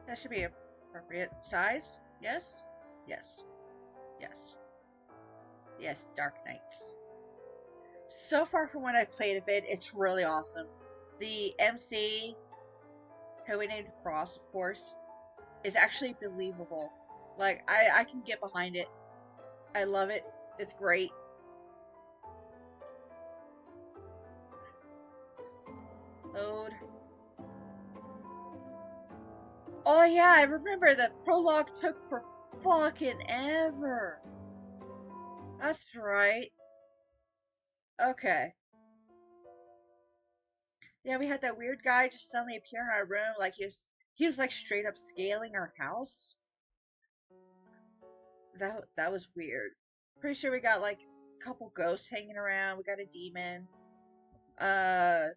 That should be appropriate size. Yes? Yes. Yes. Yes, Dark Knights. So far from what I've played of it, it's really awesome. The MC, who we named Cross, of course, is actually believable. Like, I can get behind it. I love it. It's great. Load. Oh yeah, I remember the prologue took for fucking ever. That's right. Okay. Yeah, we had that weird guy just suddenly appear in our room like he was like straight up scaling our house. That was weird. Pretty sure we got like a couple ghosts hanging around. We got a demon. Uh,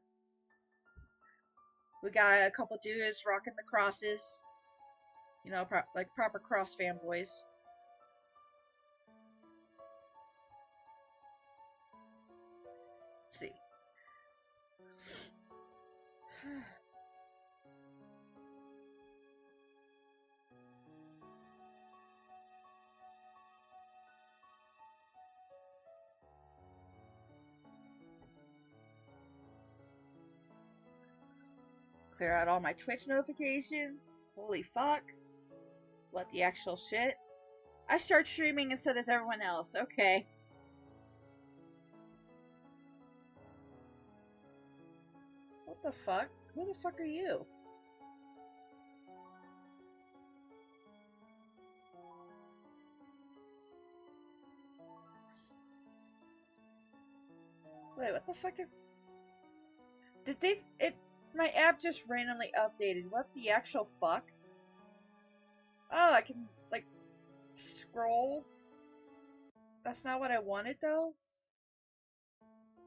we got a couple dudes rocking the crosses. You know, like proper cross fanboys. Let's see. Clear out all my Twitch notifications. Holy fuck. What the actual shit? I start streaming and so does everyone else. Okay. What the fuck? Who the fuck are you? Wait, what the fuck is... Did they... My app just randomly updated. What the actual fuck? Oh, I can, like, scroll. That's not what I wanted, though?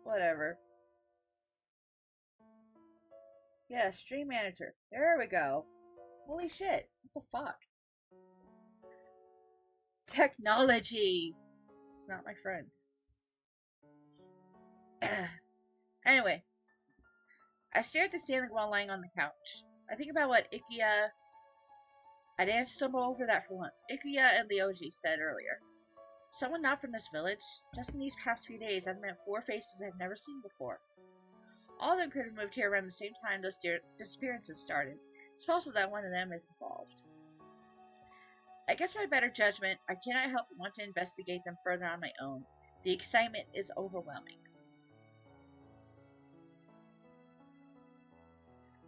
Whatever. Yeah, stream manager. There we go. Holy shit. What the fuck? Technology! It's not my friend. Anyway, I stare at the ceiling while lying on the couch. I think about what I didn't stumble over that for once. Ikuya and Ryoji said earlier. Someone not from this village. Just in these past few days, I've met 4 faces I've never seen before. All of them could have moved here around the same time those disappearances started. It's possible that one of them is involved. Against my better judgment, I cannot help but want to investigate them further on my own. The excitement is overwhelming.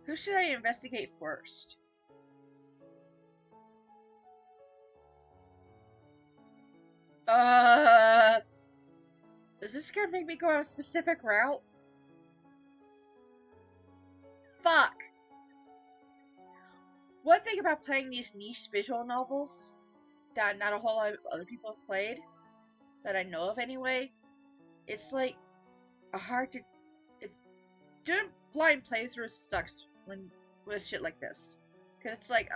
Who should I investigate first? Is this gonna make me go on a specific route? Fuck! One thing about playing these niche visual novels that not a whole lot of other people have played, that I know of anyway, it's like hard to... It's... Doing blind playthroughs sucks when with shit like this. Cause it's like,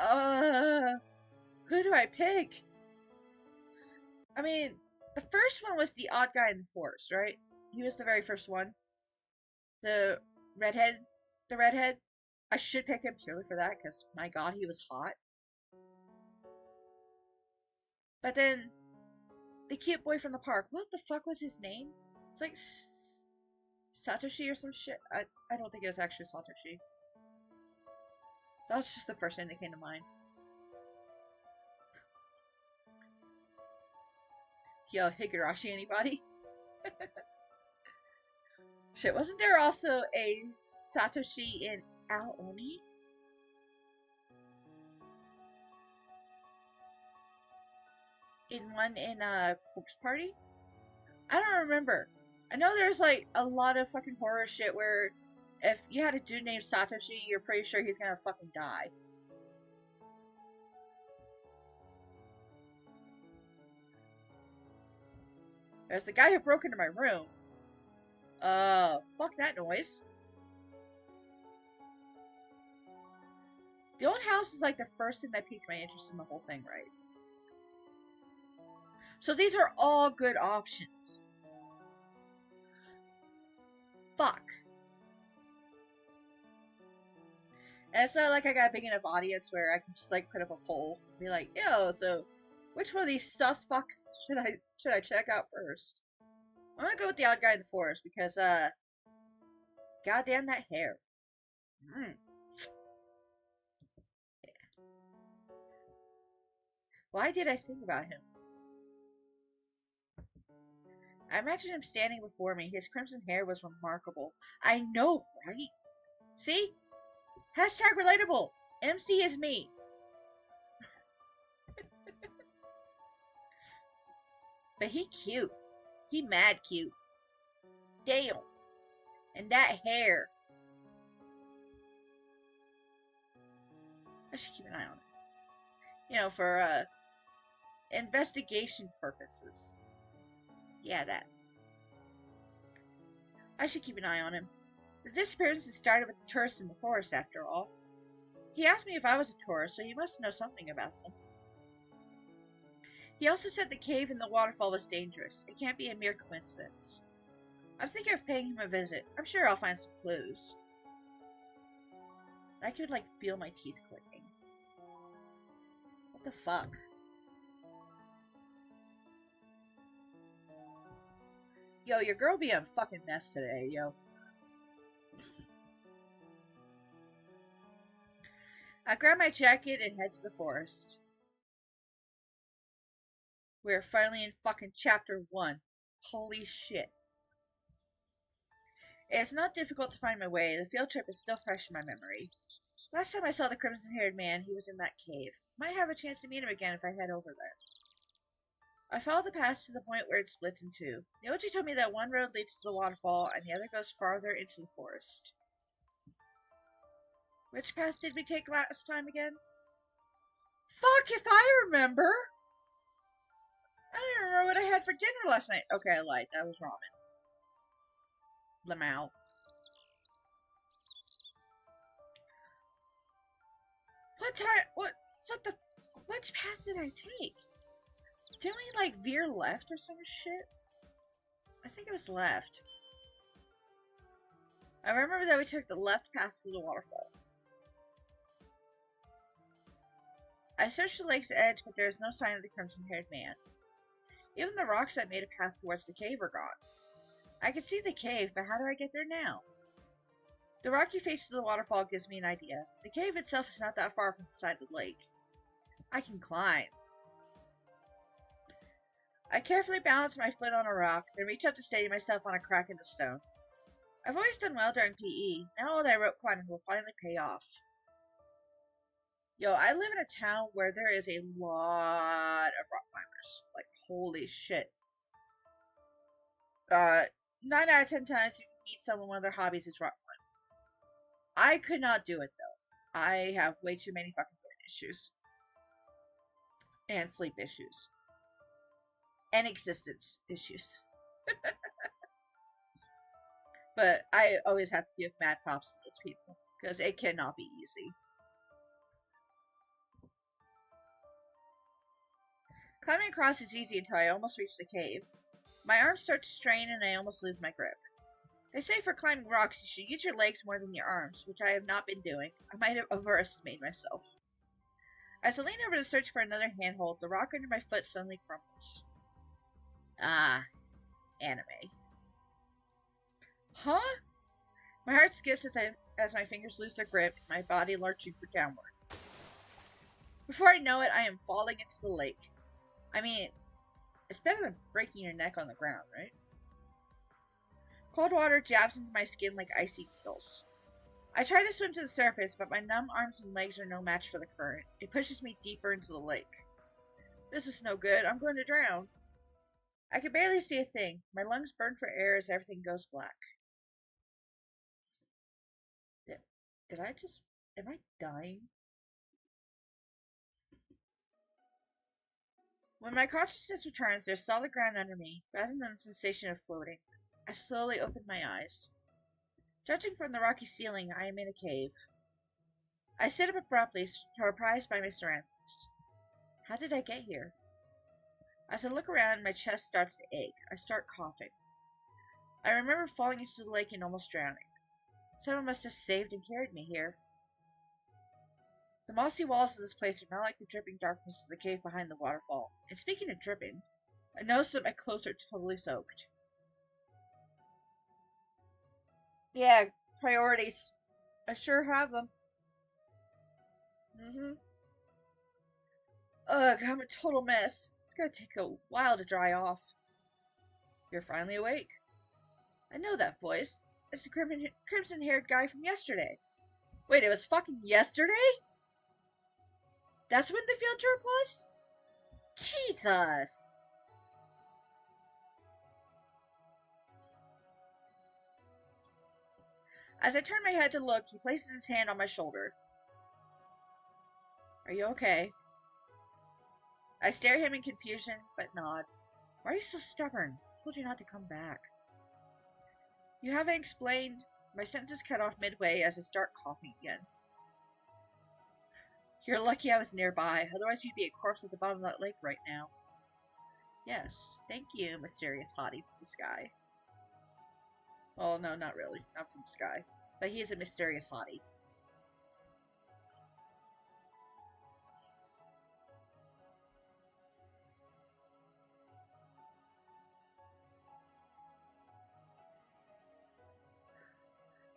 who do I pick? I mean, the first one was the odd guy in the forest, right? He was the very first one. The redhead, the redhead. I should pick him purely for that, because my god, he was hot. But then, the cute boy from the park. What the fuck was his name? It's like Satoshi or some shit. I don't think it was actually Satoshi. That was just the first thing that came to mind. Yo, Higurashi, anybody? Shit, wasn't there also a Satoshi in Aoni? In one in Corpse Party? I don't remember. I know there's like a lot of fucking horror shit where if you had a dude named Satoshi, you're pretty sure he's gonna fucking die. There's the guy who broke into my room. Fuck that noise. The old house is like the first thing that piqued my interest in the whole thing, right? So these are all good options. Fuck. And it's not like I got a big enough audience where I can just like put up a poll, and be like, "Yo, so which one of these sus fucks should I check out first?" I'm gonna go with the odd guy in the forest because goddamn that hair. Mm. Why did I think about him? I imagine him standing before me. His crimson hair was remarkable. I know, right? See? Hashtag relatable. MC is me. But he cute. He mad cute. Damn. And that hair. I should keep an eye on it. You know, for investigation purposes. Yeah, that. I should keep an eye on him. The disappearances started with the tourists in the forest, after all. He asked me if I was a tourist, so he must know something about them. He also said the cave and the waterfall was dangerous. It can't be a mere coincidence. I'm thinking of paying him a visit. I'm sure I'll find some clues. I could, like, feel my teeth clicking. What the fuck? Yo, your girl be a fucking mess today, yo. I grab my jacket and head to the forest. We're finally in fucking chapter 1. Holy shit. It's not difficult to find my way. The field trip is still fresh in my memory. Last time I saw the crimson-haired man, he was in that cave. Might have a chance to meet him again if I head over there. I follow the path to the point where it splits in two. Neoji told me that one road leads to the waterfall and the other goes farther into the forest. Which path did we take last time again? Fuck if I remember! I don't even remember what I had for dinner last night. Okay, I lied. That was ramen. Lamau. Which path did I take? Didn't we, like, veer left or some shit? I think it was left. I remember that we took the left path to the waterfall. I searched the lake's edge, but there is no sign of the crimson-haired man. Even the rocks that made a path towards the cave are gone. I can see the cave, but how do I get there now? The rocky face of the waterfall gives me an idea. The cave itself is not that far from the side of the lake. I can climb. I carefully balance my foot on a rock, then reach up to steady myself on a crack in the stone. I've always done well during PE. Now all that rope climbing will finally pay off. Yo, I live in a town where there is a lot of rock climbers. Like, holy shit. 9 out of 10 times you meet someone, one of their hobbies is rock climbing. I could not do it, though. I have way too many fucking brain issues. And sleep issues. And existence issues. But I always have to give mad props to those people. Because it cannot be easy. Climbing across is easy until I almost reach the cave. My arms start to strain and I almost lose my grip. They say for climbing rocks you should use your legs more than your arms, which I have not been doing. I might have overestimated myself. As I lean over to search for another handhold, the rock under my foot suddenly crumbles. Ah, anime. Huh? My heart skips as my fingers lose their grip, my body lurching for downward. Before I know it, I am falling into the lake. I mean, it's better than breaking your neck on the ground, right? Cold water jabs into my skin like icy needles. I try to swim to the surface, but my numb arms and legs are no match for the current. It pushes me deeper into the lake. This is no good. I'm going to drown. I can barely see a thing. My lungs burn for air as everything goes black. Did I just... Am I dying? When my consciousness returns, there's solid ground under me, rather than the sensation of floating. I slowly open my eyes. Judging from the rocky ceiling, I am in a cave. I sit up abruptly, surprised by my surroundings. How did I get here? As I look around, my chest starts to ache. I start coughing. I remember falling into the lake and almost drowning. Someone must have saved and carried me here. The mossy walls of this place are not like the dripping darkness of the cave behind the waterfall. And speaking of dripping, I noticed that my clothes are totally soaked. Yeah, priorities. I sure have them. Ugh, I'm a total mess. It's gonna take a while to dry off. You're finally awake. I know that voice. It's the crimson-haired guy from yesterday. Wait, it was fucking yesterday? That's when the field trip was? Jesus! As I turn my head to look, he places his hand on my shoulder. Are you okay? I stare at him in confusion, but nod. Why are you so stubborn? I told you not to come back. You haven't explained. My sentence cut off midway as I start coughing again. You're lucky I was nearby, otherwise you'd be a corpse at the bottom of that lake right now. Yes, thank you, mysterious hottie from the sky. Well, no, not really. Not from the sky. But he is a mysterious hottie.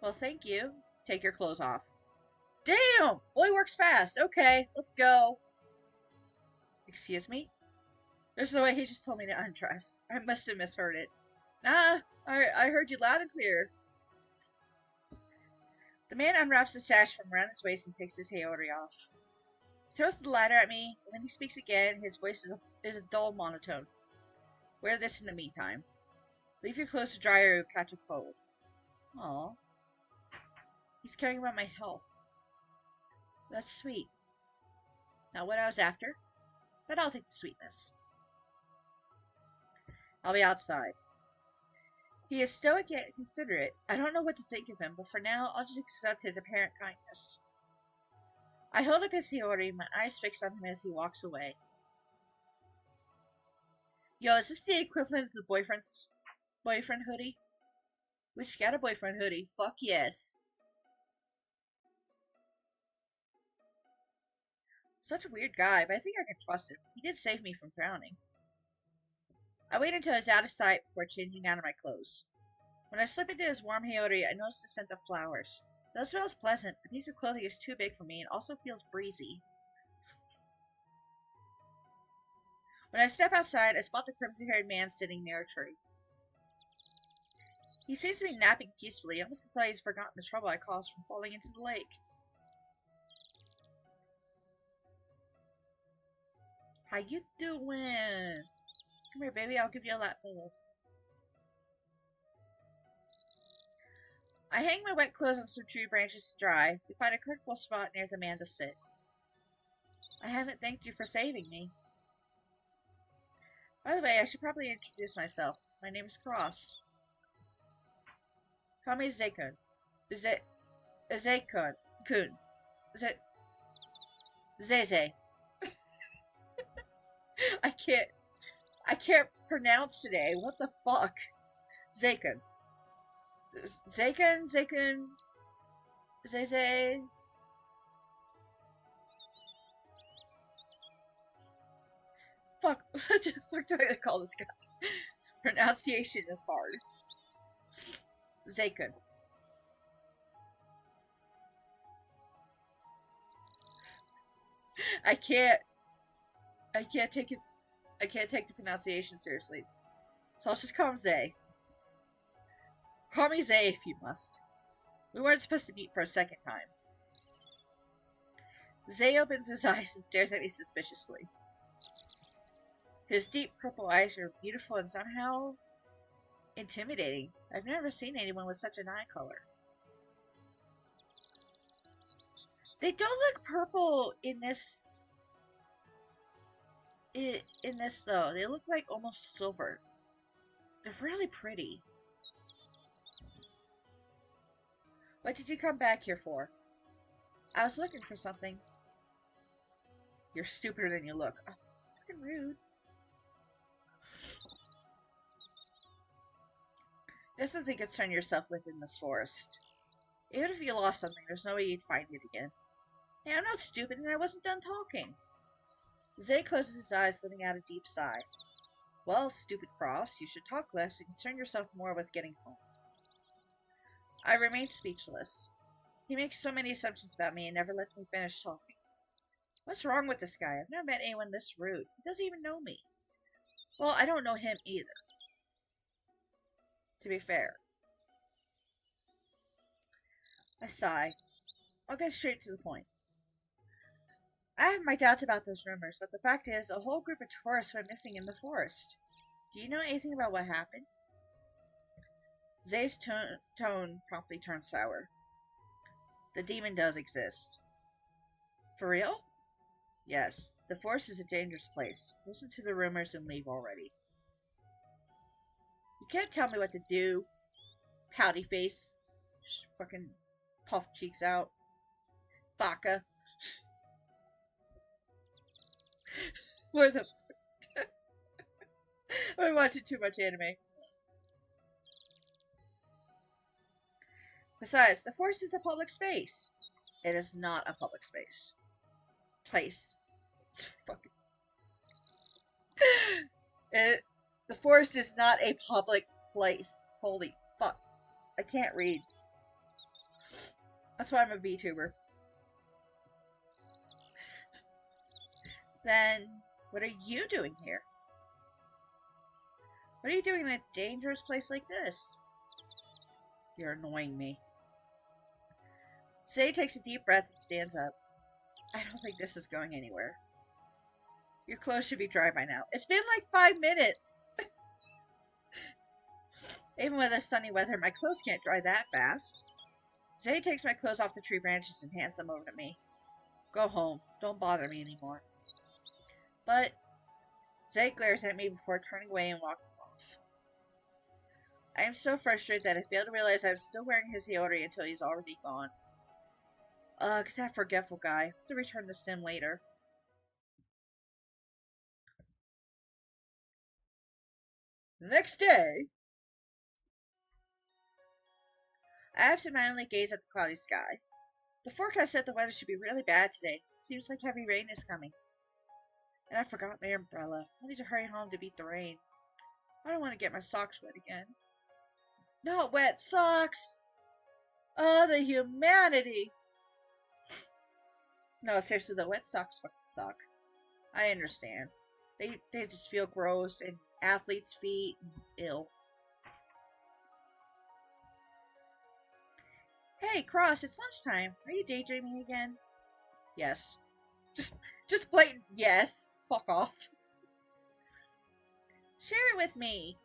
Well, thank you. Take your clothes off. Damn! Boy works fast. Okay, let's go. Excuse me? There's no way he just told me to undress. I must have misheard it. Nah, I heard you loud and clear. The man unwraps the sash from around his waist and takes his haori off. He throws the lighter at me, and when he speaks again, his voice is a dull monotone. Wear this in the meantime. Leave your clothes to dry or you'll catch a cold. Aw. He's caring about my health. That's sweet. Not what I was after, but I'll take the sweetness. I'll be outside. He is stoic yet considerate. I don't know what to think of him, but for now, I'll just accept his apparent kindness. I hold up his haori, my eyes fixed on him as he walks away. Yo, is this the equivalent of the boyfriend hoodie? We just got a boyfriend hoodie. Fuck yes. Such a weird guy, but I think I can trust him. He did save me from drowning. I wait until he's out of sight before changing out of my clothes. When I slip into his warm haori, I notice the scent of flowers. Though it smells pleasant, the piece of clothing is too big for me and also feels breezy. When I step outside, I spot the crimson-haired man sitting near a tree. He seems to be napping peacefully, almost as though he's forgotten the trouble I caused from falling into the lake. How you doing? Come here, baby, I'll give you a lap pillow. I hang my wet clothes on some tree branches to dry. We find a comfortable spot near the man to sit. I haven't thanked you for saving me. By the way, I should probably introduce myself. My name is Cross. Call me Zekun. Zekun. Kun. Zeze. I can't pronounce today. What the fuck? Zekun. Zekun. Zeze. Fuck. What the fuck do I call this guy? Pronunciation is hard. Zekun. I can't take it. I can't take the pronunciation seriously. So I'll just call him Zay. Call me Zay if you must. We weren't supposed to meet for a second time. Zay opens his eyes and stares at me suspiciously. His deep purple eyes are beautiful and somehow intimidating. I've never seen anyone with such an eye color. They don't look purple in this though. They look like almost silver. They're really pretty. What did you come back here for? I was looking for something. You're stupider than you look. Oh, fucking rude. There's nothing to concern yourself with in this forest. Even if you lost something, there's no way you'd find it again. Hey, I'm not stupid and I wasn't done talking. Zay closes his eyes, letting out a deep sigh. Well, stupid Cross, you should talk less and concern yourself more with getting home. I remain speechless. He makes so many assumptions about me and never lets me finish talking. What's wrong with this guy? I've never met anyone this rude. He doesn't even know me. Well, I don't know him either, to be fair. I sigh. I'll get straight to the point. I have my doubts about those rumors, but the fact is, a whole group of tourists went missing in the forest. Do you know anything about what happened? Zay's tone promptly turns sour. The demon does exist. For real? Yes. The forest is a dangerous place. Listen to the rumors and leave already. You can't tell me what to do. Pouty face. Fucking puff cheeks out. Baka. Where the... I'm watching too much anime. Besides, the forest is a public space. It is not a public space. Place. It's fucking... The forest is not a public place. Holy fuck. I can't read. That's why I'm a VTuber. Then, what are you doing here? What are you doing in a dangerous place like this? You're annoying me. Say takes a deep breath and stands up. I don't think this is going anywhere. Your clothes should be dry by now. It's been like 5 minutes! Even with this sunny weather, my clothes can't dry that fast. Zay takes my clothes off the tree branches and hands them over to me. Go home. Don't bother me anymore. But Zay glares at me before turning away and walking off. I am so frustrated that I fail to realize I'm still wearing his deodorant until he's already gone. Ugh, that forgetful guy. I have to return the stem later. The next day, I absentmindedly gaze at the cloudy sky. The forecast said the weather should be really bad today. Seems like heavy rain is coming. And I forgot my umbrella. I need to hurry home to beat the rain. I don't want to get my socks wet again. Not wet socks! Oh, the humanity! No, seriously, the wet socks fucking suck. I understand. They just feel gross and athletes' feet and ill. Hey, Cross, it's lunchtime. Are you daydreaming again? Yes. Just blatant yes. Fuck off. Share it with me.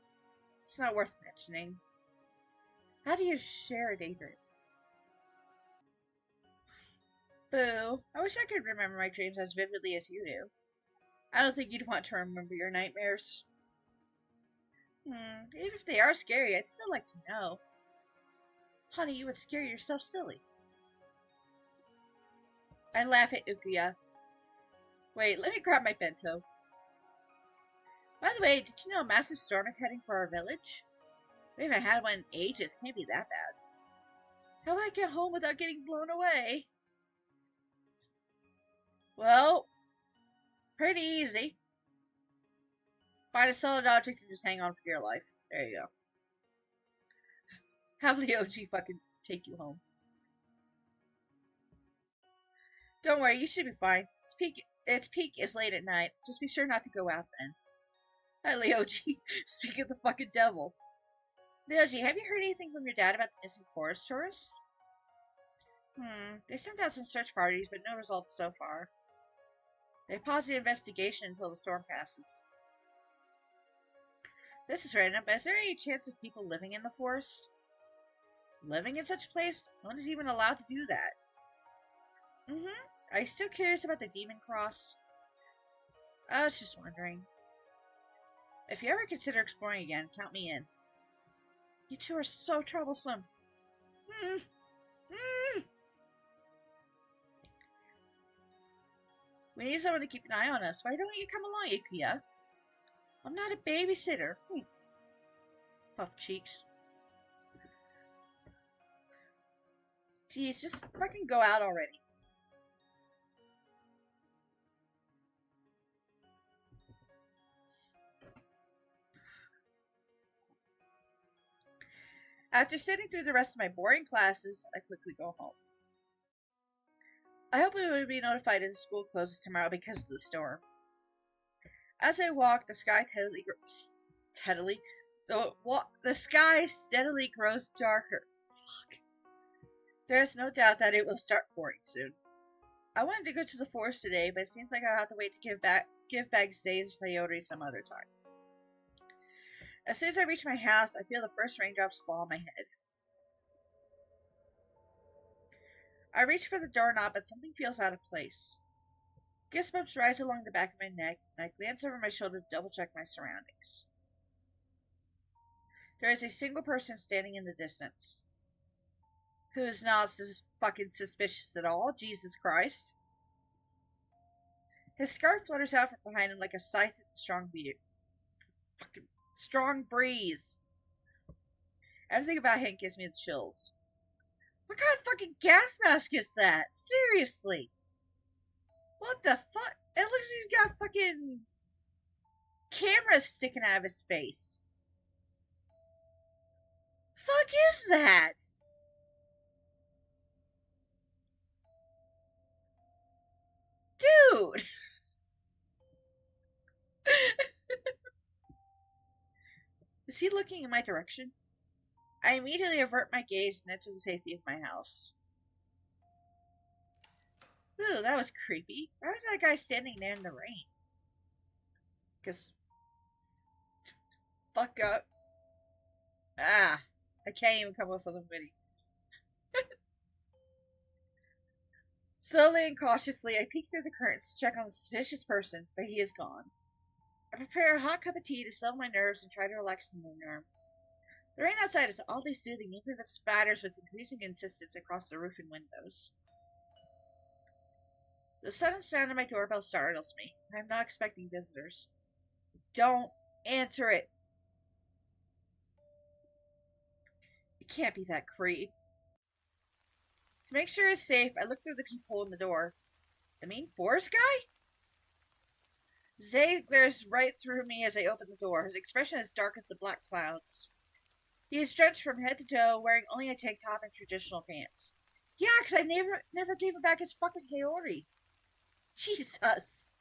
It's not worth mentioning. How do you share a daydream? Boo. I wish I could remember my dreams as vividly as you do. I don't think you'd want to remember your nightmares. Even if they are scary, I'd still like to know. Honey, you would scare yourself silly. I laugh at Ukuya. Wait, let me grab my bento. By the way, did you know a massive storm is heading for our village? We haven't had one in ages. Can't be that bad. How do I get home without getting blown away? Well, pretty easy. Find a solid object and just hang on for your life. There you go. Have the OG fucking take you home. Don't worry, you should be fine. Its peak is late at night. Just be sure not to go out then. Hi, Leoji. Speak of the fucking devil. Leoji, have you heard anything from your dad about the missing forest tourists? They sent out some search parties, but no results so far. They paused the investigation until the storm passes. This is random, but is there any chance of people living in the forest? Living in such a place? No one is even allowed to do that. Are you still curious about the demon cross? I was just wondering. If you ever consider exploring again, count me in. You two are so troublesome. We need someone to keep an eye on us. Why don't you come along, Ikuya? I'm not a babysitter. Puff cheeks. Jeez, just fucking go out already. After sitting through the rest of my boring classes, I quickly go home. I hope we will be notified if the school closes tomorrow because of the storm. As I walk, the sky steadily grows darker. Fuck. There is no doubt that it will start pouring soon. I wanted to go to the forest today, but it seems like I'll have to wait to give back Zay's peyote some other time. As soon as I reach my house, I feel the first raindrops fall on my head. I reach for the doorknob, but something feels out of place. Goosebumps rise along the back of my neck, and I glance over my shoulder to double check my surroundings. There is a single person standing in the distance. Who is not fucking suspicious at all, Jesus Christ. His scarf flutters out from behind him like a scythe in a strong breeze. Everything about him gives me the chills. What kind of fucking gas mask is that? Seriously. What the fuck? It looks like he's got fucking cameras sticking out of his face. Fuck is that? Dude! Is he looking in my direction? I immediately avert my gaze and enter the safety of my house. Ooh, that was creepy. Why was that guy standing there in the rain? Cause... Fuck up. Ah, I can't even come up with something witty. Slowly and cautiously, I peek through the curtains to check on the suspicious person, but he is gone. I prepare a hot cup of tea to settle my nerves and try to relax in the living room. The rain outside is oddly soothing, even if it spatters with increasing insistence across the roof and windows. The sudden sound of my doorbell startles me. I am not expecting visitors. Don't answer it. It can't be that creep. To make sure it's safe, I look through the peephole in the door. The main forest guy? Zay glares right through me as I open the door, his expression as dark as the black clouds. He is drenched from head to toe, wearing only a tank top and traditional pants. Yeah, because I never gave him back his fucking peyote. Jesus.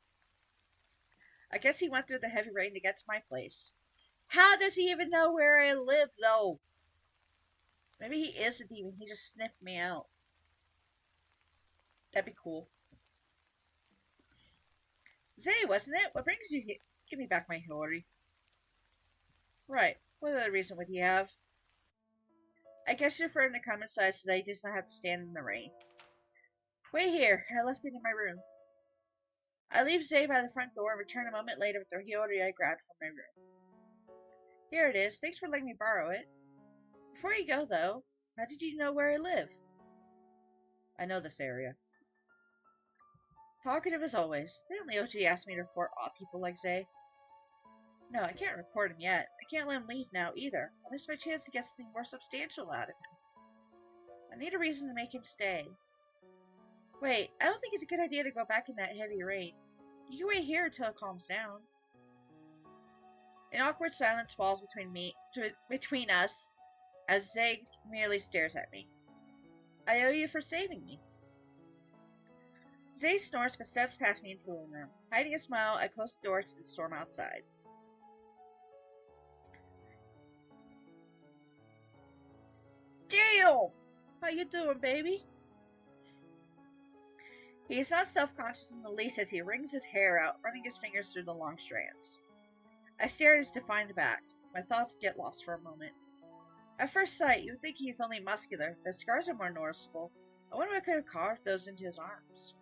I guess he went through the heavy rain to get to my place. How does he even know where I live, though? Maybe he is a demon. He just sniffed me out. That'd be cool. Zay, wasn't it? What brings you here? Give me back my peyote. Right. What other reason would he have? I guess you're referring to come inside so that he does not have to stand in the rain. Wait here. I left it in my room. I leave Zay by the front door and return a moment later with the peyote I grabbed from my room. Here it is. Thanks for letting me borrow it. Before you go, though, how did you know where I live? I know this area. Talkative as always. Didn't Leoji ask me to report odd people like Zay? No, I can't report him yet. I can't let him leave now, either. I missed my chance to get something more substantial out of him. I need a reason to make him stay. Wait, I don't think it's a good idea to go back in that heavy rain. You can wait here until it calms down. An awkward silence falls between us, as Zay merely stares at me. I owe you for saving me. Zay snorts but steps past me into the living room. Hiding a smile, I close the door to the storm outside. Damn! How you doing, baby? He is not self-conscious in the least as he wrings his hair out, running his fingers through the long strands. I stare at his defined back. My thoughts get lost for a moment. At first sight, you would think he is only muscular, but his scars are more noticeable. I wonder what could have carved those into his arms.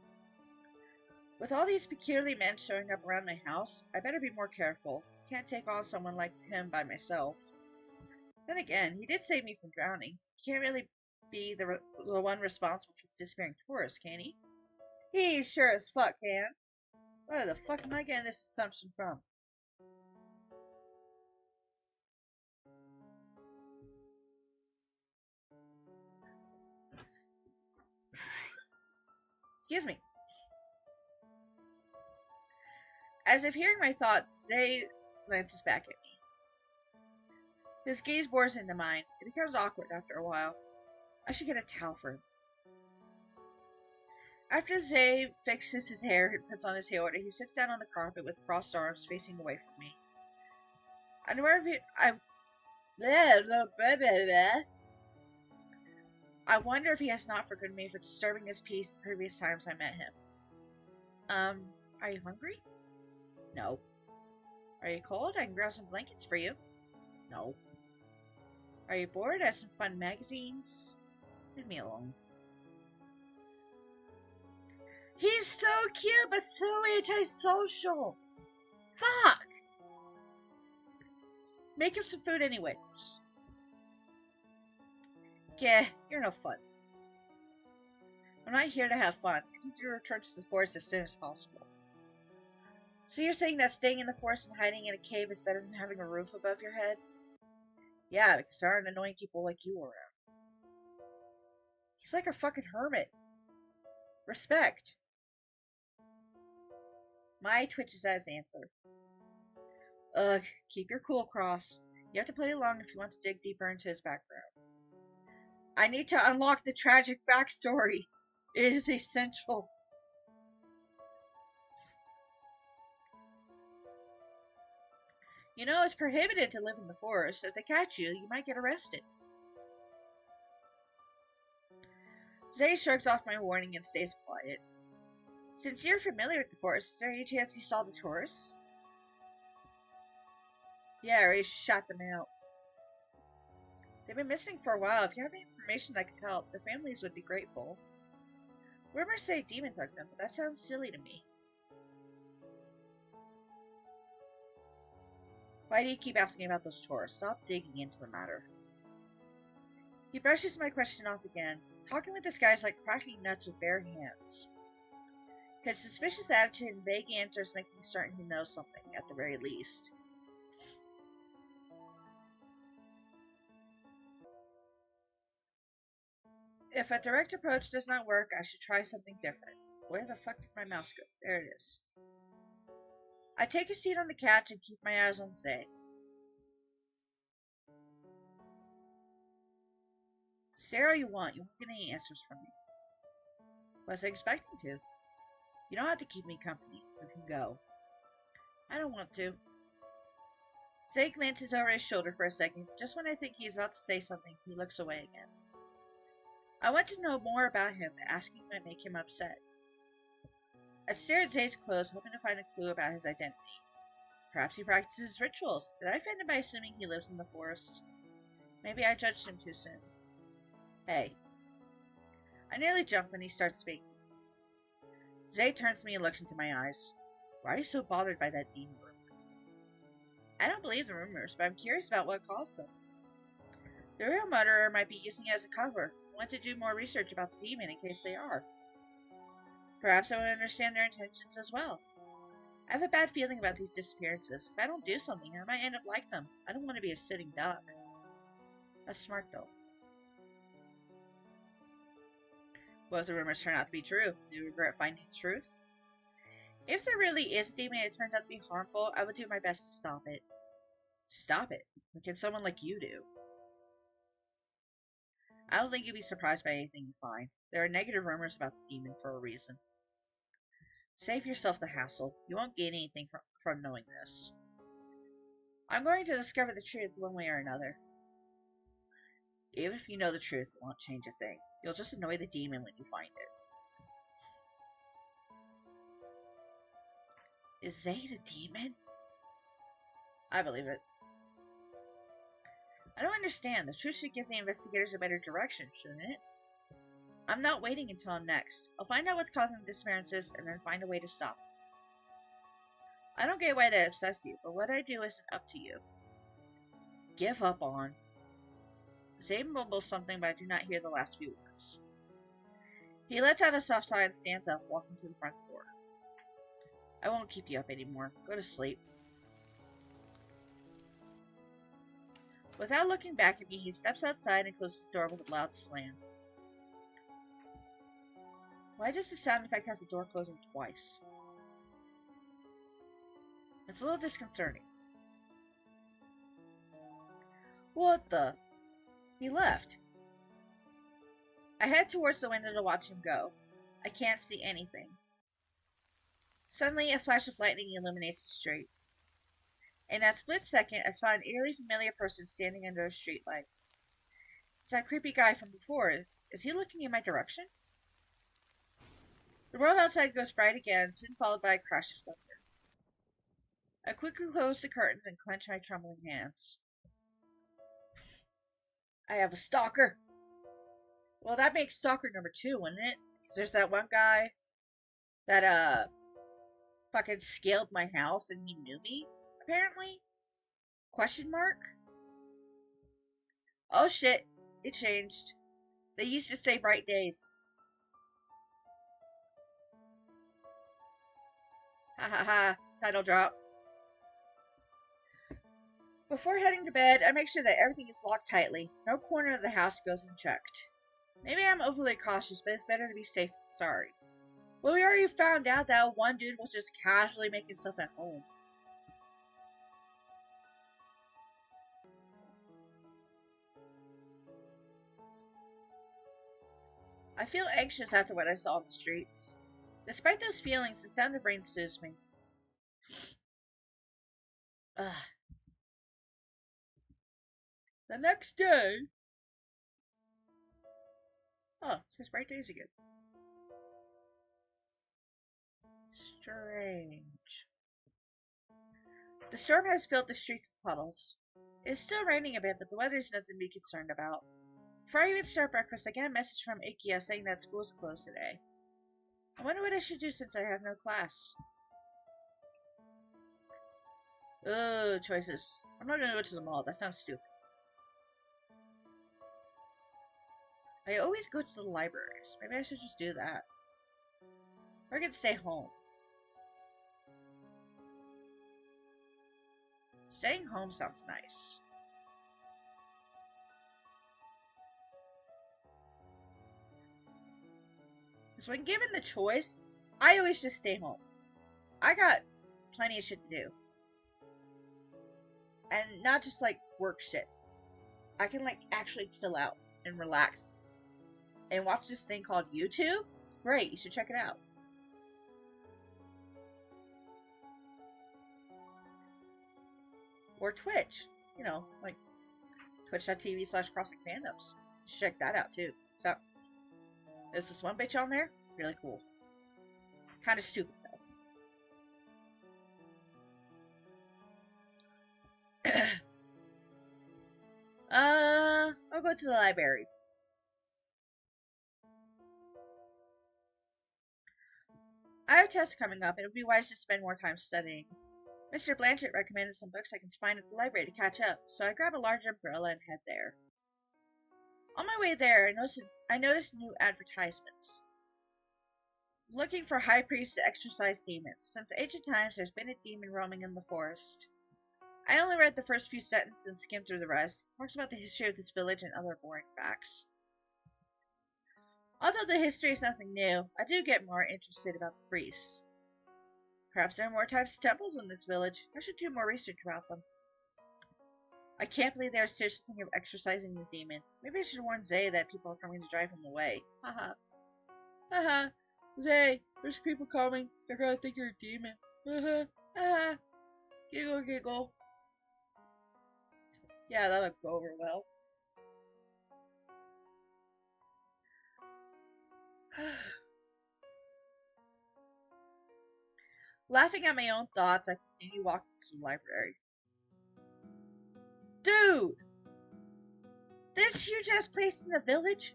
With all these peculiar men showing up around my house, I better be more careful. Can't take on someone like him by myself. Then again, he did save me from drowning. He can't really be the one responsible for disappearing tourists, can he? He sure as fuck can. Where the fuck am I getting this assumption from? Excuse me. As if hearing my thoughts, Zay glances back at me. His gaze bores into mine. It becomes awkward after a while. I should get a towel for him. After Zay fixes his hair and puts on his hair, he sits down on the carpet with crossed arms facing away from me. I wonder if he has not forgiven me for disturbing his peace the previous times I met him. Are you hungry? No. Are you cold? I can grab some blankets for you. No. Are you bored? I have some fun magazines. Leave me alone. He's so cute, but so antisocial. Fuck! Make him some food anyway. Yeah, you're no fun. I'm not here to have fun. I need to return to the forest as soon as possible. So you're saying that staying in the forest and hiding in a cave is better than having a roof above your head? Yeah, because there aren't annoying people like you around. He's like a fucking hermit. Respect. My twitches at his answer. Ugh, keep your cool, Cross. You have to play along if you want to dig deeper into his background. I need to unlock the tragic backstory. It is essential. You know, it's prohibited to live in the forest. If they catch you, you might get arrested. Zay shrugs off my warning and stays quiet. Since you're familiar with the forest, is there any chance you saw the tourists? Yeah, I already shot them out. They've been missing for a while. If you have any information that could help, their families would be grateful. Rumors say a demon took them, but that sounds silly to me. Why do you keep asking about those tourists? Stop digging into the matter. He brushes my question off again. Talking with this guy is like cracking nuts with bare hands. His suspicious attitude and vague answers make me certain he knows something, at the very least. If a direct approach does not work, I should try something different. Where the fuck did my mouse go? There it is. I take a seat on the couch and keep my eyes on Zay. Say all you want, you won't get any answers from me. Was I expecting to? You don't have to keep me company. You can go. I don't want to. Zay glances over his shoulder for a second. Just when I think he is about to say something, he looks away again. I want to know more about him, but asking might make him upset. I stare at Zay's clothes, hoping to find a clue about his identity. Perhaps he practices rituals. Did I offend him by assuming he lives in the forest? Maybe I judged him too soon. Hey. I nearly jump when he starts speaking. Zay turns to me and looks into my eyes. Why are you so bothered by that demon rumor? I don't believe the rumors, but I'm curious about what caused them. The real murderer might be using it as a cover. I want to do more research about the demon in case they are. Perhaps I would understand their intentions as well. I have a bad feeling about these disappearances. If I don't do something, I might end up like them. I don't want to be a sitting duck. That's smart, though. What if the rumors turn out to be true? Do you regret finding the truth? If there really is a demon and it turns out to be harmful, I would do my best to stop it. Stop it? What can someone like you do? I don't think you'd be surprised by anything you find. There are negative rumors about the demon for a reason. Save yourself the hassle. You won't gain anything from knowing this. I'm going to discover the truth one way or another. Even if you know the truth, it won't change a thing. You'll just annoy the demon when you find it. Is Zay the demon? I believe it. I don't understand. The truth should give the investigators a better direction, shouldn't it? I'm not waiting until I'm next. I'll find out what's causing the disappearances and then find a way to stop it. I don't get why that upsets you, but what I do isn't up to you. Give up on. Zay mumbles something, but I do not hear the last few words. He lets out a soft sigh and stands up, walking to the front door. I won't keep you up anymore. Go to sleep. Without looking back at me, he steps outside and closes the door with a loud slam. Why does the sound effect have the door closing twice? It's a little disconcerting. What the? He left. I head towards the window to watch him go. I can't see anything. Suddenly, a flash of lightning illuminates the street. In that split second, I spot an eerily familiar person standing under a streetlight. It's that creepy guy from before. Is he looking in my direction? The world outside goes bright again, soon followed by a crash of thunder. I quickly close the curtains and clench my trembling hands. I have a stalker. Well, that makes stalker number 2, wouldn't it? Because there's that one guy that, fucking scaled my house and he knew me, apparently? Question mark? Oh shit, it changed. They used to say bright days. Ha ha ha, title drop. Before heading to bed, I make sure that everything is locked tightly. No corner of the house goes unchecked. Maybe I'm overly cautious, but it's better to be safe than sorry. Well, we already found out that one dude will just casually make himself at home. I feel anxious after what I saw in the streets. Despite those feelings, the sound of rain soothes me. Ugh. The next day... Oh, it says bright days again. Strange. The storm has filled the streets with puddles. It is still raining a bit, but the weather is nothing to be concerned about. Before I even start breakfast, I get a message from Ikea saying that school is closed today. I wonder what I should do since I have no class. Ugh, choices. I'm not gonna go to the mall. That sounds stupid. I always go to the libraries. Maybe I should just do that. Or I could stay home. Staying home sounds nice. Because when given the choice, I always just stay home. I got plenty of shit to do. And not just like work shit. I can like actually chill out and relax. And watch this thing called YouTube. Great, you should check it out. Or Twitch. You know, like twitch.tv/crossingfandoms. Check that out too. So, there's this one bitch on there. Really cool. Kind of stupid though. I'll go to the library. I have tests coming up, and it would be wise to spend more time studying. Mr. Blanchett recommended some books I can find at the library to catch up, so I grab a large umbrella and head there. On my way there, I noticed new advertisements. Looking for high priests to exorcise demons. Since ancient times, there's been a demon roaming in the forest. I only read the first few sentences and skimmed through the rest. It talks about the history of this village and other boring facts. Although the history is nothing new, I do get more interested about the priests. Perhaps there are more types of temples in this village. I should do more research about them. I can't believe they are seriously thinking of exorcising the demon. Maybe I should warn Zay that people are coming to drive him away. Haha. Haha. Zay, there's people coming. They're gonna think you're a demon. Haha. Haha. Giggle, giggle. Yeah, that'll go over well. Laughing at my own thoughts, I continue walking to the library. Dude! This huge-ass place in the village?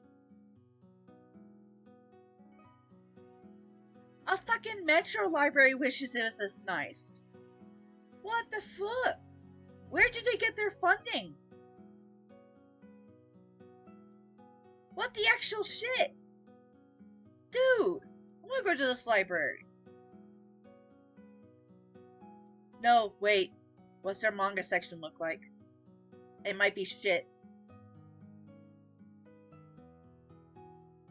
A fucking metro library wishes it was this nice. What the fuck? Where did they get their funding? What the actual shit? Dude! I wanna go to this library. No, wait. What's their manga section look like? It might be shit.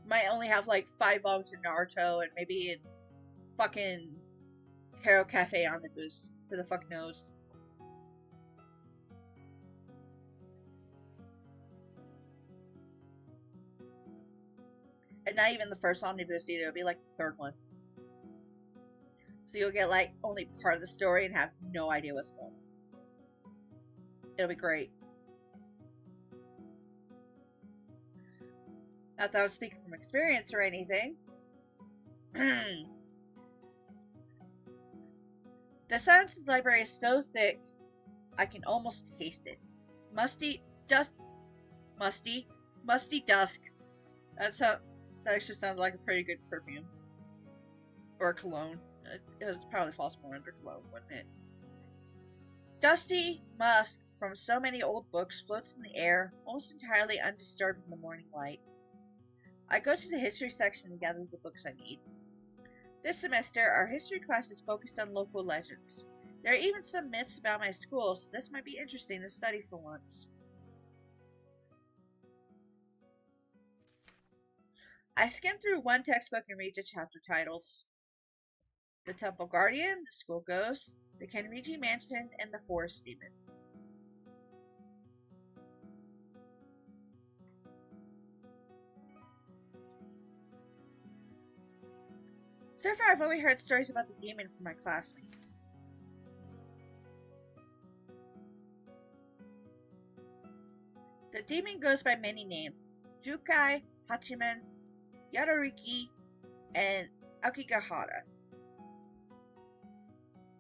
Might only have like 5 volumes of Naruto and maybe in fucking Hero Cafe Omnibus. Who the fuck knows? And not even the first omnibus either. It'll be like the third one. So you'll get like only part of the story and have no idea what's going on. It'll be great. Not that I'm speaking from experience or anything. The silence in the library is so thick, I can almost taste it. Musty dusk. That actually sounds like a pretty good perfume. Or cologne. It probably falls more under cologne, wouldn't it? Dusty musk from so many old books floats in the air, almost entirely undisturbed in the morning light. I go to the history section and gather the books I need. This semester, our history class is focused on local legends. There are even some myths about my school, so this might be interesting to study for once. I skim through one textbook and read the chapter titles. The Temple Guardian, The School Ghost, The Kenriji Mansion, and The Forest Demon. So far, I've only heard stories about the demon from my classmates. The demon goes by many names: Jukai, Hachiman, Yadariki, and Aokigahara.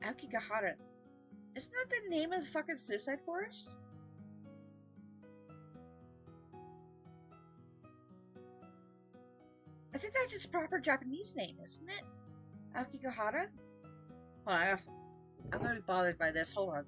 Aokigahara. Isn't that the name of the fucking suicide forest? I think that's its proper Japanese name, isn't it? Aokigahara? Hold on, I'm gonna be bothered by this. Hold on.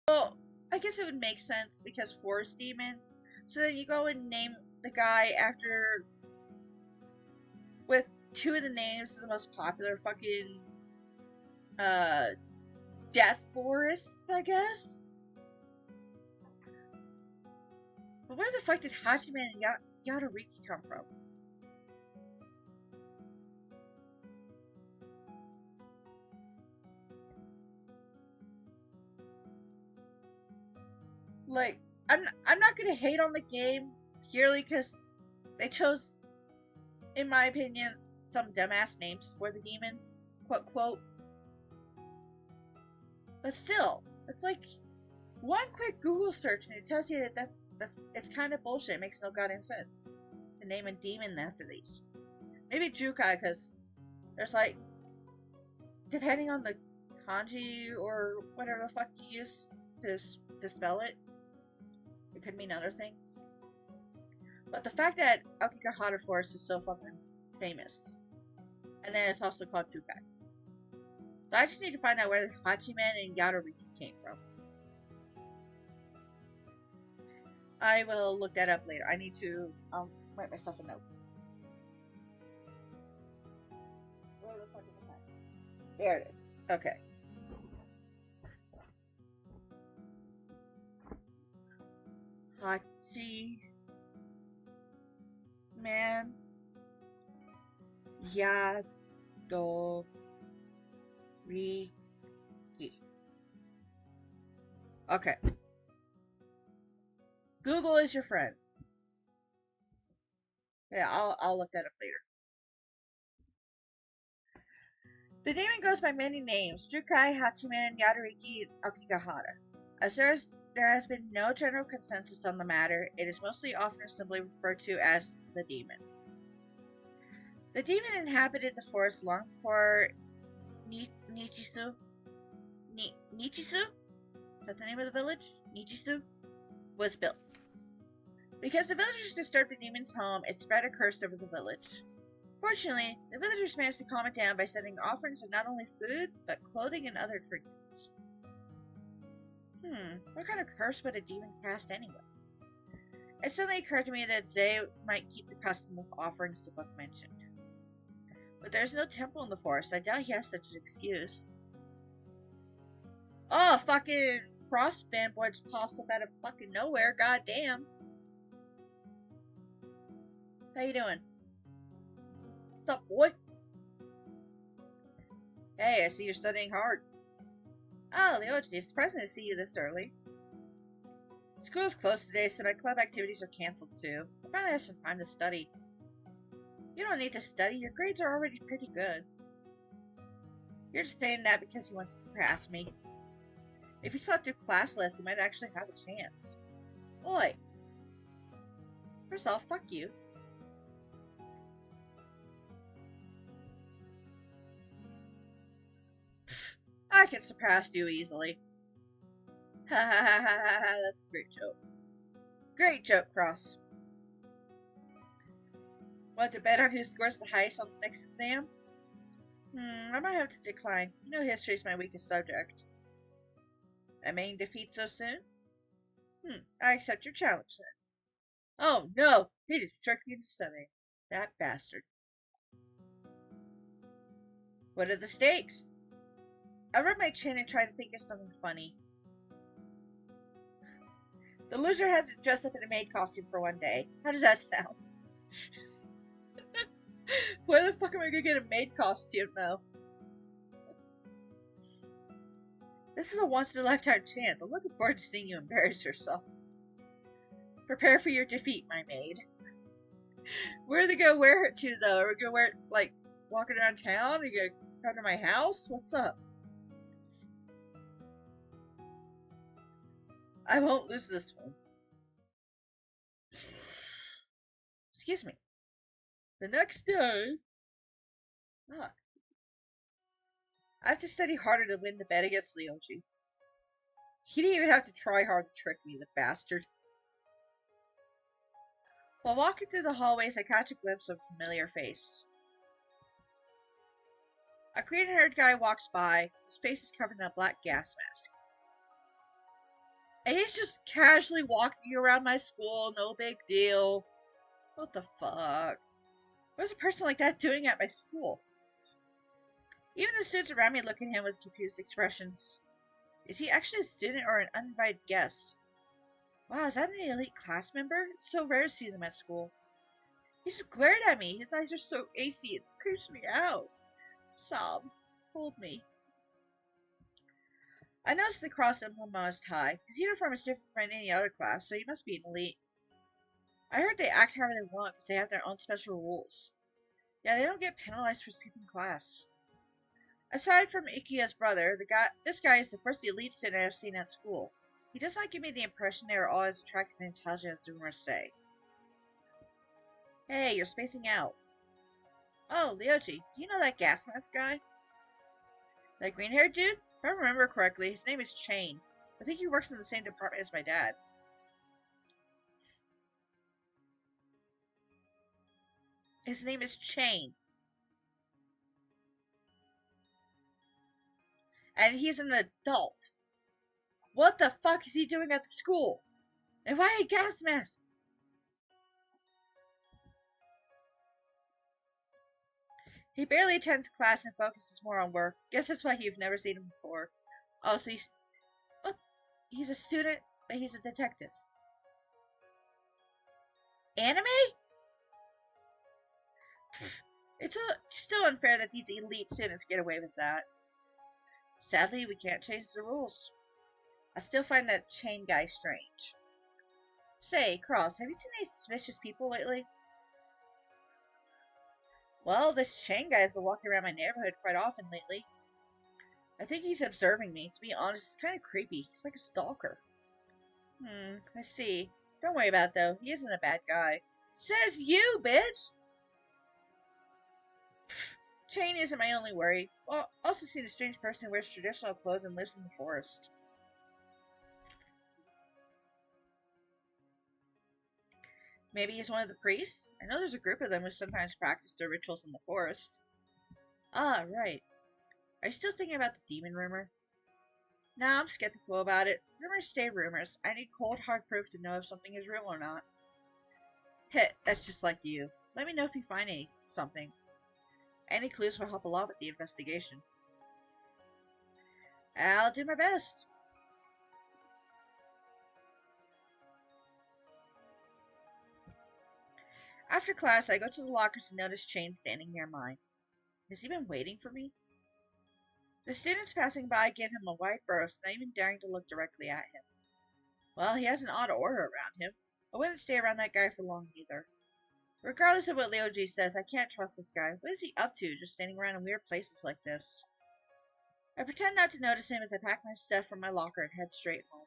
Well, I guess it would make sense because Forest Demon. So then you go and name the guy after, with two of the names of the most popular fucking death forests, I guess. But where the fuck did Hachiman and Yadariki come from? Like, I'm not gonna hate on the game purely because they chose, in my opinion, some dumbass names for the demon, quote. But still, it's like one quick Google search and it tells you that it's kind of bullshit. It makes no goddamn sense to name a demon after these. Maybe Jukai, because there's like, depending on the kanji or whatever the fuck you use to spell it, it could mean other things. But the fact that Aokigahara Forest is so fucking famous, and then it's also called Jukai. So I just need to find out where Hachiman and Yadariki came from. I will look that up later. I need to write myself a note. Where the fuck is the pen? There it is. Okay. Hachiman Yadariki. Okay. Google is your friend. Yeah, I'll look that up later. The demon goes by many names: Jukai, Hachiman, Yadariki, and Aokigahara. As there has been no general consensus on the matter, it is mostly often simply referred to as the demon. The demon inhabited the forest long before Nichisu? Nichisu? Is that the name of the village? Nichisu? Was built. Because the villagers disturbed the demon's home, it spread a curse over the village. Fortunately, the villagers managed to calm it down by sending offerings of not only food, but clothing and other trinkets. What kind of curse would a demon cast anyway? It suddenly occurred to me that Zay might keep the custom of offerings the book mentioned. But there's no temple in the forest. I doubt he has such an excuse. Oh, fucking cross fanboy just pops up out of fucking nowhere. Goddamn. How you doing? What's up, boy? Hey, I see you're studying hard. Oh, Leoji, it's surprising to see you this early. School's closed today, so my club activities are canceled too. I finally have some time to study. You don't need to study. Your grades are already pretty good. You're just saying that because you want to surpass me. If you slept through class list, you might actually have a chance. Boy. First off, fuck you. I can surpass you easily. Ha ha ha ha ha ha, that's a great joke. Great joke, Cross. Want to bet on who scores the highest on the next exam? I might have to decline. You know history is my weakest subject. Admitting defeat so soon? I accept your challenge then. Oh no! He just tricked me into studying. That bastard. What are the stakes? I rub my chin and try to think of something funny. The loser has to dress up in a maid costume for one day. How does that sound? Where the fuck am I gonna get a maid costume though? This is a once-in-a-lifetime chance. I'm looking forward to seeing you embarrass yourself. Prepare for your defeat, my maid. Where are they gonna wear it to though? Are we gonna wear it like walking around town? Are you gonna come to my house? What's up? I won't lose this one. Excuse me. The next day... Fuck. I have to study harder to win the bet against Leoji. He didn't even have to try hard to trick me, the bastard. While walking through the hallways, I catch a glimpse of a familiar face. A green-haired guy walks by. His face is covered in a black gas mask. And he's just casually walking around my school, no big deal. What the fuck? What's a person like that doing at my school? Even the students around me look at him with confused expressions. Is he actually a student or an uninvited guest? Wow, is that an elite class member? It's so rare to see them at school. He just glared at me. His eyes are so icy, it creeps me out. Sob. Hold me. I noticed the cross emblem on his tie. His uniform is different from any other class, so he must be an elite. I heard they act however they want because they have their own special rules. Yeah, they don't get penalized for skipping class. Aside from Ikia's brother, this guy is the first elite student I've seen at school. He does not give me the impression they are all as attractive and intelligent as the rumors say. Hey, you're spacing out. Oh, Leoji, do you know that gas mask guy? That green-haired dude? If I remember correctly, his name is Chain. I think he works in the same department as my dad. His name is Chain. And he's an adult. What the fuck is he doing at the school? And why a gas mask? He barely attends class and focuses more on work. Guess that's why you've never seen him before. Oh, so he's a student, but he's a detective. Anime? It's still unfair that these elite students get away with that. Sadly, we can't change the rules. I still find that Chain guy strange. Say, Cross, have you seen any suspicious people lately? Well, this Chain guy has been walking around my neighborhood quite often lately. I think he's observing me. To be honest, it's kind of creepy. He's like a stalker. I see. Don't worry about it, though. He isn't a bad guy. Says you, bitch! Chain isn't my only worry. Well, also seen a strange person who wears traditional clothes and lives in the forest. Maybe he's one of the priests? I know there's a group of them who sometimes practice their rituals in the forest. Ah, right. Are you still thinking about the demon rumor? Nah, I'm skeptical about it. Rumors stay rumors. I need cold, hard proof to know if something is real or not. Heh, that's just like you. Let me know if you find something. Any clues will help a lot with the investigation. I'll do my best. After class, I go to the lockers and notice Chain standing near mine. Has he been waiting for me? The students passing by give him a wide berth, not even daring to look directly at him. Well, he has an odd aura around him. I wouldn't stay around that guy for long either. Regardless of what Leo G says, I can't trust this guy. What is he up to, just standing around in weird places like this? I pretend not to notice him as I pack my stuff from my locker and head straight home.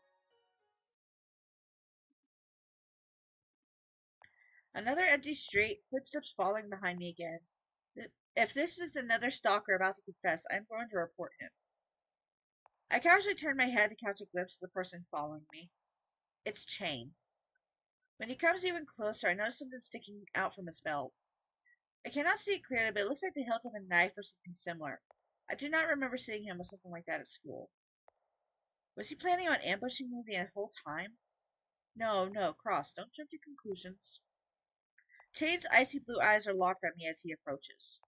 Another empty street, footsteps following behind me again. If this is another stalker about to confess, I'm going to report him. I casually turn my head to catch a glimpse of the person following me. It's Chain. When he comes even closer, I notice something sticking out from his belt. I cannot see it clearly, but it looks like the hilt of a knife or something similar. I do not remember seeing him with something like that at school. Was he planning on ambushing me the whole time? No, Cross, don't jump to conclusions. Chain's icy blue eyes are locked on me as he approaches.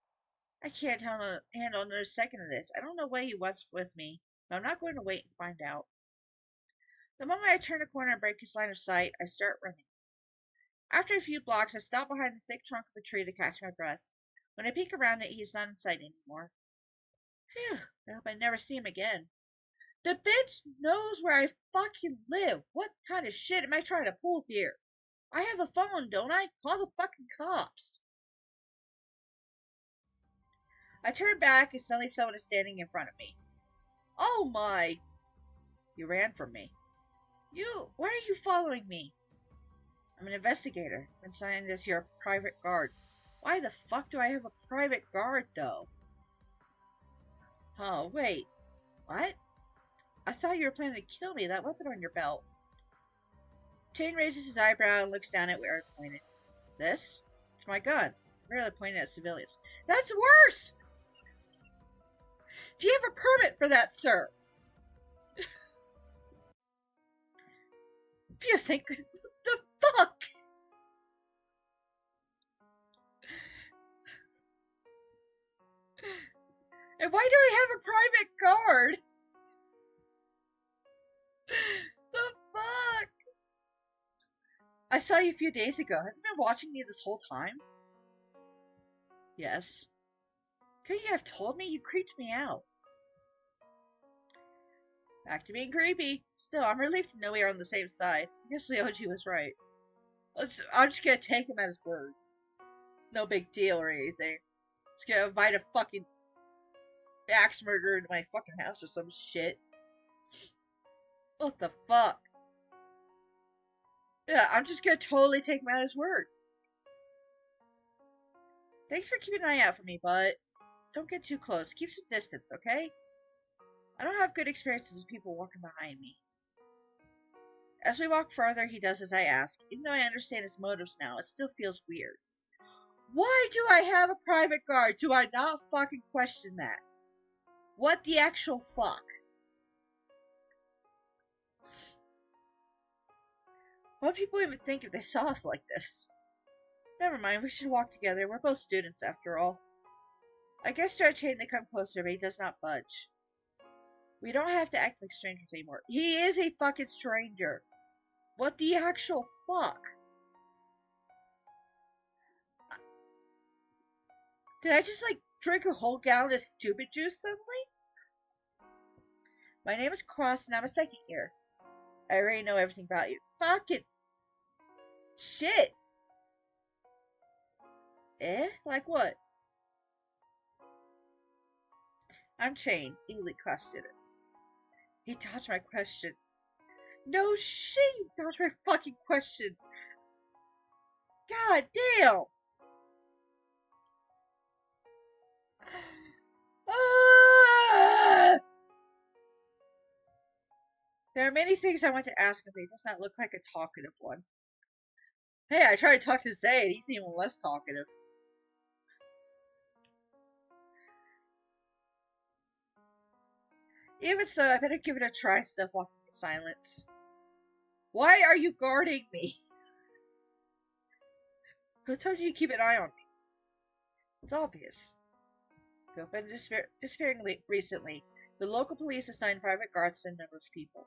I can't handle another second of this. I don't know what he wants with me, but I'm not going to wait and find out. The moment I turn a corner and break his line of sight, I start running. After a few blocks, I stop behind the thick trunk of a tree to catch my breath. When I peek around it, he's not in sight anymore. Phew, I hope I never see him again. The bitch knows where I fucking live. What kind of shit am I trying to pull here? I have a phone, don't I? Call the fucking cops. I turn back and suddenly someone is standing in front of me. Oh my! You ran from me. Why are you following me? I'm an investigator. I'm assigned as your private guard. Why the fuck do I have a private guard, though? Oh, wait. What? I thought you were planning to kill me, that weapon on your belt. Chain raises his eyebrow and looks down at where I pointed. This? It's my gun. I'm really pointing at civilians. That's worse! Do you have a permit for that, sir? If you think... What the fuck? And why do I have a private guard? The fuck? I saw you a few days ago. Have you been watching me this whole time? Yes. Couldn't you have told me? You creeped me out. Back to being creepy. Still, I'm relieved to know we are on the same side. I guess Leoji was right. I'm just gonna take him at his word. No big deal or anything. Just gonna invite a fucking axe murderer into my fucking house or some shit. What the fuck? Yeah, I'm just gonna totally take him at his word. Thanks for keeping an eye out for me, but don't get too close. Keep some distance, okay? I don't have good experiences with people walking behind me. As we walk further, he does as I ask. Even though I understand his motives now, it still feels weird. Why do I have a private guard? Do I not fucking question that? What the actual fuck? What would people even think if they saw us like this? Never mind, we should walk together. We're both students, after all. I guess Judge Hayden to come closer, but he does not budge. We don't have to act like strangers anymore. He is a fucking stranger. What the actual fuck? Did I just, drink a whole gallon of stupid juice suddenly? My name is Cross, and I'm a second year. I already know everything about you. Fucking shit. Like what? I'm Chain, elite class student. He dodged my question. No shit, he dodged my fucking question. God damn. Ah! There are many things I want to ask him, but he does not look like a talkative one. Hey, I tried to talk to Zay, and he's even less talkative. Even so, I better give it a try instead of walking in silence. Why are you guarding me? Who told you to keep an eye on me? It's obvious. Who have been disappearing recently. The local police assigned private guards to a number of people.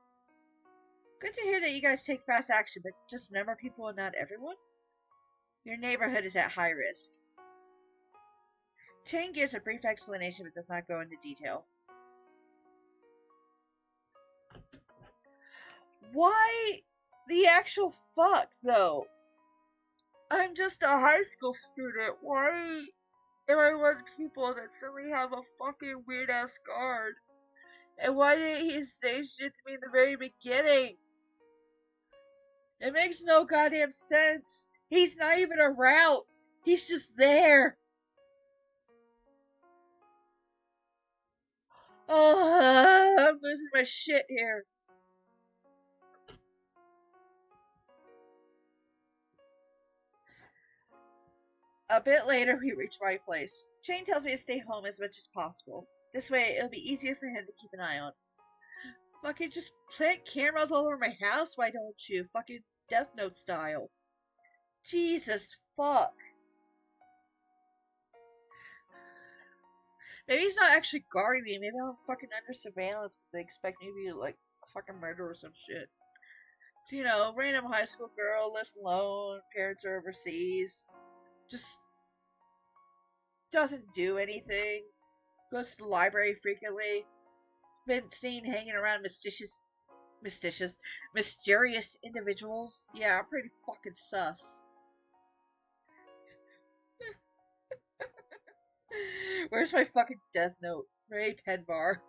Good to hear that you guys take fast action, but just a number of people and not everyone? Your neighborhood is at high risk. Chang gives a brief explanation but does not go into detail. Why the actual fuck, though? I'm just a high school student. Why am I one of the people that suddenly have a fucking weird ass guard? And why didn't he say shit to me in the very beginning? It makes no goddamn sense. He's not even around. He's just there. Oh, I'm losing my shit here. A bit later, we reach my place. Shane tells me to stay home as much as possible. This way, it'll be easier for him to keep an eye on. Fucking just plant cameras all over my house, why don't you? Fucking Death Note style. Jesus fuck. Maybe he's not actually guarding me. Maybe I'm fucking under surveillance because they expect me to be like a fucking murderer or some shit. So, you know, random high school girl, lives alone, parents are overseas, just doesn't do anything, goes to the library frequently, been seen hanging around mysterious individuals. Yeah, I'm pretty fucking sus. Where's my fucking Death Note? Ray pen bar.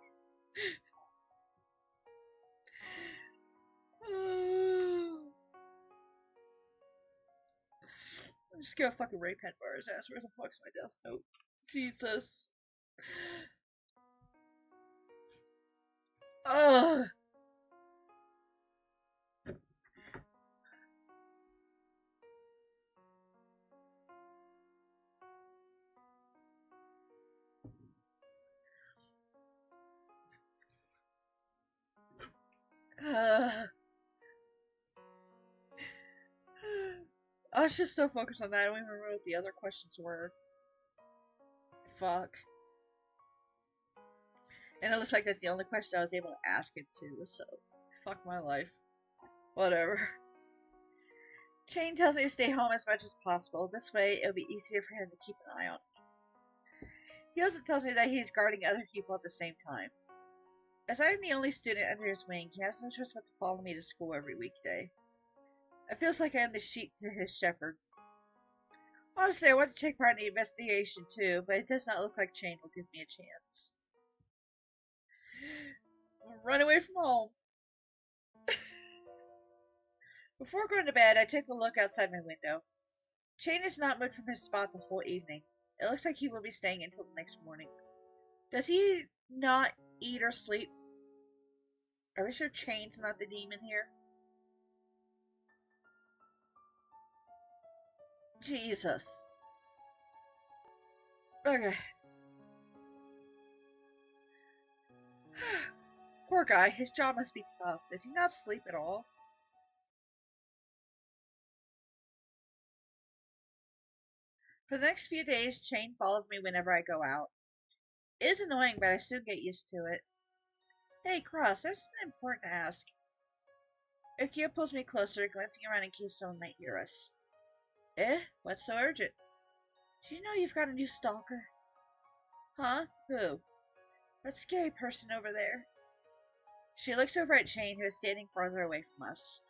I'm just gonna fucking Ray pen bar his ass. Where the fuck's my Death Note? Jesus. Ugh. I was just so focused on that, I don't even remember what the other questions were. Fuck. And it looks like that's the only question I was able to ask him too, so fuck my life. Whatever. Shane tells me to stay home as much as possible. This way, it'll be easier for him to keep an eye on me. He also tells me that he's guarding other people at the same time. As I am the only student under his wing, he has no choice but to follow me to school every weekday. It feels like I am the sheep to his shepherd. Honestly, I want to take part in the investigation too, but it does not look like Shane will give me a chance. Run away from home. Before going to bed, I took a look outside my window. Shane has not moved from his spot the whole evening. It looks like he will be staying until the next morning. Does he not eat or sleep? Are we sure Shane's not the demon here? Jesus. Okay. Poor guy, his job must be tough. Does he not sleep at all? For the next few days, Shane follows me whenever I go out. It is annoying, but I soon get used to it. Hey, Cross, there's something important to ask. Ikea pulls me closer, glancing around in case someone might hear us. Eh? What's so urgent? Do you know you've got a new stalker? Huh? Who? That scary person over there. She looks over at Shane, who is standing farther away from us.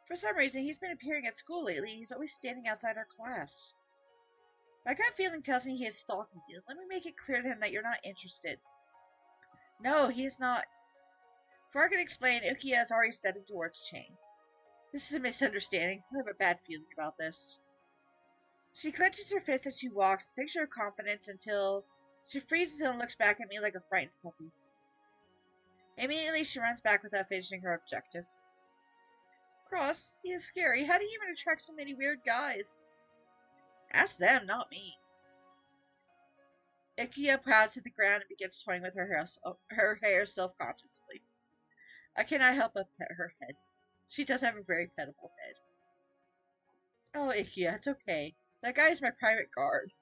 For some reason, he's been appearing at school lately. He's always standing outside our class. My gut feeling tells me he is stalking you. Let me make it clear to him that you're not interested. No, he is not. Before I can explain, Ukiya is already stepping towards Shane. This is a misunderstanding. I have a bad feeling about this. She clenches her fist as she walks, a picture of confidence, until she freezes and looks back at me like a frightened puppy. Immediately, she runs back without finishing her objective. Cross, he is scary. How do you even attract so many weird guys? Ask them, not me. Ikia pouts to the ground and begins toying with her hair self-consciously. I cannot help but pet her head. She does have a very petable head. Oh, Ikia, it's okay. That guy is my private guard.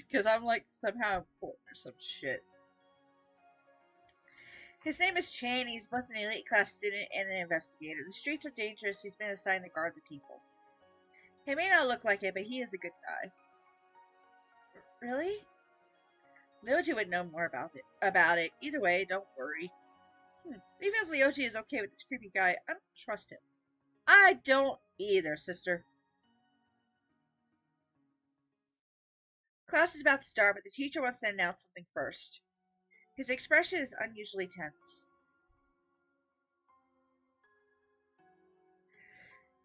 Because I'm like somehow important or some shit. His name is Chane. He's both an elite class student and an investigator. The streets are dangerous. He's been assigned to guard the people. He may not look like it, but he is a good guy. Really? Lyoji would know more about it. Either way, don't worry. Even if Lyoji is okay with this creepy guy, I don't trust him. I don't either, sister. Class is about to start, but the teacher wants to announce something first. His expression is unusually tense.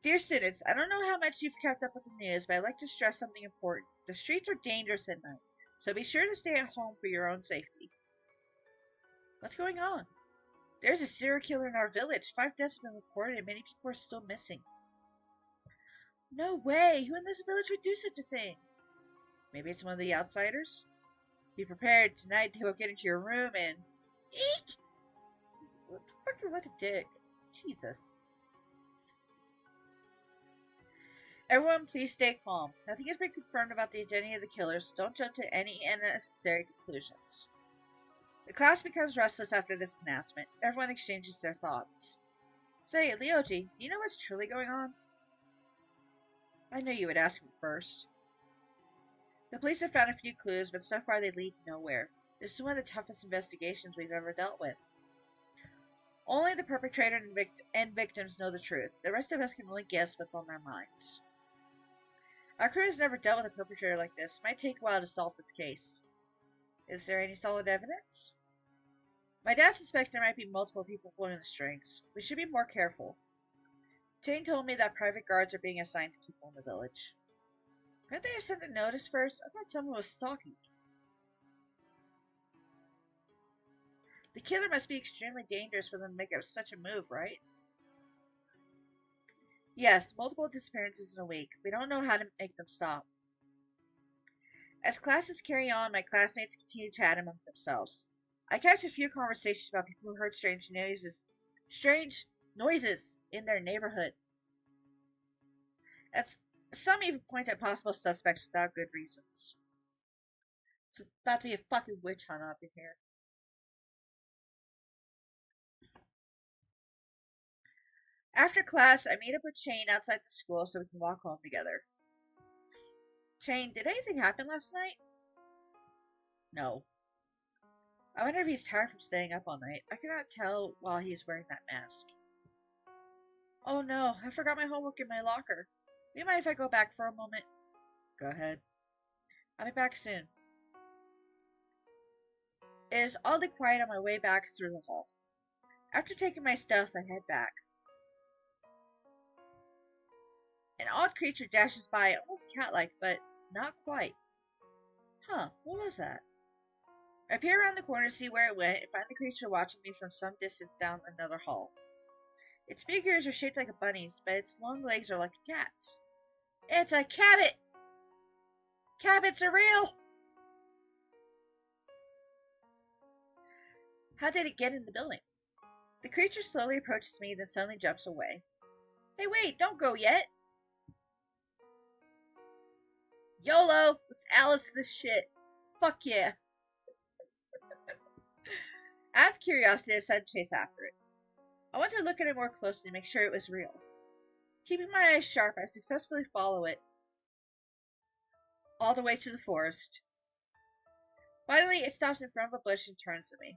Dear students, I don't know how much you've kept up with the news, but I'd like to stress something important. The streets are dangerous at night, so be sure to stay at home for your own safety. What's going on? There's a serial killer in our village. 5 deaths have been reported and many people are still missing. No way! Who in this village would do such a thing? Maybe it's one of the outsiders? Be prepared. Tonight they will get into your room and... Eek! What a dick. Jesus. Everyone, please stay calm. Nothing has been confirmed about the identity of the killers. Don't jump to any unnecessary conclusions. The class becomes restless after this announcement. Everyone exchanges their thoughts. Say, Lyoji, do you know what's truly going on? I knew you would ask me first. The police have found a few clues, but so far they lead nowhere. This is one of the toughest investigations we've ever dealt with. Only the perpetrator and victims know the truth. The rest of us can only guess what's on their minds. Our crew has never dealt with a perpetrator like this. It might take a while to solve this case. Is there any solid evidence? My dad suspects there might be multiple people pulling the strings. We should be more careful. Jane told me that private guards are being assigned to people in the village. Couldn't they have sent a notice first? I thought someone was stalking me. The killer must be extremely dangerous for them to make such a move, right? Yes, multiple disappearances in a week. We don't know how to make them stop. As classes carry on, my classmates continue to chat among themselves. I catch a few conversations about people who heard strange noises in their neighborhood. Some even point at possible suspects without good reasons. It's about to be a fucking witch hunt up in here. After class, I meet up with Shane outside the school so we can walk home together. Shane, did anything happen last night? No. I wonder if he's tired from staying up all night. I cannot tell while he's wearing that mask. Oh no, I forgot my homework in my locker. Do you mind if I go back for a moment? Go ahead. I'll be back soon. It is oddly quiet on my way back through the hall. After taking my stuff, I head back. An odd creature dashes by, almost cat-like, but not quite. Huh, what was that? I peer around the corner to see where it went and find the creature watching me from some distance down another hall. Its big ears are shaped like a bunny's, but its long legs are like a cat's. It's a cabot! Cabots are real! How did it get in the building? The creature slowly approaches me, then suddenly jumps away. Hey, wait, don't go yet! YOLO! Let's Alice this shit. Fuck yeah. Out of curiosity, I decided to chase after it. I wanted to look at it more closely to make sure it was real. Keeping my eyes sharp, I successfully follow it all the way to the forest. Finally, it stops in front of a bush and turns to me.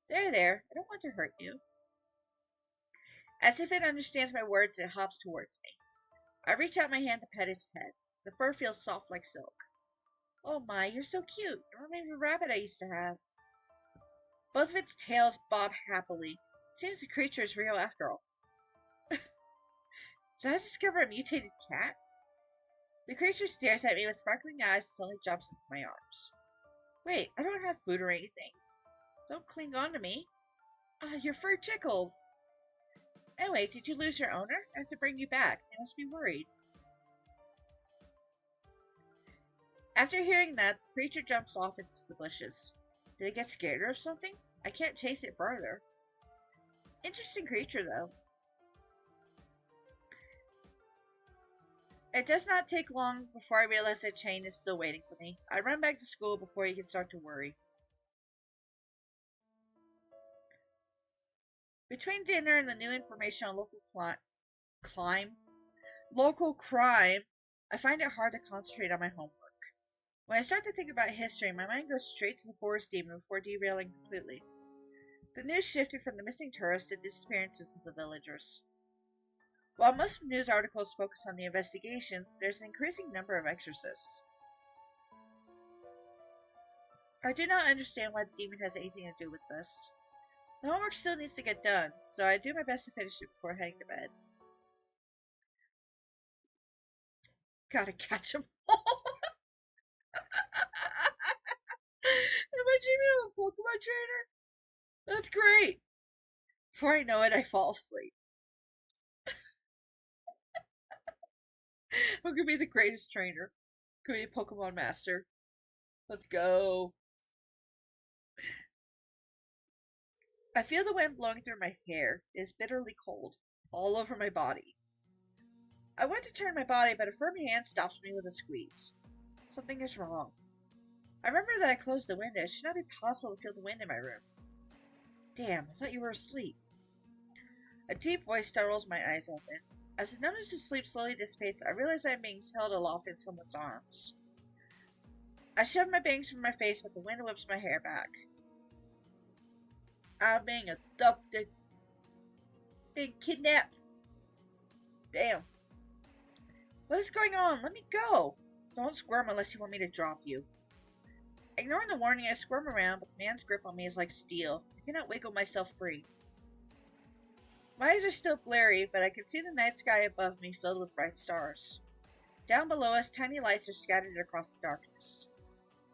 There, I don't want to hurt you. As if it understands my words, it hops towards me. I reach out my hand to pet its head. The fur feels soft like silk. Oh my, you're so cute. You remind me of a rabbit I used to have. Both of its tails bob happily. Seems the creature is real after all. Did I discover a mutated cat? The creature stares at me with sparkling eyes and suddenly jumps into my arms. Wait, I don't have food or anything. Don't cling on to me. Your fur tickles. Anyway, did you lose your owner? I have to bring you back. I must be worried. After hearing that, the creature jumps off into the bushes. Did it get scared or something? I can't chase it further. Interesting creature, though. It does not take long before I realize that Shane is still waiting for me. I run back to school before he can start to worry. Between dinner and the new information on local crime, I find it hard to concentrate on my homework. When I start to think about history, my mind goes straight to the forest demon before derailing completely. The news shifted from the missing tourists to disappearances of the villagers. While most news articles focus on the investigations, there's an increasing number of exorcists. I do not understand why the demon has anything to do with this. The homework still needs to get done, so I do my best to finish it before heading to bed. Gotta catch 'em all. Am I dreaming of a Pokemon trainer? That's great. Before I know it, I fall asleep. I'm gonna be the greatest trainer. I'm gonna be a Pokemon master. Let's go. I feel the wind blowing through my hair. It is bitterly cold, all over my body. I want to turn my body, but a firm hand stops me with a squeeze. Something is wrong. I remember that I closed the window. It should not be possible to feel the wind in my room. Damn, I thought you were asleep. A deep voice startles my eyes open. As the numbness of sleep slowly dissipates, I realize I am being held aloft in someone's arms. I shove my bangs from my face, but the wind whips my hair back. I'm being adopted. Being kidnapped. Damn. What is going on? Let me go. Don't squirm unless you want me to drop you. Ignoring the warning, I squirm around, but the man's grip on me is like steel. I cannot wiggle myself free. My eyes are still blurry, but I can see the night sky above me filled with bright stars. Down below us, tiny lights are scattered across the darkness.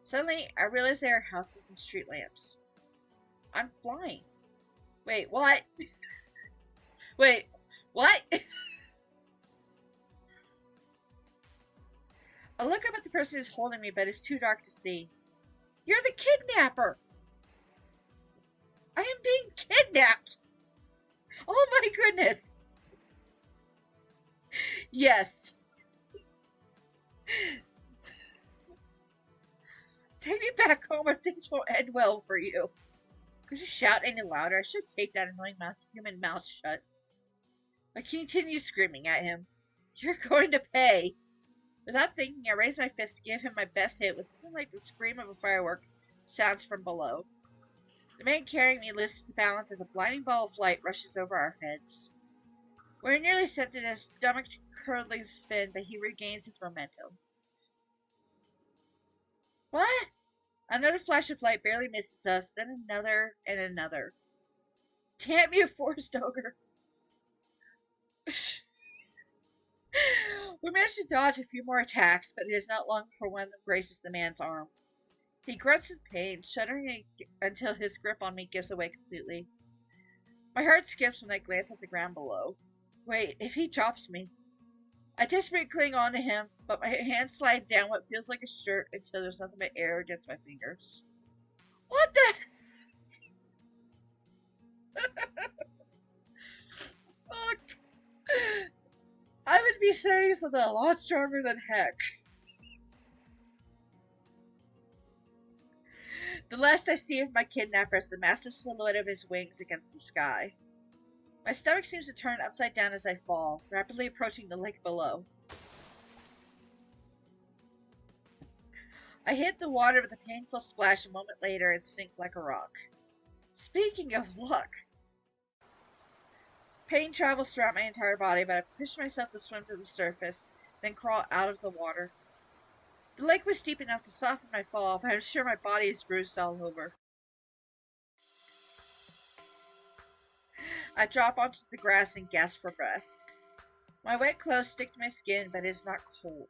Suddenly, I realize there are houses and street lamps. I'm flying. Wait, what? Wait, what? I look up at the person who's holding me, but it's too dark to see. You're the kidnapper! I am being kidnapped! Oh my goodness! Yes. Take me back home or things won't end well for you. Could you shout any louder? I should tape that annoying human mouth shut. I continue screaming at him. You're going to pay. Without thinking, I raise my fist to give him my best hit with something like the scream of a firework sounds from below. The man carrying me loses his balance as a blinding ball of light rushes over our heads. We're nearly sent in a stomach-curdling spin, but he regains his momentum. What? Another flash of light barely misses us, then another and another. Damn you, forest ogre! We managed to dodge a few more attacks, but it is not long before one of them grazes the man's arm. He grunts in pain, shuddering until his grip on me gives away completely. My heart skips when I glance at the ground below. Wait, if he drops me... I desperately cling on to him, but my hands slide down what feels like a shirt until there's nothing but air against my fingers. What the... Fuck. I would be saying something a lot stronger than heck. The last I see of my kidnapper is the massive silhouette of his wings against the sky. My stomach seems to turn upside down as I fall, rapidly approaching the lake below. I hit the water with a painful splash a moment later and sink like a rock. Speaking of luck, pain travels throughout my entire body, but I push myself to swim to the surface, then crawl out of the water. The lake was deep enough to soften my fall, but I'm sure my body is bruised all over. I drop onto the grass and gasp for breath. My wet clothes stick to my skin, but it is not cold.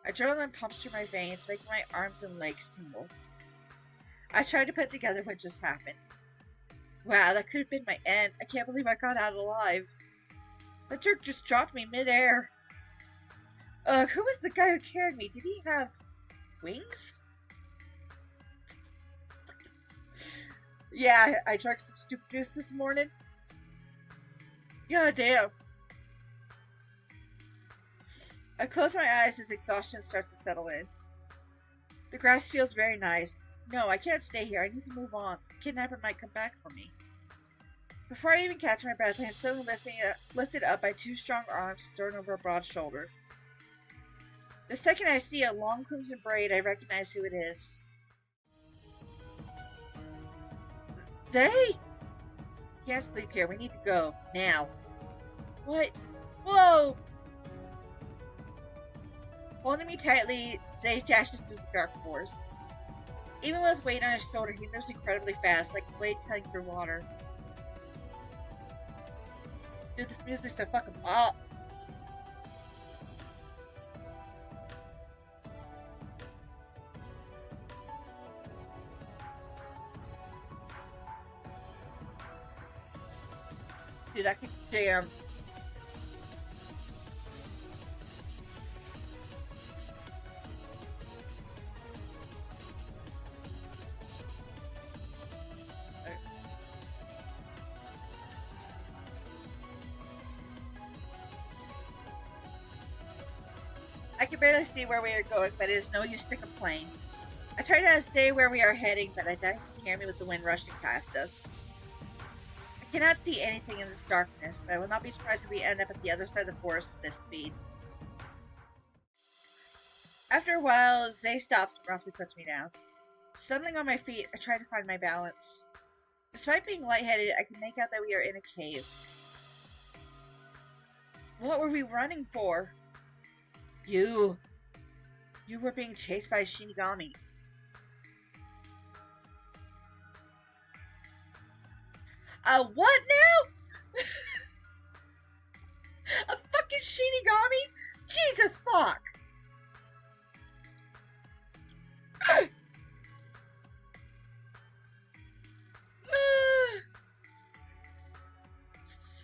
Adrenaline pumps through my veins, making my arms and legs tingle. I try to put together what just happened. Wow, that could have been my end. I can't believe I got out alive. That jerk just dropped me midair. Who was the guy who carried me? Did he have wings? Yeah, I drank some stupid juice this morning. God damn. I close my eyes as exhaustion starts to settle in. The grass feels very nice. No, I can't stay here. I need to move on. The kidnapper might come back for me. Before I even catch my breath, I am suddenly lifted up by two strong arms thrown over a broad shoulder. The second I see a long crimson braid, I recognize who it is. They? You can't sleep here. We need to go. Now. What? Whoa! Holding me tightly, Zay dashes through the dark forest. Even with weight on his shoulder, he moves incredibly fast, like a blade cutting through water. Dude, this music's a fucking bop. Dude, I can damn. I can barely see where we are going, but it is no use to complain. I try to stay where we are heading, but I doubt you can hear me with the wind rushing past us. I cannot see anything in this darkness, but I will not be surprised if we end up at the other side of the forest with this speed. After a while, Zay stops and roughly puts me down. Stumbling on my feet, I try to find my balance. Despite being lightheaded, I can make out that we are in a cave. What were we running for? You were being chased by a Shinigami. What now? A fucking Shinigami? Jesus fuck!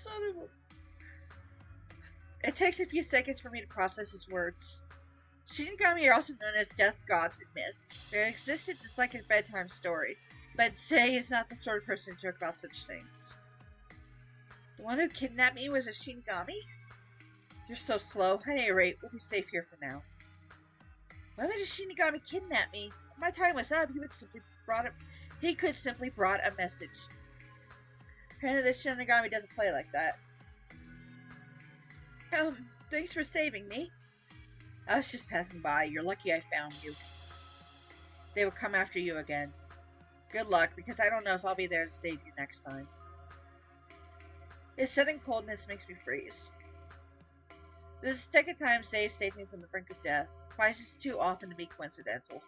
Son of a... It takes a few seconds for me to process his words. Shinigami are also known as death gods in myths. Their existence is like a bedtime story, but Sei is not the sort of person to joke about such things. The one who kidnapped me was a Shinigami? You're so slow. At any rate, we'll be safe here for now. Why would a Shinigami kidnap me? If my time was up, he could simply brought a message. Apparently this Shinigami doesn't play like that. Thanks for saving me. I was just passing by. You're lucky I found you. They will come after you again. Good luck, because I don't know if I'll be there to save you next time. His sudden coldness makes me freeze. This is the second time Zay saved me from the brink of death. Twice is too often to be coincidental.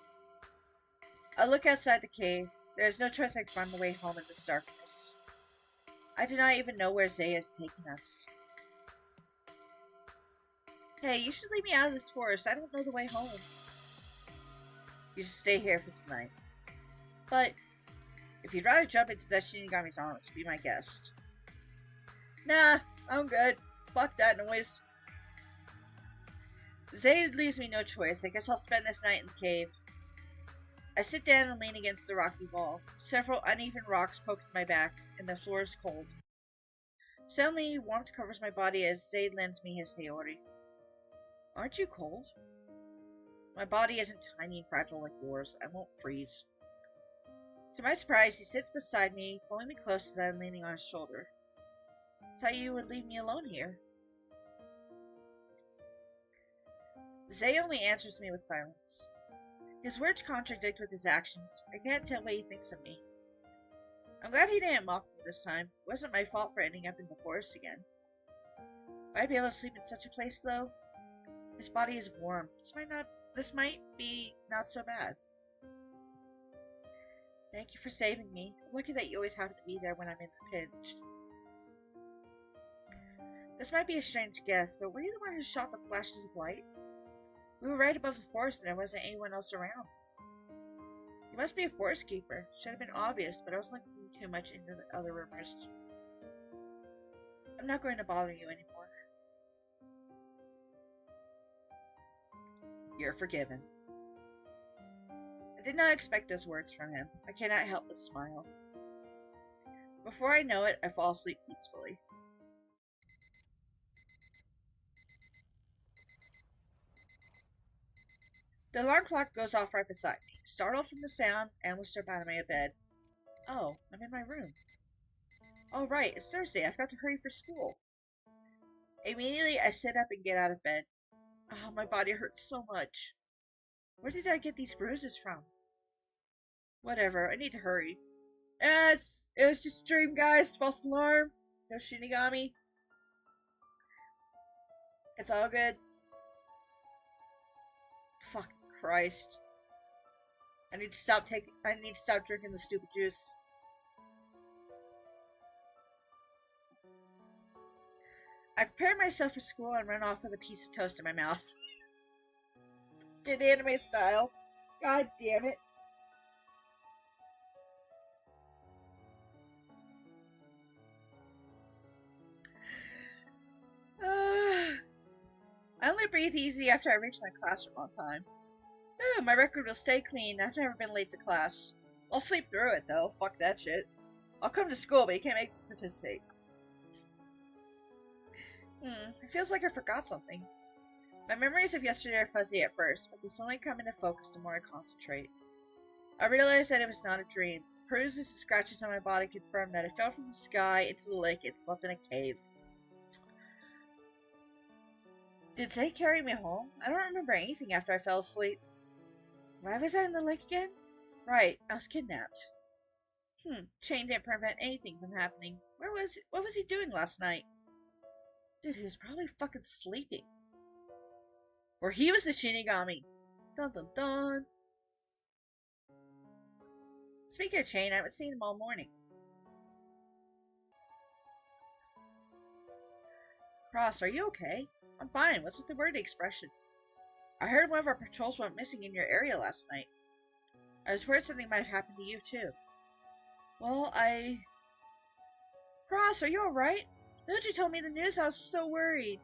I look outside the cave. There is no choice I can find my way home in this darkness. I do not even know where Zay has taken us. Hey, you should leave me out of this forest. I don't know the way home. You should stay here for tonight. But, if you'd rather jump into that Shinigami's arms, be my guest. Nah, I'm good. Fuck that noise. Zay leaves me no choice. I guess I'll spend this night in the cave. I sit down and lean against the rocky wall. Several uneven rocks poke at my back, and the floor is cold. Suddenly, warmth covers my body as Zay lends me his Haori. Aren't you cold? My body isn't tiny and fragile like yours. I won't freeze. To my surprise, he sits beside me, pulling me close to them, leaning on his shoulder. Thought you would leave me alone here. Zay only answers me with silence. His words contradict with his actions. I can't tell what he thinks of me. I'm glad he didn't mock me this time. It wasn't my fault for ending up in the forest again. Might I be able to sleep in such a place, though? His body is warm. This might be not so bad. Thank you for saving me. I'm lucky that you always happen to be there when I'm in a pinch. This might be a strange guess, but were you the one who shot the flashes of light? We were right above the forest and there wasn't anyone else around. You must be a forest keeper. Should have been obvious, but I was looking too much into the other rumors. I'm not going to bother you anymore. You're forgiven. I did not expect those words from him. I cannot help but smile. Before I know it, I fall asleep peacefully. The alarm clock goes off right beside me. Startled from the sound, I almost jump out of my bed. Oh, I'm in my room. Oh, right, it's Thursday. I've got to hurry for school. Immediately, I sit up and get out of bed. Oh, my body hurts so much. Where did I get these bruises from? Whatever, I need to hurry. It was just a dream, guys. False alarm. No Shinigami. It's all good. Fuck Christ. I need to stop drinking the stupid juice. I prepare myself for school and run off with a piece of toast in my mouth. Get anime style. God damn it. I only breathe easy after I reach my classroom on time. My record will stay clean. I've never been late to class. I'll sleep through it, though. Fuck that shit. I'll come to school, but you can't make me participate. It feels like I forgot something. My memories of yesterday are fuzzy at first, but they slowly come into focus the more I concentrate. I realized that it was not a dream. Bruises and scratches on my body confirmed that I fell from the sky into the lake and slept in a cave. Did Zay carry me home? I don't remember anything after I fell asleep. Why was I in the lake again? Right, I was kidnapped. Chain didn't prevent anything from happening. What was he doing last night? Dude, he was probably fucking sleeping. Or he was the Shinigami. Dun dun dun. Speaking of Chain, I haven't seen him all morning. Cross, are you okay? I'm fine. What's with the worried expression? I heard one of our patrols went missing in your area last night. I was worried something might have happened to you, too. Well, Cross, are you alright? Luigi told me the news. I was so worried.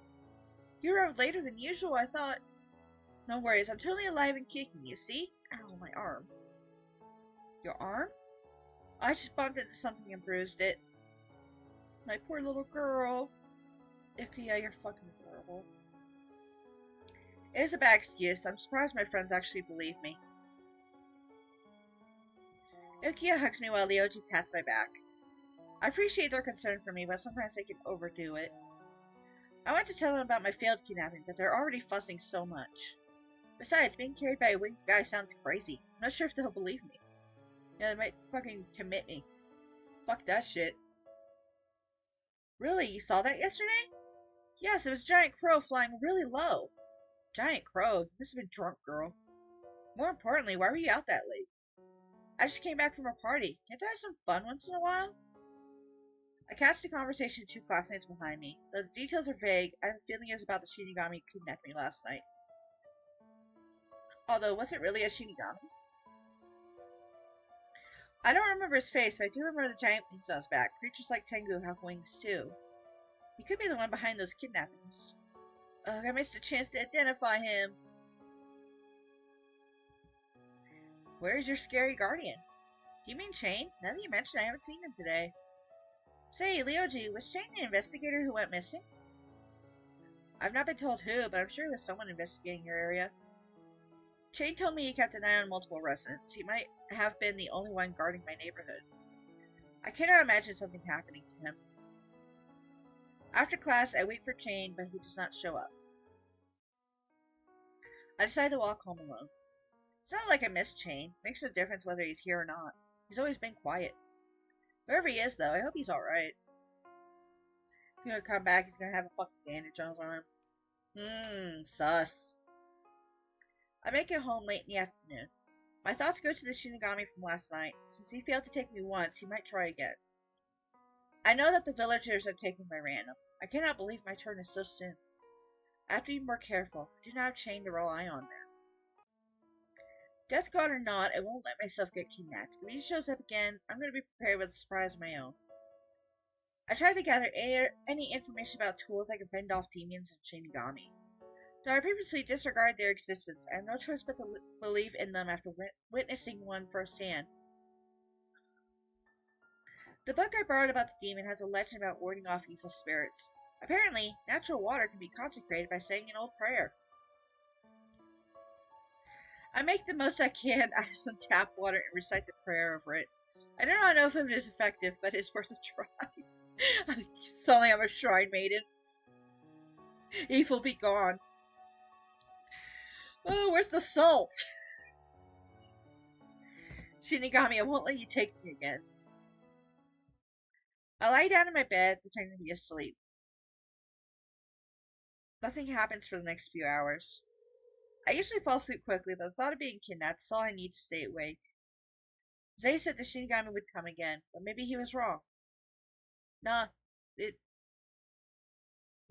You arrived later than usual, I thought. No worries, I'm totally alive and kicking, you see? Ow, my arm. Your arm? I just bumped into something and bruised it. My poor little girl. Ikuya, you're fucking adorable. It is a bad excuse. I'm surprised my friends actually believe me. Ikuya hugs me while Ryoji pats my back. I appreciate their concern for me, but sometimes they can overdo it. I went to tell them about my failed kidnapping, but they're already fussing so much. Besides, being carried by a winged guy sounds crazy. I'm not sure if they'll believe me. Yeah, they might fucking commit me. Fuck that shit. Really? You saw that yesterday? Yes, it was a giant crow flying really low. Giant crow? You must have been drunk, girl. More importantly, why were you out that late? I just came back from a party. Can't I have some fun once in a while? I catch the conversation of two classmates behind me. Though the details are vague, I have a feeling it was about the Shinigami who kidnapped me last night. Although, was it really a Shinigami? I don't remember his face, but I do remember the giant wings on his back. Creatures like Tengu have wings too. He could be the one behind those kidnappings. Ugh, I missed a chance to identify him. Where's your scary guardian? Do you mean Chain? Now that you mention it, I haven't seen him today. Say, Ryoji, was Chain an investigator who went missing? I've not been told who, but I'm sure it was someone investigating your area. Chain told me he kept an eye on multiple residents. He might have been the only one guarding my neighborhood. I cannot imagine something happening to him. After class, I wait for Chain, but he does not show up. I decide to walk home alone. It's not like I miss Chain. Makes no difference whether he's here or not. He's always been quiet. Wherever he is, though, I hope he's alright. He's gonna come back, he's gonna have a fucking bandage on his arm. Sus. I make it home late in the afternoon. My thoughts go to the Shinigami from last night. Since he failed to take me once, he might try again. I know that the villagers are taking my random. I cannot believe my turn is so soon. I have to be more careful. I do not have Chain to rely on now. Death God or not, I won't let myself get kidnapped. If he shows up again, I'm going to be prepared with a surprise of my own. I tried to gather any information about tools I can fend off demons and Shinigami. Though I previously disregarded their existence, I have no choice but to believe in them after witnessing one firsthand. The book I borrowed about the demon has a legend about warding off evil spirits. Apparently, natural water can be consecrated by saying an old prayer. I make the most I can out of some tap water and recite the prayer over it. I do not know if it is effective, but it's worth a try. Suddenly I'm a shrine maiden. Evil be gone. Oh, where's the salt? Shinigami, I won't let you take me again. I lie down in my bed, pretending to be asleep. Nothing happens for the next few hours. I usually fall asleep quickly, but the thought of being kidnapped is all I need to stay awake. Zay said the Shinigami would come again, but maybe he was wrong. Nah, it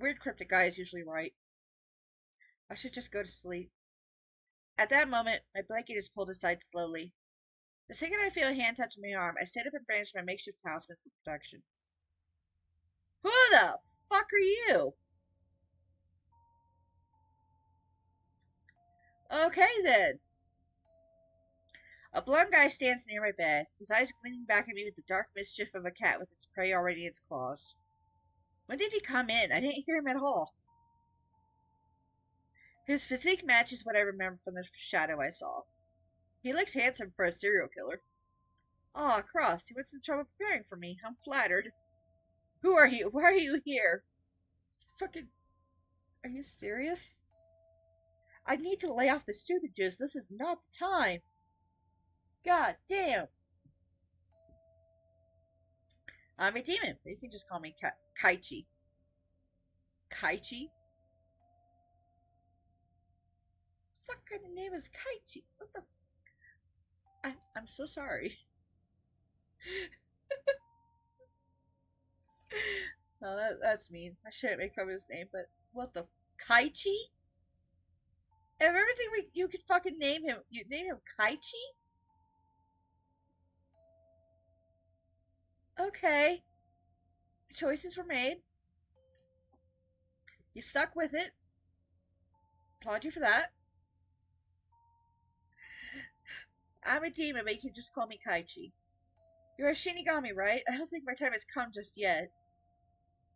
weird cryptic guy is usually right. I should just go to sleep. At that moment, my blanket is pulled aside slowly. The second I feel a hand touch my arm, I stand up and brandish my makeshift talisman for protection. Who the fuck are you? Okay then. A blonde guy stands near my bed, his eyes gleaming back at me with the dark mischief of a cat with its prey already in its claws. When did he come in? I didn't hear him at all. His physique matches what I remember from the shadow I saw. He looks handsome for a serial killer. Aw, Cross, he went to the trouble preparing for me. I'm flattered. Who are you? Why are you here? Fucking... Are you serious? I need to lay off the stupid juice. This is not the time. God damn. I'm a demon, but you can just call me Kaichi. Kaichi? What kind of name is Kaichi? What the... I'm so sorry. No, that's mean. I shouldn't make up his name, but what the... Kaichi? Of everything you could fucking name him, you name him Kaichi? Okay. Choices were made. You stuck with it. Applaud you for that. I'm a demon, but you can just call me Kaichi. You're a Shinigami, right? I don't think my time has come just yet.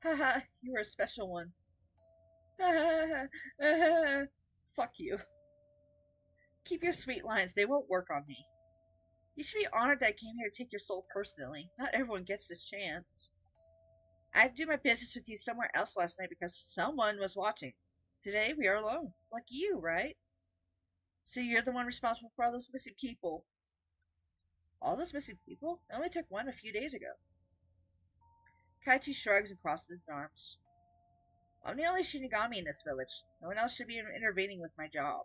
Haha, you were a special one. Fuck you. Keep your sweet lines, they won't work on me. You should be honored that I came here to take your soul personally. Not everyone gets this chance. I had to do my business with you somewhere else last night because someone was watching. Today we are alone. Like you, right? So you're the one responsible for all those missing people. All those missing people? I only took one a few days ago. Kaichi shrugs and crosses his arms. I'm the only Shinigami in this village. No one else should be intervening with my job.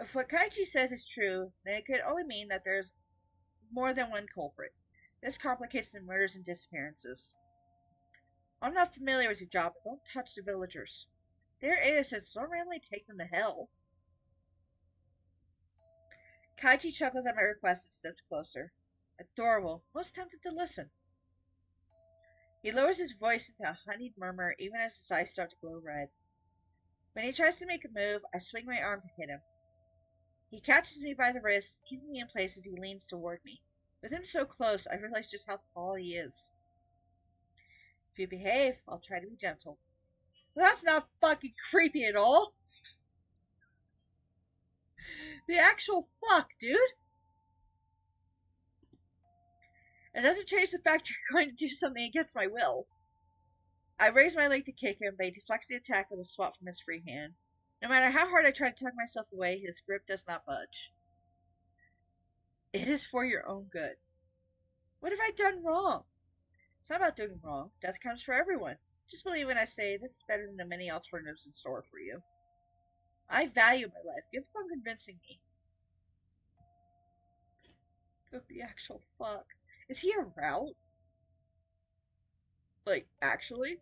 If what Kaichi says is true, then it could only mean that there's more than one culprit. This complicates the murders and disappearances. I'm not familiar with your job, but don't touch the villagers. They're innocent, so don't randomly take them to hell. Kaichi chuckles at my request and steps closer. Adorable, most tempted to listen. He lowers his voice into a honeyed murmur even as his eyes start to glow red. When he tries to make a move, I swing my arm to hit him. He catches me by the wrist, keeping me in place as he leans toward me. With him so close, I realize just how tall he is. If you behave, I'll try to be gentle. Well, that's not fucking creepy at all. The actual fuck, dude. It doesn't change the fact you're going to do something against my will. I raise my leg to kick him, but he deflects the attack with a swat from his free hand. No matter how hard I try to tug myself away, his grip does not budge. It is for your own good. What have I done wrong? It's not about doing wrong. Death comes for everyone. Just believe when I say this is better than the many alternatives in store for you. I value my life. Give up on convincing me. What the actual fuck? Is he a route? Like, actually?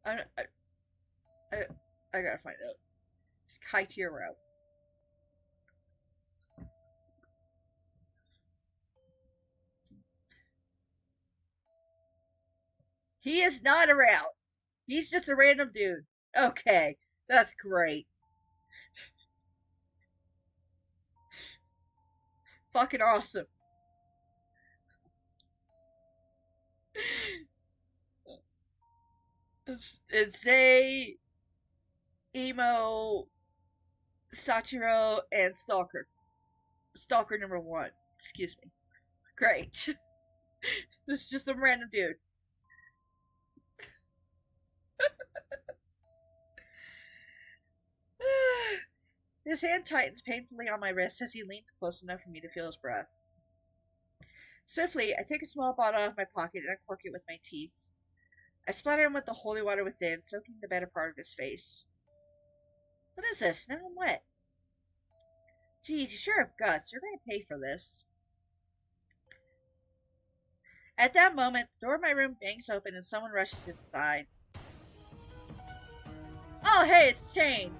I gotta find out. Is Kaichi a route? He is not a route. He's just a random dude. Okay, that's great. Fucking awesome. It's a emo Sachiro and Stalker. Stalker number 1. Excuse me. Great. This is just some random dude. His hand tightens painfully on my wrist as he leans close enough for me to feel his breath. Swiftly, I take a small bottle out of my pocket and uncork it with my teeth. I splatter him with the holy water within, soaking the better part of his face. What is this? Now I'm wet. Geez, you sure have guts. You're going to pay for this. At that moment, the door of my room bangs open and someone rushes inside. Oh, hey, it's Shane.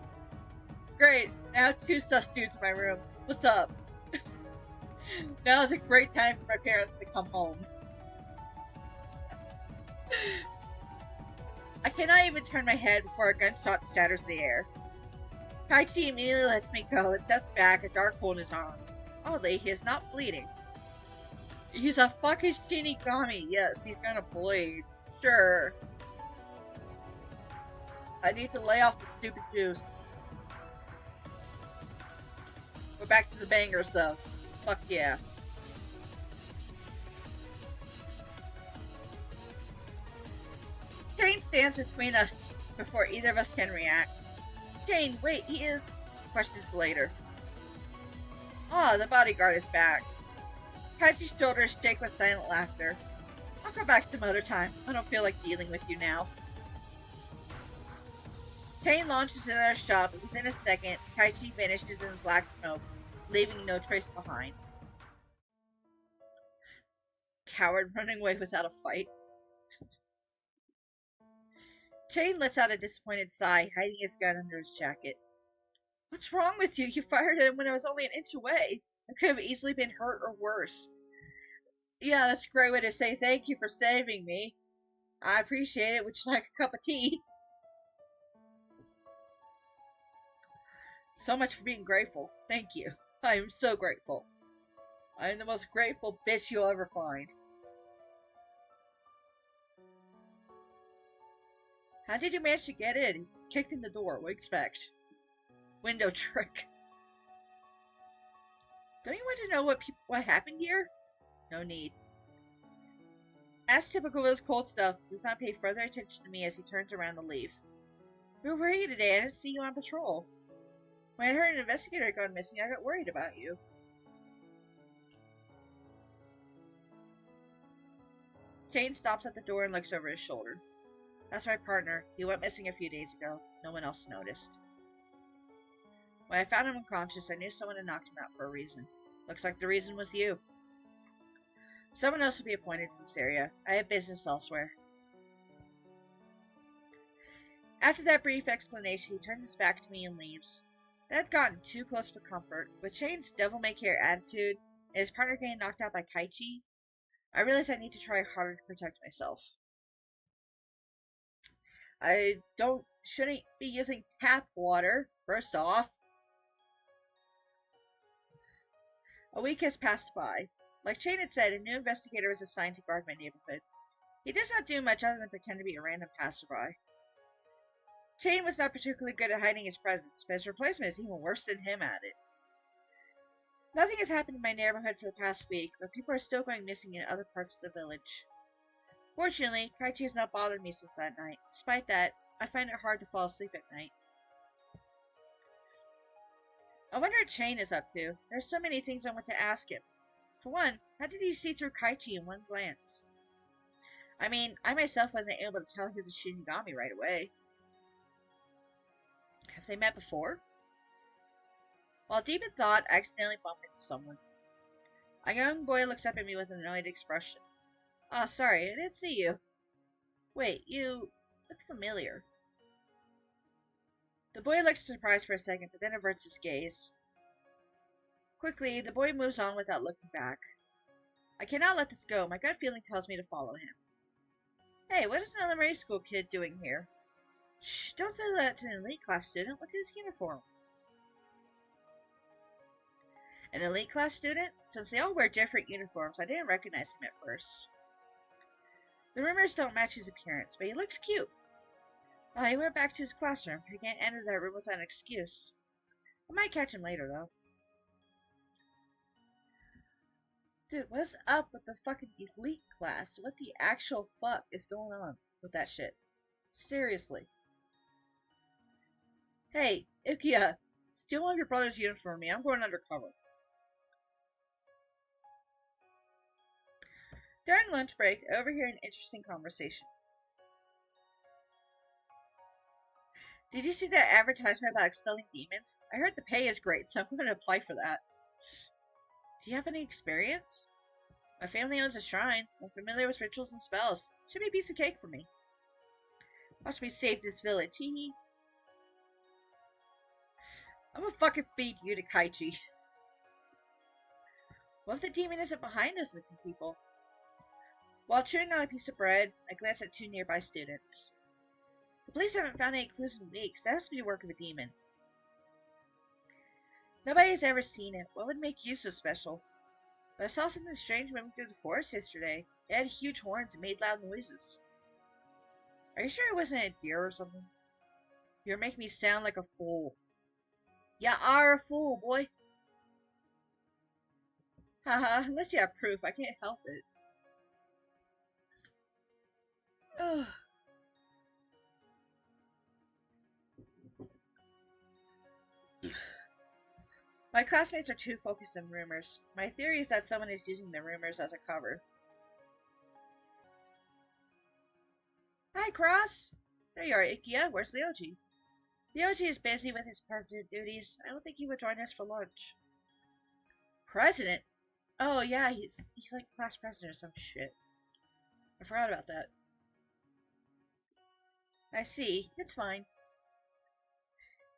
Great. Now 2 sus dudes in my room. What's up? Now is a great time for my parents to come home. I cannot even turn my head before a gunshot shatters the air. Kaichi immediately lets me go and steps back, a dark hole in his arm. Oddly, he is not bleeding. He's a fucking Shinigami. Yes, he's gonna bleed. Sure. I need to lay off the stupid juice. We're back to the banger stuff. Fuck yeah. Shane stands between us before either of us can react. Shane, wait, he is... Questions later. Ah, the bodyguard is back. Kaichi's shoulders shake with silent laughter. I'll go back some other time. I don't feel like dealing with you now. Shane launches into our shop, and within a second, Kaichi vanishes in black smoke, leaving no trace behind. Coward running away without a fight. Shane lets out a disappointed sigh, hiding his gun under his jacket. What's wrong with you? You fired at him when I was only an inch away. I could have easily been hurt or worse. Yeah, that's a great way to say thank you for saving me. I appreciate it. Would you like a cup of tea? So much for being grateful. Thank you. I am so grateful. I am the most grateful bitch you'll ever find. How did you manage to get in? Kicked in the door. What do you expect? Window trick. Don't you want to know what happened here? No need. As typical of his cold stuff, he does not pay further attention to me as he turns around to leave. Where were you today? I didn't see you on patrol. When I heard an investigator had gone missing, I got worried about you. Shane stops at the door and looks over his shoulder. That's my partner. He went missing a few days ago. No one else noticed. When I found him unconscious, I knew someone had knocked him out for a reason. Looks like the reason was you. Someone else will be appointed to this area. I have business elsewhere. After that brief explanation, he turns his back to me and leaves. I had gotten too close for comfort. With Shane's devil-may-care attitude and his partner getting knocked out by Kaichi, I realized I need to try harder to protect myself. I shouldn't be using tap water, first off. A week has passed by. Like Shane had said, a new investigator was assigned to guard my neighborhood. He does not do much other than pretend to be a random passerby. Shane was not particularly good at hiding his presence, but his replacement is even worse than him at it. Nothing has happened in my neighborhood for the past week, but people are still going missing in other parts of the village. Fortunately, Kaichi has not bothered me since that night. Despite that, I find it hard to fall asleep at night. I wonder what Shane is up to. There are so many things I want to ask him. For one, how did he see through Kaichi in one glance? I mean, I myself wasn't able to tell he was a Shinigami right away. Have they met before? While deep in thought, I accidentally bump into someone. A young boy looks up at me with an annoyed expression. Oh, sorry, I didn't see you. Wait, you look familiar. The boy looks surprised for a second, but then averts his gaze. Quickly, the boy moves on without looking back. I cannot let this go. My gut feeling tells me to follow him. Hey, what is an elementary school kid doing here? Shh, don't say that to an elite class student. Look at his uniform. An elite class student? Since they all wear different uniforms, I didn't recognize him at first. The rumors don't match his appearance, but he looks cute. He went back to his classroom. He can't enter that room without an excuse. I might catch him later, though. Dude, what's up with the fucking elite class? What the actual fuck is going on with that shit? Seriously. Hey, Ikia, steal one of your brother's uniform for me. I'm going undercover. During lunch break, I overhear an interesting conversation. Did you see that advertisement about expelling demons? I heard the pay is great, so I'm going to apply for that. Do you have any experience? My family owns a shrine. I'm familiar with rituals and spells. Should be a piece of cake for me. Watch me save this village. Hee hee. I'm gonna fucking feed you to Kaichi. What if the demon isn't behind those missing people? While chewing on a piece of bread, I glance at two nearby students. The police haven't found any clues in weeks. That has to be the work of a demon. Nobody has ever seen it. What would make you so special? But I saw something strange moving through the forest yesterday. It had huge horns and made loud noises. Are you sure it wasn't a deer or something? You're making me sound like a fool. You are a fool, boy. Haha, unless you have proof, I can't help it. Ugh. My classmates are too focused on rumors. My theory is that someone is using the rumors as a cover. Hi, Cross! There you are, Ikia. Where's Ryoji? Ryoji is busy with his president duties. I don't think he would join us for lunch. President? Oh, yeah, he's like class president or some shit. I forgot about that. I see. It's fine.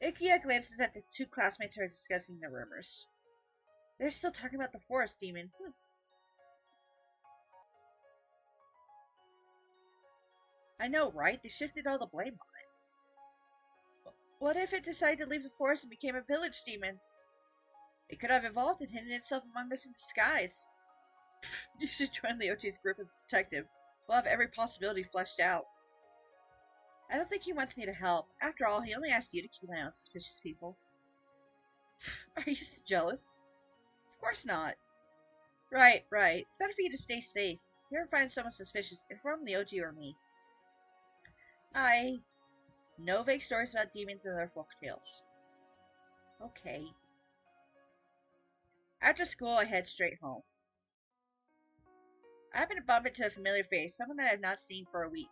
Ikia glances at the two classmates who are discussing the rumors. They're still talking about the forest demon. I know, right? They shifted all the blame on it. What if it decided to leave the forest and became a village demon? It could have evolved and hidden itself among us in disguise. You should join Ryoji's group as a detective. We'll have every possibility fleshed out. I don't think he wants me to help. After all, he only asked you to keep an eye on suspicious people. Are you just jealous? Of course not. Right. It's better for you to stay safe. If you ever find someone suspicious, inform Ryoji or me. No vague stories about demons and their folktales. Okay. After school, I head straight home. I happen to bump into a familiar face, someone that I have not seen for a week.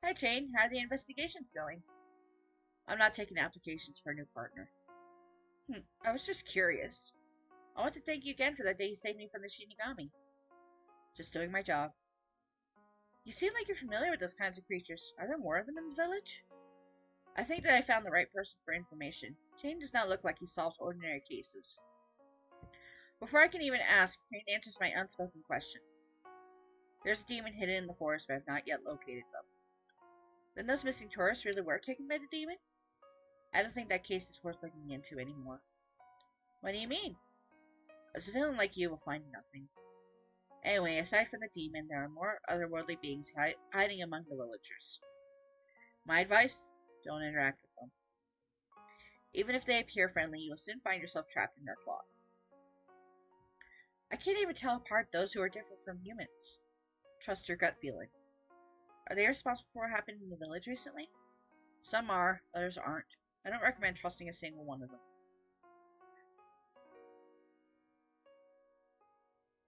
Hi, Jane. How are the investigations going? I'm not taking applications for a new partner. I was just curious. I want to thank you again for that day you saved me from the Shinigami. Just doing my job. You seem like you're familiar with those kinds of creatures. Are there more of them in the village? I think that I found the right person for information. Jane does not look like he solves ordinary cases. Before I can even ask, Jane answers my unspoken question. There's a demon hidden in the forest, but I have not yet located them. Then those missing tourists really were taken by the demon? I don't think that case is worth looking into anymore. What do you mean? A civilian like you will find nothing. Anyway, aside from the demon, there are more otherworldly beings hiding among the villagers. My advice? Don't interact with them. Even if they appear friendly, you will soon find yourself trapped in their plot. I can't even tell apart those who are different from humans. Trust your gut feeling. Are they responsible for what happened in the village recently? Some are, others aren't. I don't recommend trusting a single one of them.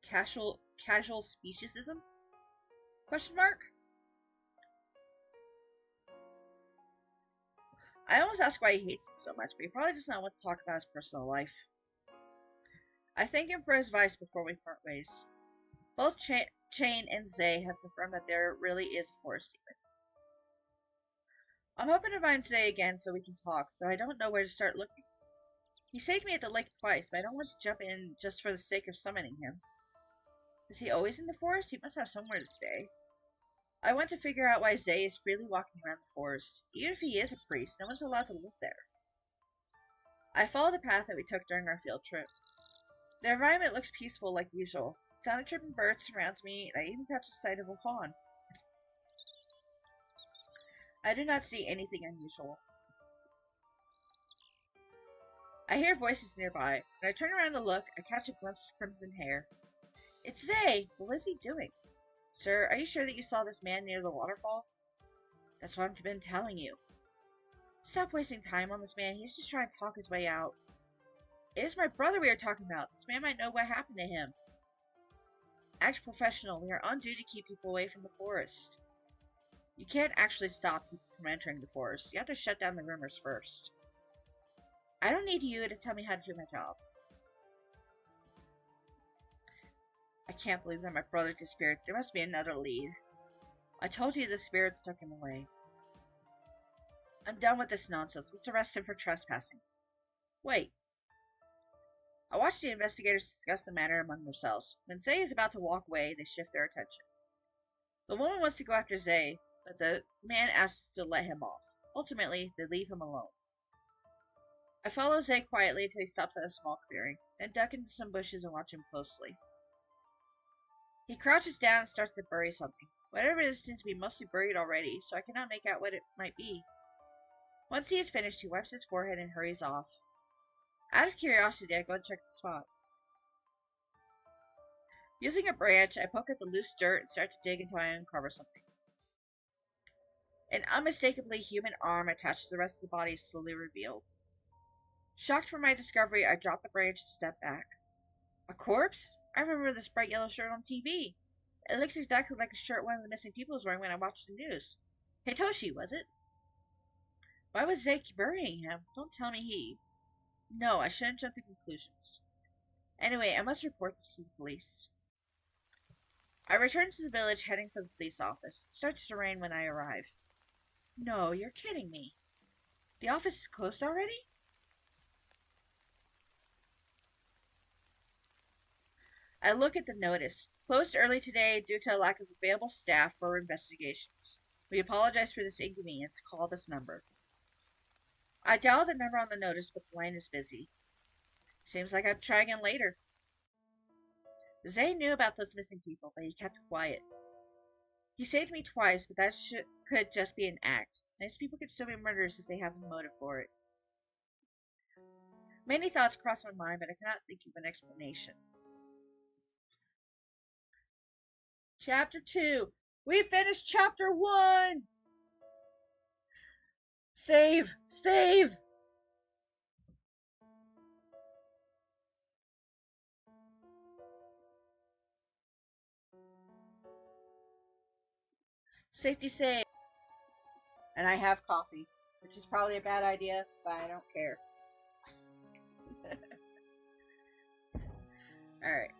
Casual speciesism? Question mark? I almost ask why he hates him so much, but he probably does not want to talk about his personal life. I thank him for his advice before we part ways. Both Chain and Zay have confirmed that there really is a forest demon. I'm hoping to find Zay again so we can talk, but I don't know where to start looking. He saved me at the lake twice, but I don't want to jump in just for the sake of summoning him. Is he always in the forest? He must have somewhere to stay. I want to figure out why Zay is freely walking around the forest. Even if he is a priest, no one's allowed to live there. I follow the path that we took during our field trip. The environment looks peaceful like usual. The sound of chirping birds surrounds me, and I even catch a sight of a fawn. I do not see anything unusual. I hear voices nearby. When I turn around to look, I catch a glimpse of crimson hair. It's Zay! What is he doing? Sir, are you sure that you saw this man near the waterfall? That's what I've been telling you. Stop wasting time on this man. He's just trying to talk his way out. It is my brother we are talking about. This man might know what happened to him. Act professional. We are on duty to keep people away from the forest. You can't actually stop people from entering the forest. You have to shut down the rumors first. I don't need you to tell me how to do my job. I can't believe that my brother disappeared. There must be another lead. I told you the spirits took him away. I'm done with this nonsense. Let's arrest him for trespassing. Wait. I watched the investigators discuss the matter among themselves. When Zay is about to walk away, they shift their attention. The woman wants to go after Zay, but the man asks to let him off. Ultimately, they leave him alone. I follow Zay quietly until he stops at a small clearing, then duck into some bushes and watch him closely. He crouches down and starts to bury something. Whatever it is seems to be mostly buried already, so I cannot make out what it might be. Once he is finished, he wipes his forehead and hurries off. Out of curiosity, I go and check the spot. Using a branch, I poke at the loose dirt and start to dig until I uncover something. An unmistakably human arm attached to the rest of the body is slowly revealed. Shocked for my discovery, I drop the branch and step back. A corpse? I remember this bright yellow shirt on TV. It looks exactly like a shirt one of the missing people was wearing when I watched the news. Hitoshi, was it? Why was Zay burying him? Don't tell me he... No, I shouldn't jump to conclusions. Anyway, I must report this to the police. I return to the village, heading for the police office. It starts to rain when I arrive. No, you're kidding me. The office is closed already? I look at the notice. Closed early today due to a lack of available staff for investigations. We apologize for this inconvenience. Call this number. I dial the number on the notice, but the line is busy. Seems like I'd try again later. Zay knew about those missing people, but he kept quiet. He saved me twice, but that could just be an act. Nice people could still be murderers if they have the motive for it. Many thoughts cross my mind, but I cannot think of an explanation. Chapter 2. We finished Chapter 1! Save! Save! Safety save. And I have coffee, which is probably a bad idea, but I don't care. Alright.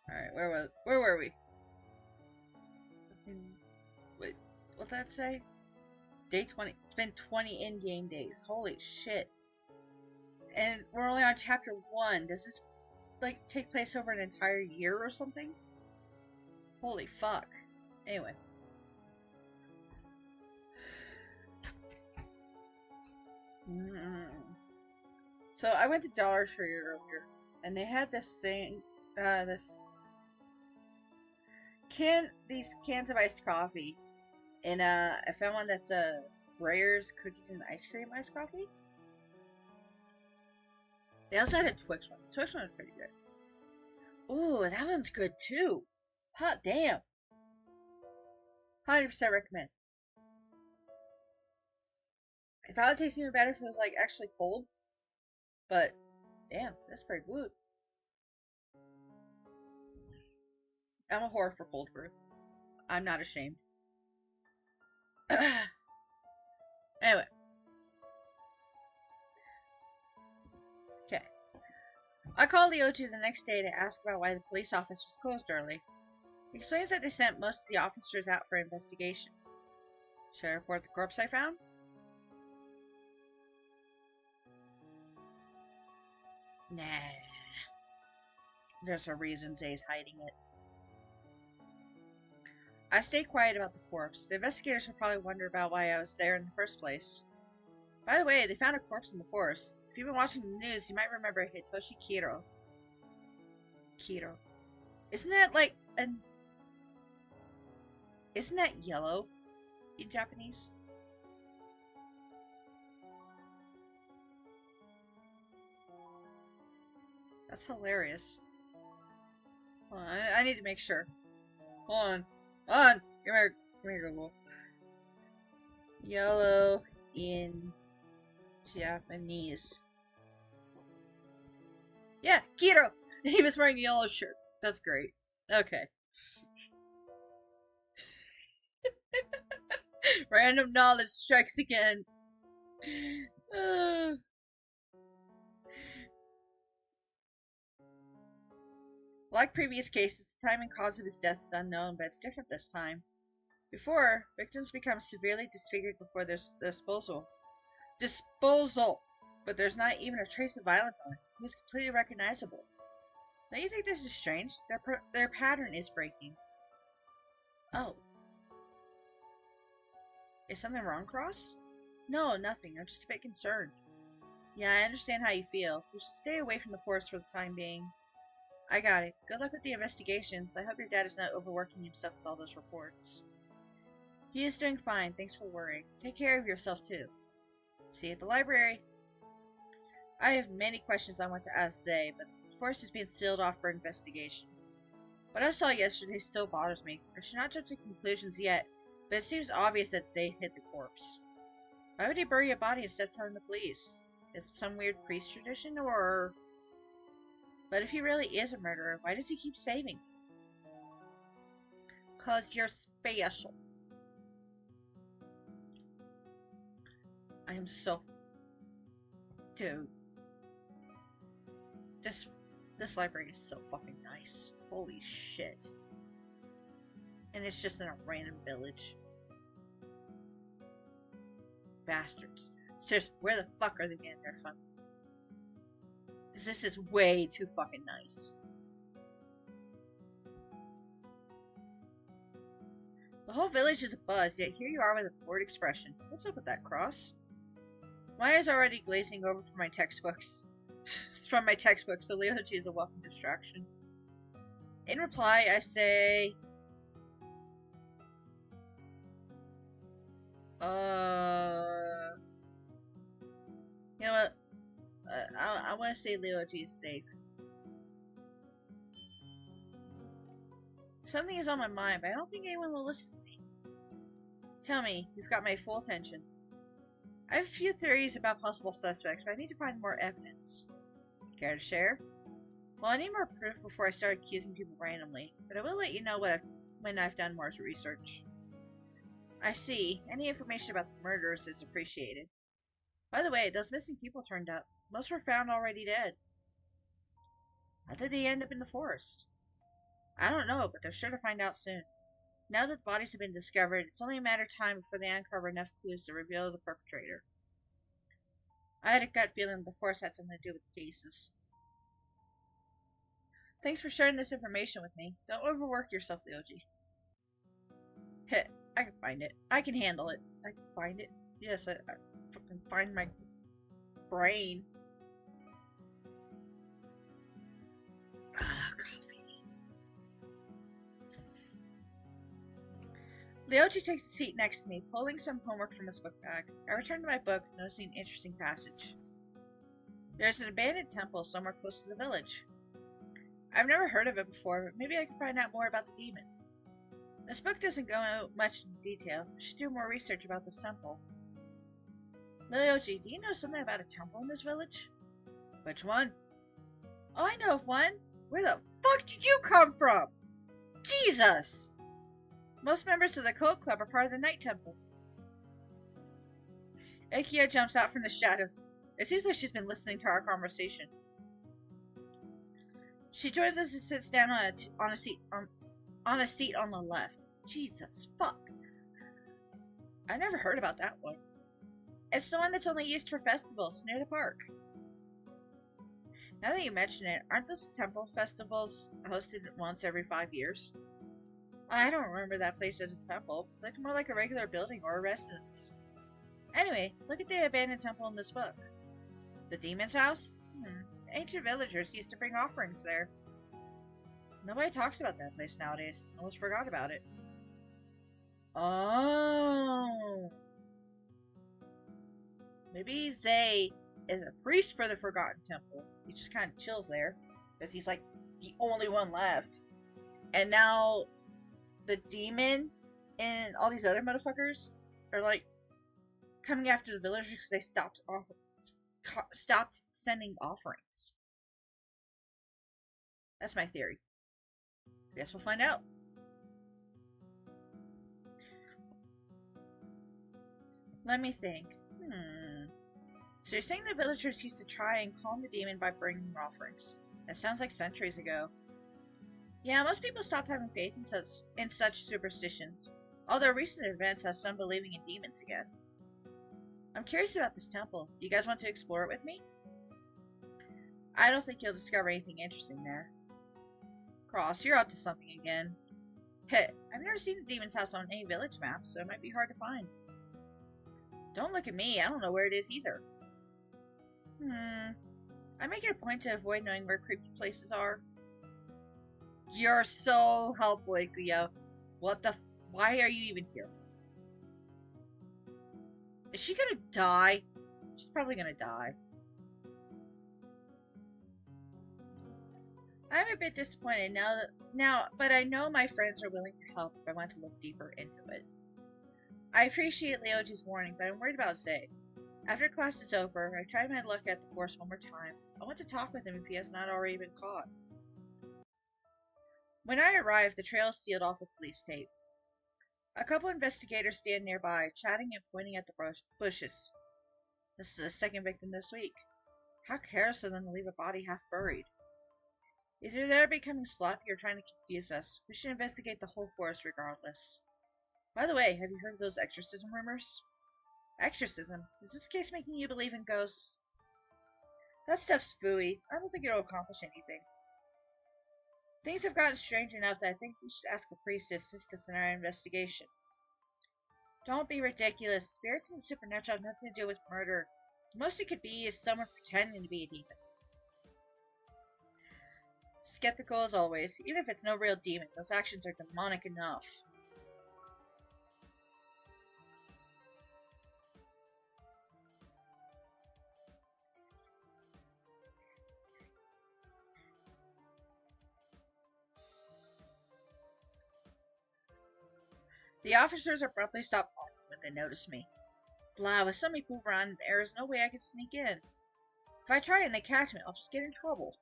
Alright, where were we? Wait, what'd that say? Day 20. It's been 20 in-game days. Holy shit. And we're only on chapter 1. Does this, like, take place over an entire year or something? Holy fuck. Anyway. So I went to Dollar Tree earlier, and they had this thing, these cans of iced coffee, and I found one that's Breyer's cookies and ice cream iced coffee. They also had a Twix one. The Twix one was pretty good. Ooh, that one's good too. Hot damn. 100% recommend. It probably tastes even better if it was like actually cold. But damn, that's pretty good. I'm a whore for cold brew. I'm not ashamed. Anyway. Okay. I called Leo the next day to ask about why the police office was closed early. He explains that they sent most of the officers out for investigation. Should I report the corpse I found? Nah. There's a reason Zay's hiding it. I stayed quiet about the corpse. The investigators will probably wonder about why I was there in the first place. By the way, they found a corpse in the forest. If you've been watching the news, you might remember Hitoshi Kiro. Isn't that like an... Isn't that yellow in Japanese? That's hilarious. Hold on, I need to make sure. Hold on. Hold on! Come here, Google. Yellow in Japanese. Yeah, Kiro! He was wearing a yellow shirt. That's great. Okay. Random knowledge strikes again. Like previous cases, the time and cause of his death is unknown, but it's different this time. Before, victims become severely disfigured before their disposal. But there's not even a trace of violence on it. He was completely recognizable. Don't you think this is strange? Their pattern is breaking. Oh. Is something wrong, Cross? No, nothing. I'm just a bit concerned. Yeah, I understand how you feel. We should stay away from the forest for the time being. I got it. Good luck with the investigations. I hope your dad is not overworking himself with all those reports. He is doing fine. Thanks for worrying. Take care of yourself, too. See you at the library. I have many questions I want to ask Zay, but the forest is being sealed off for investigation. What I saw yesterday still bothers me. I should not jump to conclusions yet, but it seems obvious that Zay hid the corpse. Why would he bury a body instead of telling the police? Is it some weird priest tradition, or... But if he really is a murderer, why does he keep saving me? 'Cause you're special. I am so... Dude. This library is so fucking nice. Holy shit. And it's just in a random village. Bastards. Seriously, where the fuck are they getting their fun? Because this is way too fucking nice. The whole village is abuzz, yet here you are with a bored expression. What's up with that, Cross? My eyes are already glazing over from my textbooks. From my textbook, so Leology is a welcome distraction. In reply, I say... You know what? I want to say Leology is safe. Something is on my mind, but I don't think anyone will listen to me. Tell me, you've got my full attention. I have a few theories about possible suspects, but I need to find more evidence. Care to share? Well, I need more proof before I start accusing people randomly, but I will let you know when I've done more research. I see. Any information about the murderers is appreciated. By the way, those missing people turned up. Most were found already dead. How did they end up in the forest? I don't know, but they're sure to find out soon. Now that the bodies have been discovered, it's only a matter of time before they uncover enough clues to reveal the perpetrator. I had a gut feeling that the forest had something to do with the cases. Thanks for sharing this information with me. Don't overwork yourself, Leoji. Heh, I can find it. I can handle it. I can find it. Yes, I fucking find my brain. Coffee. Leoji takes a seat next to me, pulling some homework from his book bag. I return to my book, noticing an interesting passage. There's an abandoned temple somewhere close to the village. I've never heard of it before, but maybe I can find out more about the demon. This book doesn't go much into detail. I should do more research about this temple. Leoji, do you know something about a temple in this village? Which one? Oh, I know of one. Where the fuck did you come from? Jesus! Most members of the cult club are part of the night temple. Akia jumps out from the shadows. It seems like she's been listening to our conversation. She joins us and sits down on a seat on the left. Jesus, fuck. I never heard about that one. It's the one that's only used for festivals near the park. Now that you mention it, aren't those temple festivals hosted once every 5 years? I don't remember that place as a temple. It looked more like a regular building or a residence. Anyway, look at the abandoned temple in this book. The demon's house? Ancient villagers used to bring offerings there. Nobody talks about that place nowadays. Almost forgot about it. Oh. Maybe Zay is a priest for the Forgotten Temple. He just kind of chills there. because he's like the only one left. And now the demon and all these other motherfuckers are like coming after the villagers because they stopped sending offerings. That's my theory. Guess we'll find out. Let me think. So you're saying the villagers used to try and calm the demon by bringing offerings. That sounds like centuries ago. Yeah, most people stopped having faith in such superstitions. Although recent events have some believing in demons again. I'm curious about this temple. Do you guys want to explore it with me? I don't think you'll discover anything interesting there. Cross, you're up to something again. Heh, I've never seen the demon's house on any village map, so it might be hard to find. Don't look at me, I don't know where it is either. I make it a point to avoid knowing where creepy places are. You're so helpful, Ikuyo. Why are you even here? Is she gonna die? She's probably gonna die. I'm a bit disappointed now, but I know my friends are willing to help if I want to look deeper into it. I appreciate Leoji's warning, but I'm worried about Zay. After class is over, I tried my luck at the force one more time. I want to talk with him if he has not already been caught. When I arrive, the trail is sealed off with police tape. A couple investigators stand nearby, chatting and pointing at the bushes. This is the second victim this week. How careless of them to leave a body half buried. Either they're becoming sloppy or trying to confuse us. We should investigate the whole forest regardless. By the way, have you heard of those exorcism rumors? Exorcism? Is this case making you believe in ghosts? That stuff's phooey. I don't think it'll accomplish anything. Things have gotten strange enough that I think we should ask a priest to assist us in our investigation. Don't be ridiculous. Spirits and the supernatural have nothing to do with murder. The most it could be is someone pretending to be a demon. Skeptical as always. Even if it's no real demon, those actions are demonic enough. The officers abruptly stop talking when they notice me. Blah, with so many people around, there is no way I can sneak in. If I try and they catch me, I'll just get in trouble.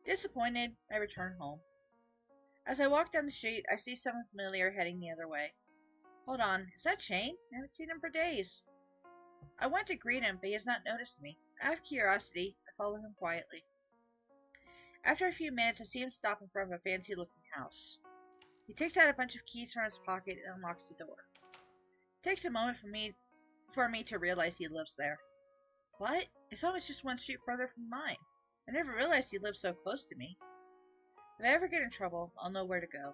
Disappointed, I return home. As I walk down the street, I see someone familiar heading the other way. Hold on, is that Shane? I haven't seen him for days. I went to greet him, but he has not noticed me. Out of curiosity, I follow him quietly. After a few minutes, I see him stop in front of a fancy-looking house. He takes out a bunch of keys from his pocket and unlocks the door. It takes a moment for me to realize he lives there. What? His home is just one street further from mine. I never realized he lived so close to me. If I ever get in trouble, I'll know where to go.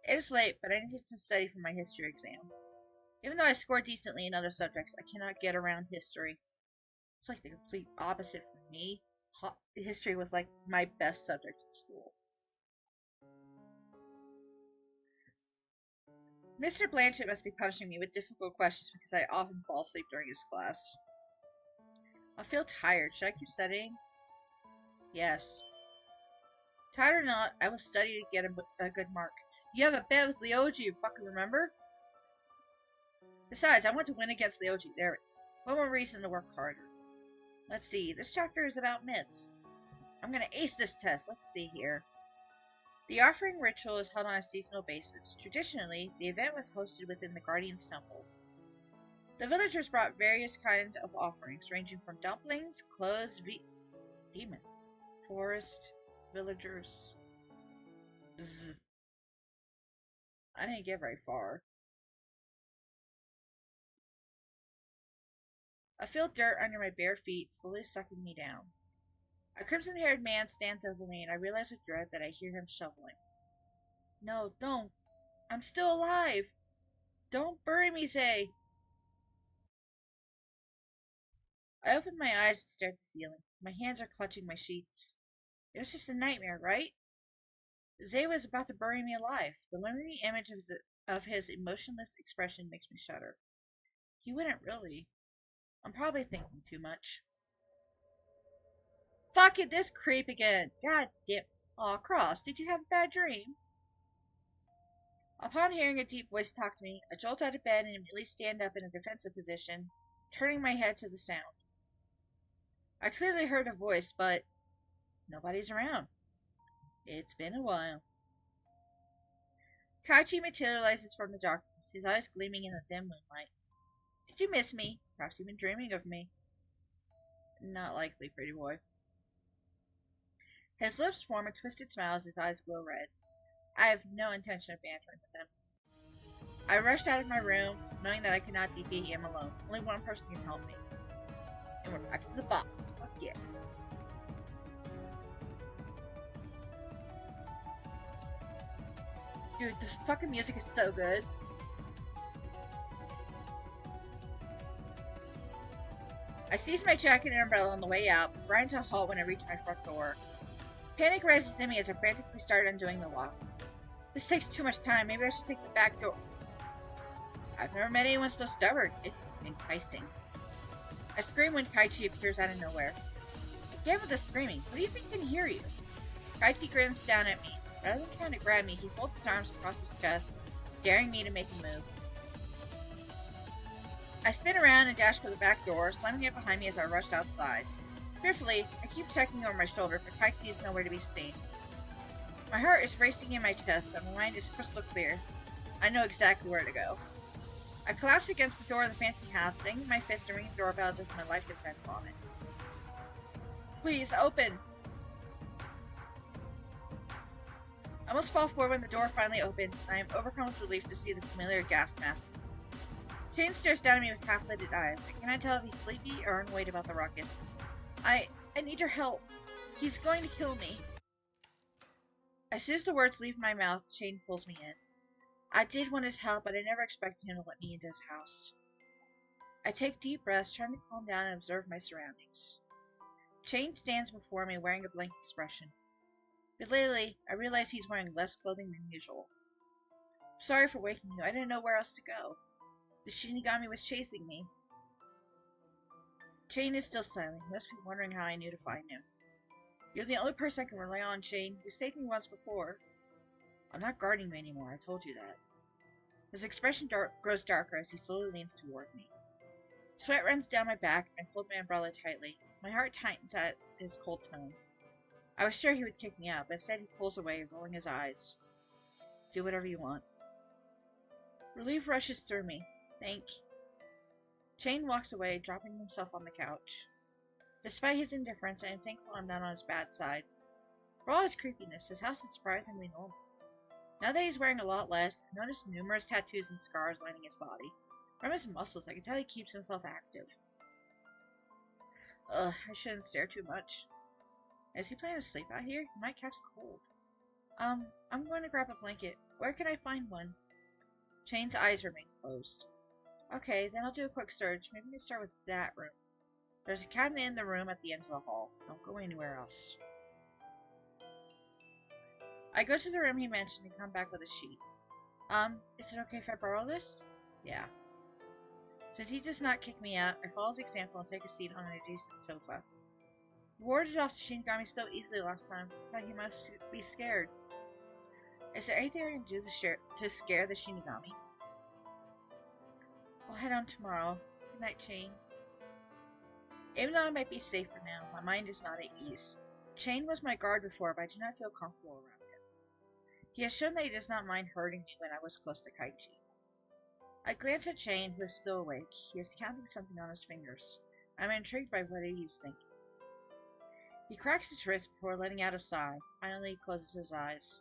It is late, but I need to study for my history exam. Even though I scored decently in other subjects, I cannot get around history. It's like the complete opposite for me. History was like my best subject in school. Mr. Blanchett must be punishing me with difficult questions because I often fall asleep during his class. I feel tired. Should I keep studying? Yes. Tired or not, I will study to get a good mark. You have a bet with Leoji, you fucking remember? Besides, I want to win against Leoji. There, one more reason to work harder. Let's see. This chapter is about myths. I'm gonna ace this test. Let's see here. The offering ritual is held on a seasonal basis. Traditionally, the event was hosted within the Guardian's Temple. The villagers brought various kinds of offerings, ranging from dumplings, clothes, demon, forest, villagers. Zzz. I didn't get very far. I feel dirt under my bare feet, slowly sucking me down. A crimson-haired man stands over me, and I realize with dread that I hear him shoveling. No, don't. I'm still alive. Don't bury me, Zay. I open my eyes and stare at the ceiling. My hands are clutching my sheets. It was just a nightmare, right? Zay was about to bury me alive. The lingering image of his emotionless expression makes me shudder. He wouldn't really. I'm probably thinking too much. Fuck it, this creep again. God damn. Aw, Cross, did you have a bad dream? Upon hearing a deep voice talk to me, I jolt out of bed and immediately stand up in a defensive position, turning my head to the sound. I clearly heard a voice, but nobody's around. It's been a while. Kaichi materializes from the darkness, his eyes gleaming in the dim moonlight. Did you miss me? Perhaps you've been dreaming of me. Not likely, pretty boy. His lips form a twisted smile as his eyes glow red. I have no intention of bantering with him. I rushed out of my room, knowing that I could not defeat him alone. Only one person can help me. And we're back to the box. Fuck yeah. Dude, this fucking music is so good. I seized my jacket and umbrella on the way out, but grind to a halt when I reached my front door. Panic rises in me as I frantically start undoing the locks. This takes too much time. Maybe I should take the back door. I've never met anyone so stubborn. It's enticing. I scream when Kaichi appears out of nowhere. Get with the screaming. What do you think can hear you? Kaichi grins down at me. Rather than trying to grab me, he folds his arms across his chest, daring me to make a move. I spin around and dash for the back door, slamming it behind me as I rush outside. Fearfully, I keep checking over my shoulder, but Kaichi is nowhere to be seen. My heart is racing in my chest, but my mind is crystal clear. I know exactly where to go. I collapse against the door of the fancy house, banging my fist and ringing the doorbell as if my life depends on it. Please, open! I almost fall forward when the door finally opens, and I am overcome with relief to see the familiar gas mask. Shane stares down at me with half-lidded eyes. I cannot tell if he's sleepy or annoyed about the ruckus. I need your help. He's going to kill me. As soon as the words leave my mouth, Shane pulls me in. I did want his help, but I never expected him to let me into his house. I take deep breaths, trying to calm down and observe my surroundings. Shane stands before me wearing a blank expression. But lately, I realize he's wearing less clothing than usual. Sorry for waking you. I didn't know where else to go. The Shinigami was chasing me. Shane is still silent. He must be wondering how I knew to find him. You're the only person I can rely on, Shane. You saved me once before. I'm not guarding you anymore. I told you that. His expression grows darker as he slowly leans toward me. Sweat runs down my back, and I hold my umbrella tightly. My heart tightens at his cold tone. I was sure he would kick me out, but instead he pulls away, rolling his eyes. Do whatever you want. Relief rushes through me. Thank you. Shane walks away, dropping himself on the couch. Despite his indifference, I am thankful I'm not on his bad side. For all his creepiness, his house is surprisingly normal. Now that he's wearing a lot less, I notice numerous tattoos and scars lining his body. From his muscles, I can tell he keeps himself active. I shouldn't stare too much. Is he planning to sleep out here? He might catch a cold. I'm going to grab a blanket. Where can I find one? Shane's eyes remain closed. Okay, then I'll do a quick search. Maybe we can start with that room. There's a cabinet in the room at the end of the hall. Don't go anywhere else. I go to the room he mentioned and come back with a sheet. Is it okay if I borrow this? Yeah. Since he does not kick me out, I follow his example and take a seat on an adjacent sofa. He warded off the Shinigami so easily last time, I thought he must be scared. Is there anything I can do to scare the Shinigami? I'll head on tomorrow. Good night, Shane. Even though I might be safer now, my mind is not at ease. Shane was my guard before, but I do not feel comfortable around him. He has shown that he does not mind hurting me when I was close to Kaichi. I glance at Shane, who is still awake. He is counting something on his fingers. I am intrigued by what he is thinking. He cracks his wrist before letting out a sigh. Finally, he closes his eyes.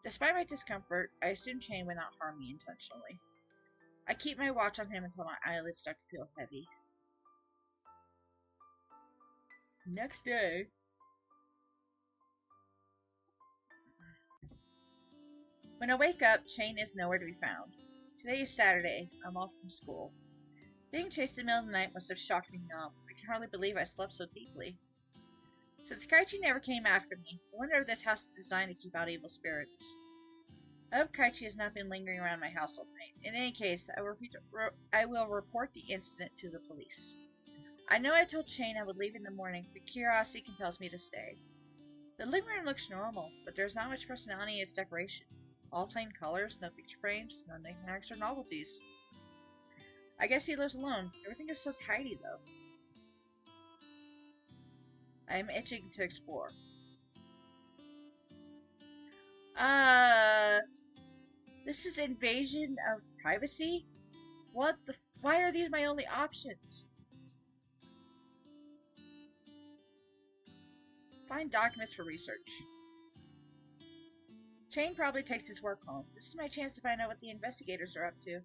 Despite my discomfort, I assume Shane would not harm me intentionally. I keep my watch on him until my eyelids start to feel heavy. Next day. When I wake up, Shane is nowhere to be found. Today is Saturday. I'm off from school. Being chased in the middle of the night must have shocked me numb. I can hardly believe I slept so deeply. Since Kaichi never came after me, I wonder if this house is designed to keep out evil spirits. I hope Kaichi has not been lingering around my house all night. In any case, I will report the incident to the police. I know I told Shane I would leave in the morning, but curiosity compels me to stay. The living room looks normal, but there's not much personality in its decoration. All plain colors, no picture frames, no knickknacks or novelties. I guess he lives alone. Everything is so tidy, though. I am itching to explore. This is invasion of privacy? What the? Why are these my only options? Find documents for research. Shane probably takes his work home. This is my chance to find out what the investigators are up to.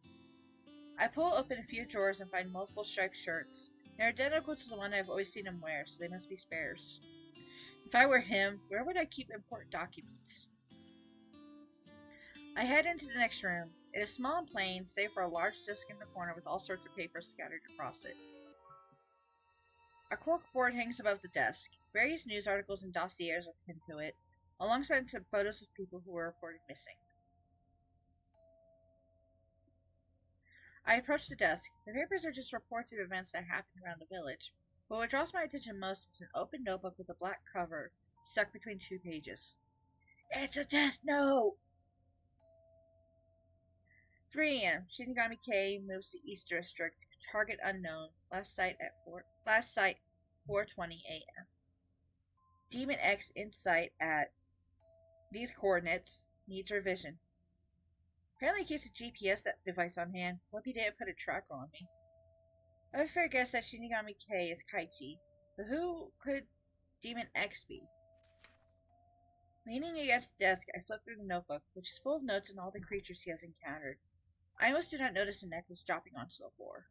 I pull open a few drawers and find multiple striped shirts. They're identical to the one I've always seen him wear, so they must be spares. If I were him, where would I keep important documents? I head into the next room. It is small and plain, save for a large desk in the corner with all sorts of papers scattered across it. A cork board hangs above the desk. Various news articles and dossiers are pinned to it, alongside some photos of people who were reported missing. I approach the desk. The papers are just reports of events that happened around the village, but what draws my attention most is an open notebook with a black cover stuck between two pages. It's a death note! 3 a.m. Shinigami K moves to East District. Target unknown. Last sight 4:20 a.m. Demon X in sight at these coordinates. Needs revision. Apparently he keeps a GPS device on hand. Hope he didn't put a tracker on me. I have a fair guess that Shinigami K is Kaichi, but who could Demon X be? Leaning against the desk, I flip through the notebook, which is full of notes on all the creatures he has encountered. I almost do not notice a necklace dropping onto the floor.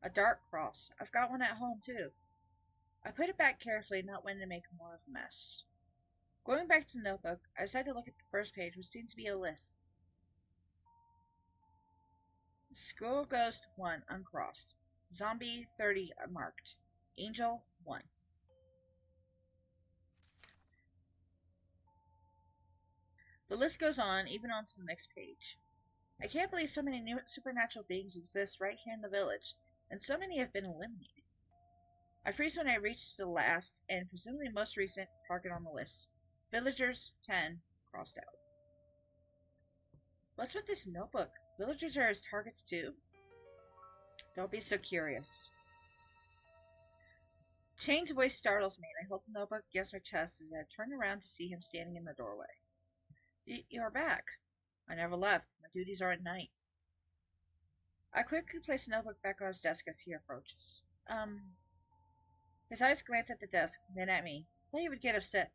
A dark cross. I've got one at home, too. I put it back carefully, not wanting to make more of a mess. Going back to the notebook, I decide to look at the first page, which seems to be a list. School Ghost 1 uncrossed. Zombie 30 marked. Angel 1. The list goes on, even on to the next page. I can't believe so many new supernatural beings exist right here in the village, and so many have been eliminated. I freeze when I reach the last, and presumably most recent, target on the list. Villagers 10, crossed out. What's with this notebook? Villagers are his targets too? Don't be so curious. Chane's voice startles me, and I hold the notebook against my chest as I turn around to see him standing in the doorway. You're back. I never left. My duties are at night. I quickly place the notebook back on his desk as he approaches. His eyes glance at the desk, then at me. I thought he would get upset,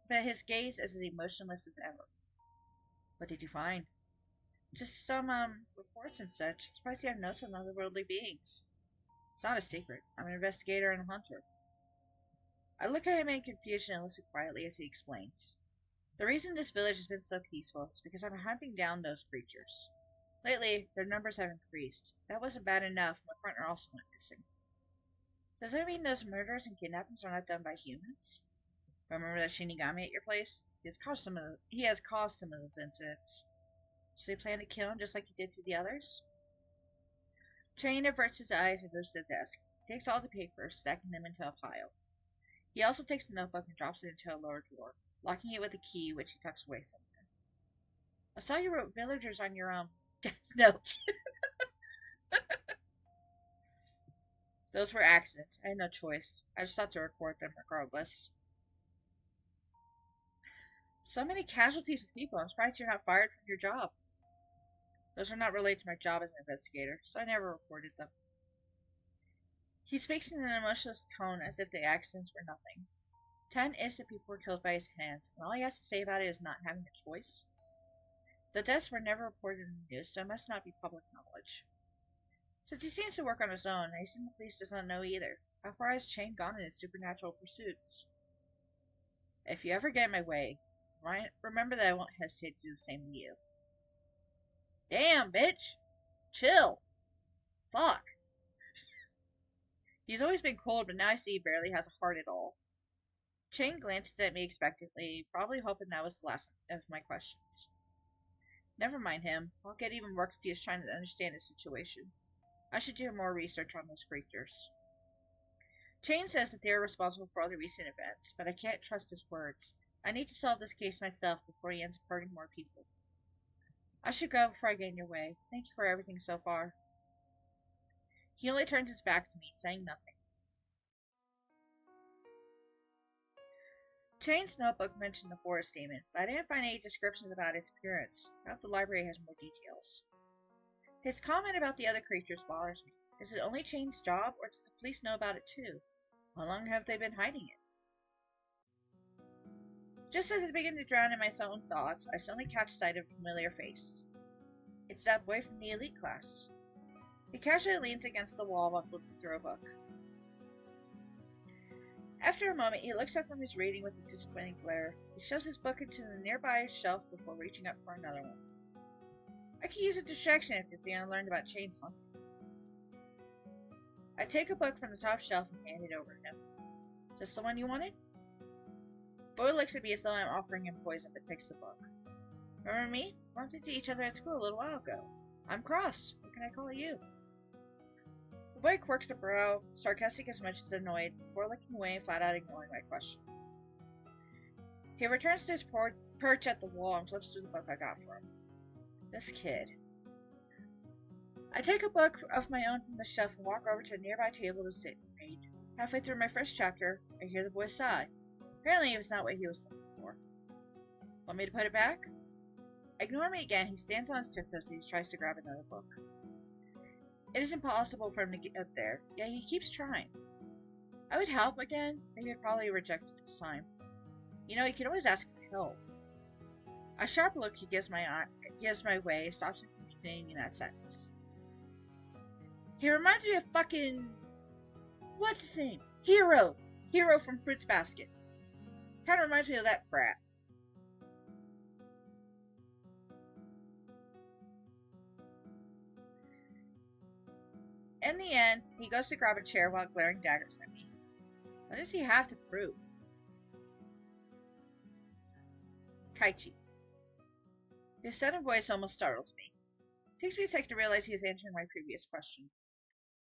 but his gaze is as emotionless as ever. What did you find? Just some, reports and such. Surprised you have notes on otherworldly beings. It's not a secret. I'm an investigator and a hunter. I look at him in confusion and listen quietly as he explains. The reason this village has been so peaceful is because I'm hunting down those creatures. Lately, their numbers have increased. That wasn't bad enough. My partner also went missing. Does that mean those murders and kidnappings are not done by humans? Remember that Shinigami at your place? He has caused some of those incidents. So they plan to kill him just like he did to the others? Chain averts his eyes and goes to the desk. He takes all the papers, stacking them into a pile. He also takes the notebook and drops it into a lower drawer, locking it with a key which he tucks away somewhere. I saw you wrote villagers on your death note. Those were accidents. I had no choice. I just had to record them regardless. So many casualties with people. I'm surprised you're not fired from your job. Those are not related to my job as an investigator, so I never reported them. He speaks in an emotionless tone as if the accidents were nothing. 10 innocent people were killed by his hands, and all he has to say about it is not having a choice. The deaths were never reported in the news, so it must not be public knowledge. Since he seems to work on his own, I assume the police does not know either. How far has Chain gone in his supernatural pursuits? If you ever get in my way, remember that I won't hesitate to do the same to you. Damn, bitch! Chill! Fuck! He's always been cold, but now I see he barely has a heart at all. Chain glances at me expectantly, probably hoping that was the last of my questions. Never mind him. I'll get even more confused trying to understand his situation. I should do more research on those creatures. Chain says that they are responsible for all the recent events, but I can't trust his words. I need to solve this case myself before he ends up hurting more people. I should go before I get in your way. Thank you for everything so far. He only turns his back to me, saying nothing. Chain's notebook mentioned the forest demon, but I didn't find any descriptions about its appearance. I hope the library has more details. His comment about the other creatures bothers me. Is it only Chain's job, or does the police know about it too? How long have they been hiding it? Just as I begin to drown in my own thoughts, I suddenly catch sight of a familiar face. It's that boy from the elite class. He casually leans against the wall while flipping through a book. After a moment, he looks up from his reading with a disappointing glare. He shoves his book into the nearby shelf before reaching up for another one. I could use a distraction after Theon learned about Chain's haunting. I take a book from the top shelf and hand it over to him. Is this the one you wanted? Boy looks at me as though I'm offering him poison, but takes the book. Remember me? Bumped into each other at school a little while ago. I'm Cross. What can I call you? The boy quirks a brow, sarcastic as much as annoyed, before looking away and flat out ignoring my question. He returns to his perch at the wall and flips through the book I got for him. This kid. I take a book of my own from the shelf and walk over to a nearby table to sit and read. Halfway through my first chapter, I hear the boy sigh. Apparently it was not what he was looking for. Want me to put it back? Ignoring me again, he stands on his tiptoes as he tries to grab another book. It is impossible for him to get up there, yet he keeps trying. I would help again, but he would probably reject it this time. You know, he can always ask for help. A sharp look he gives my way stops him from continuing that sentence. He reminds me of fucking... what's his name? Hero! Hero from Fruits Basket. Kinda reminds me of that brat. In the end, he goes to grab a chair while glaring daggers at me. What does he have to prove? Kaichi. His sudden voice almost startles me. It takes me a second to realize he is answering my previous question.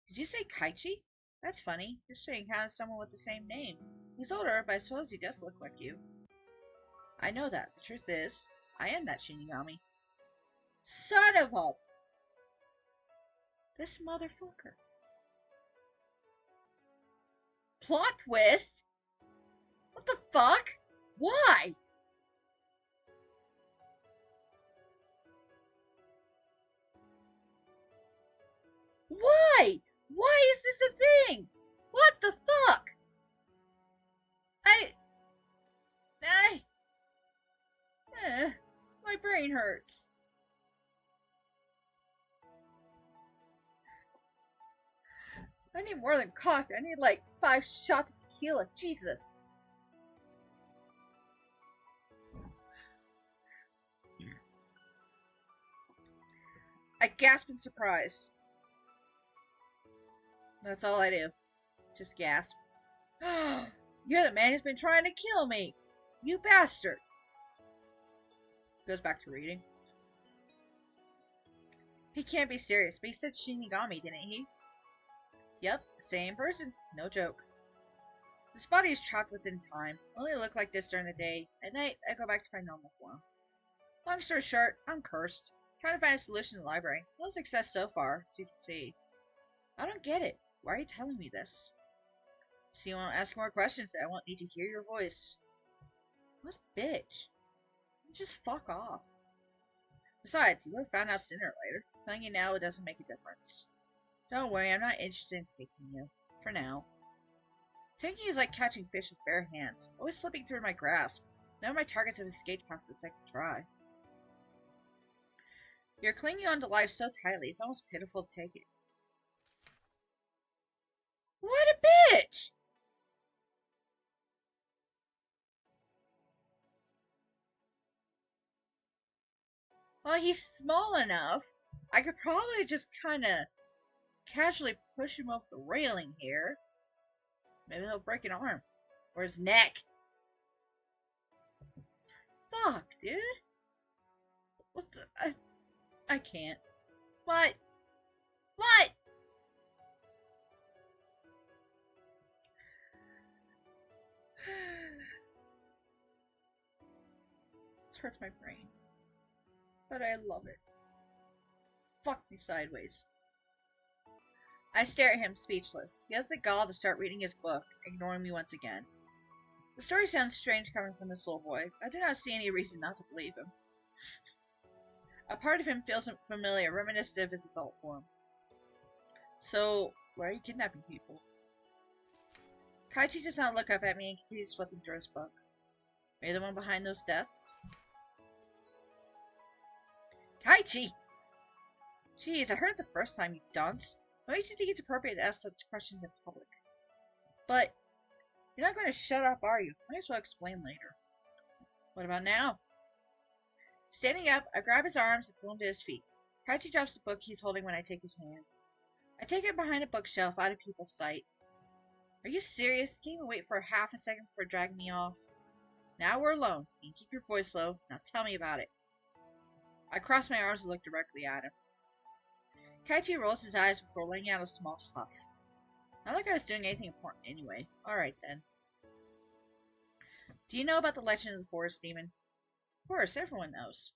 Did you say Kaichi? That's funny. Just so you encounter someone with the same name. He's older, but I suppose he does look like you. I know that. The truth is, I am that Shinigami. Son of a... This motherfucker. Plot twist? What the fuck? Why? Why? Why is this a thing? What the fuck? My brain hurts. I need more than coffee. I need like 5 shots of tequila. Jesus. I gasp in surprise. That's all I do. Just gasp. You're the man who's been trying to kill me. You bastard. Goes back to reading. He can't be serious, but he said Shinigami, didn't he? Yep, same person. No joke. This body is trapped within time. I only look like this during the day. At night, I go back to my normal form. Long story short, I'm cursed. Trying to find a solution in the library. No success so far, as you can see. I don't get it. Why are you telling me this? So you won't ask more questions, I won't need to hear your voice. What a bitch. Just fuck off. Besides, you would have found out sooner or later. Telling you now, it doesn't make a difference. Don't worry, I'm not interested in taking you. For now. Taking is like catching fish with bare hands, always slipping through my grasp. None of my targets have escaped past the second try. You're clinging on to life so tightly, it's almost pitiful to take it. What a bitch! Well, he's small enough. I could probably just kinda casually push him off the railing here. Maybe he'll break an arm. Or his neck. Fuck, dude. What the... I can't. What? What? hurts my brain. But I love it. Fuck me sideways. I stare at him, speechless. He has the gall to start reading his book, ignoring me once again. The story sounds strange coming from this little boy. I do not see any reason not to believe him. A part of him feels familiar, reminiscent of his adult form. So, why are you kidnapping people? Kaichi does not look up at me and continues flipping through his book. Are you the one behind those deaths? Kaichi! Jeez, I heard it the first time, you dunce. What makes you think it's appropriate to ask such questions in public? But, you're not going to shut up, are you? Might as well explain later. What about now? Standing up, I grab his arms and pull him to his feet. Kaichi drops the book he's holding when I take his hand. I take it behind a bookshelf, out of people's sight. Are you serious? Can't even wait for half a second before dragging me off. Now we're alone. You can keep your voice low. Now tell me about it. I cross my arms and look directly at him. Kaichi rolls his eyes before letting out a small huff. Not like I was doing anything important anyway. Alright then. Do you know about the legend of the forest demon? Of course, everyone knows.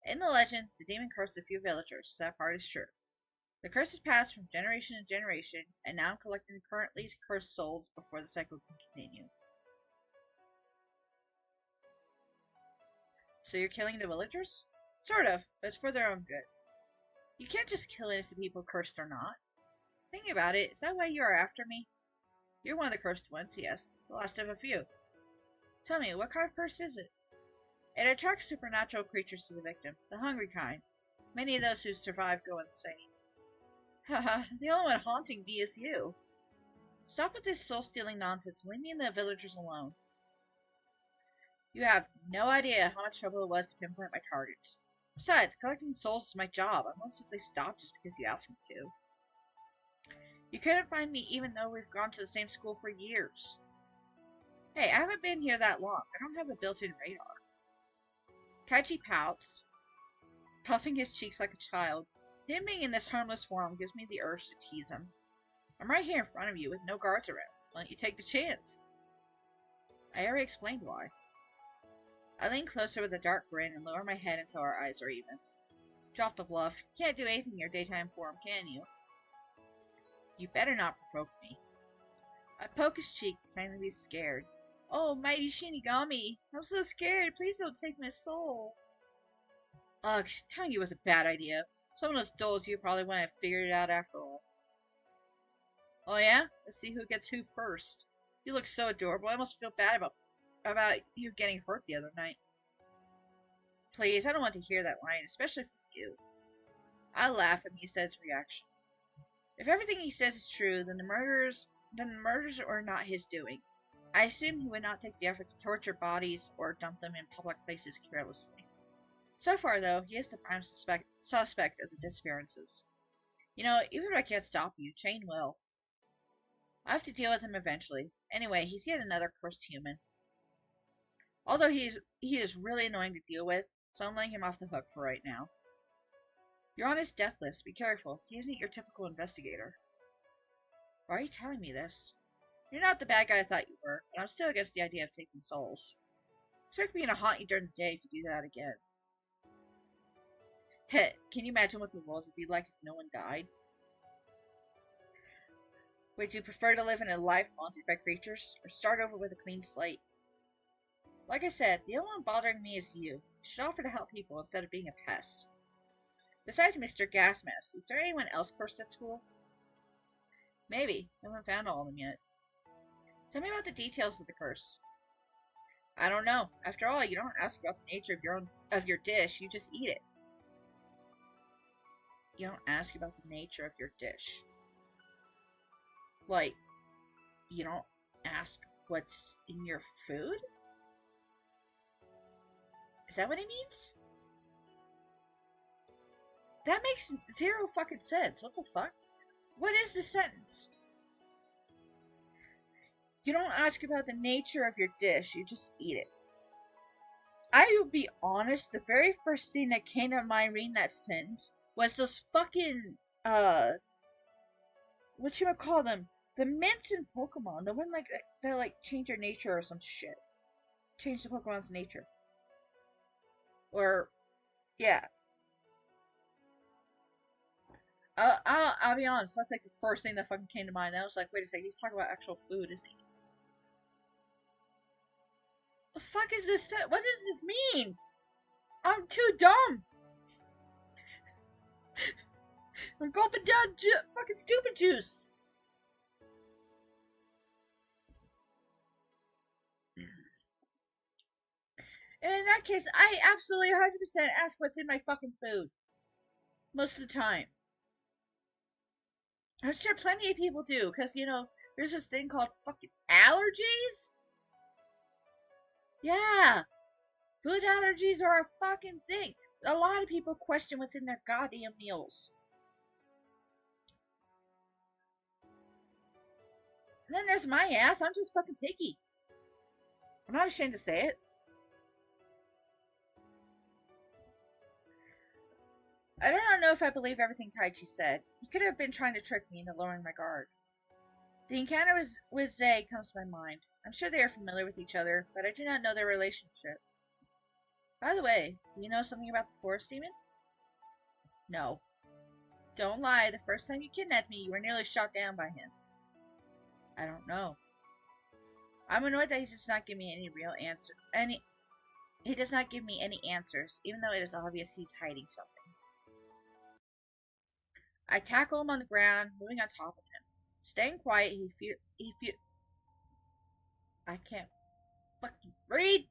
In the legend, the demon cursed a few villagers, so that part is true. The curse has passed from generation to generation, and now I'm collecting the currently cursed souls before the cycle can continue. So you're killing the villagers? Sort of, but it's for their own good. You can't just kill innocent people, cursed or not. Think about it, is that why you are after me? You're one of the cursed ones, yes, the last of a few. Tell me, what kind of curse is it? It attracts supernatural creatures to the victim, the hungry kind. Many of those who survive go insane. Haha, the only one haunting me is you. Stop with this soul-stealing nonsense and leave me and the villagers alone. You have no idea how much trouble it was to pinpoint my targets. Besides, collecting souls is my job. I won't simply stop just because you asked me to. You couldn't find me even though we've gone to the same school for years. Hey, I haven't been here that long. I don't have a built-in radar. Kaichi pouts, puffing his cheeks like a child. Him being in this harmless form gives me the urge to tease him. I'm right here in front of you with no guards around. Why don't you take the chance? I already explained why. I lean closer with a dark grin and lower my head until our eyes are even. Drop the bluff. You can't do anything in your daytime form, can you? You better not provoke me. I poke his cheek, pretending to be scared. Oh, mighty Shinigami! I'm so scared. Please don't take my soul. Ugh, telling you was a bad idea. Someone as dull as you probably wouldn't have figured it out after all. Oh yeah? Let's see who gets who first. You look so adorable. I almost feel bad about you getting hurt the other night. Please, I don't want to hear that line, especially from you. I laugh at Misa's reaction. If everything he says is true, then the murders are not his doing. I assume he would not take the effort to torture bodies or dump them in public places carelessly. So far, though, he is the prime suspect of the disappearances. You know, even if I can't stop you, Chain will. I have to deal with him eventually. Anyway, he's yet another cursed human. Although he is really annoying to deal with, so I'm letting him off the hook for right now. You're on his death list. Be careful. He isn't your typical investigator. Why are you telling me this? You're not the bad guy I thought you were, but I'm still against the idea of taking souls. Expect me to haunt you during the day if you do that again. Heh, can you imagine what the world would be like if no one died? Would you prefer to live in a life haunted by creatures, or start over with a clean slate? Like I said, the only one bothering me is you. You should offer to help people instead of being a pest. Besides Mr. Gasmask, is there anyone else cursed at school? Maybe. I haven't found all of them yet. Tell me about the details of the curse. I don't know. After all, you don't ask about the nature of your dish, you just eat it. You don't ask about the nature of your dish. Like, you don't ask what's in your food? Is that what he means? That makes zero fucking sense. What the fuck? What is this sentence? You don't ask about the nature of your dish, you just eat it. I will be honest, the very first thing that came to mind reading that sentence was those fucking, whatchamacallem, the mints in Pokemon, the one that like change your nature or some shit. Change the Pokemon's nature. Or, yeah. I'll be honest, that's like the first thing that fucking came to mind. I was like, wait a second, he's talking about actual food, isn't he? The fuck is this? What does this mean? I'm too dumb. I'm gulping down fucking stupid juice. And in that case, I absolutely 100% ask what's in my fucking food. Most of the time. I'm sure plenty of people do, because, you know, there's this thing called fucking allergies. Yeah. Food allergies are a fucking thing. A lot of people question what's in their goddamn meals. And then there's my ass. I'm just fucking picky. I'm not ashamed to say it. I do not know if I believe everything Taichi said. He could have been trying to trick me into lowering my guard. The encounter with Zay comes to my mind. I'm sure they are familiar with each other, but I do not know their relationship. By the way, do you know something about the forest demon? No. Don't lie, the first time you kidnapped me, you were nearly shot down by him. I don't know. I'm annoyed that he does not give me any real answer. He does not give me any answers, even though it is obvious he's hiding something. I tackle him on the ground, moving on top of him. Staying quiet, I can't fucking read.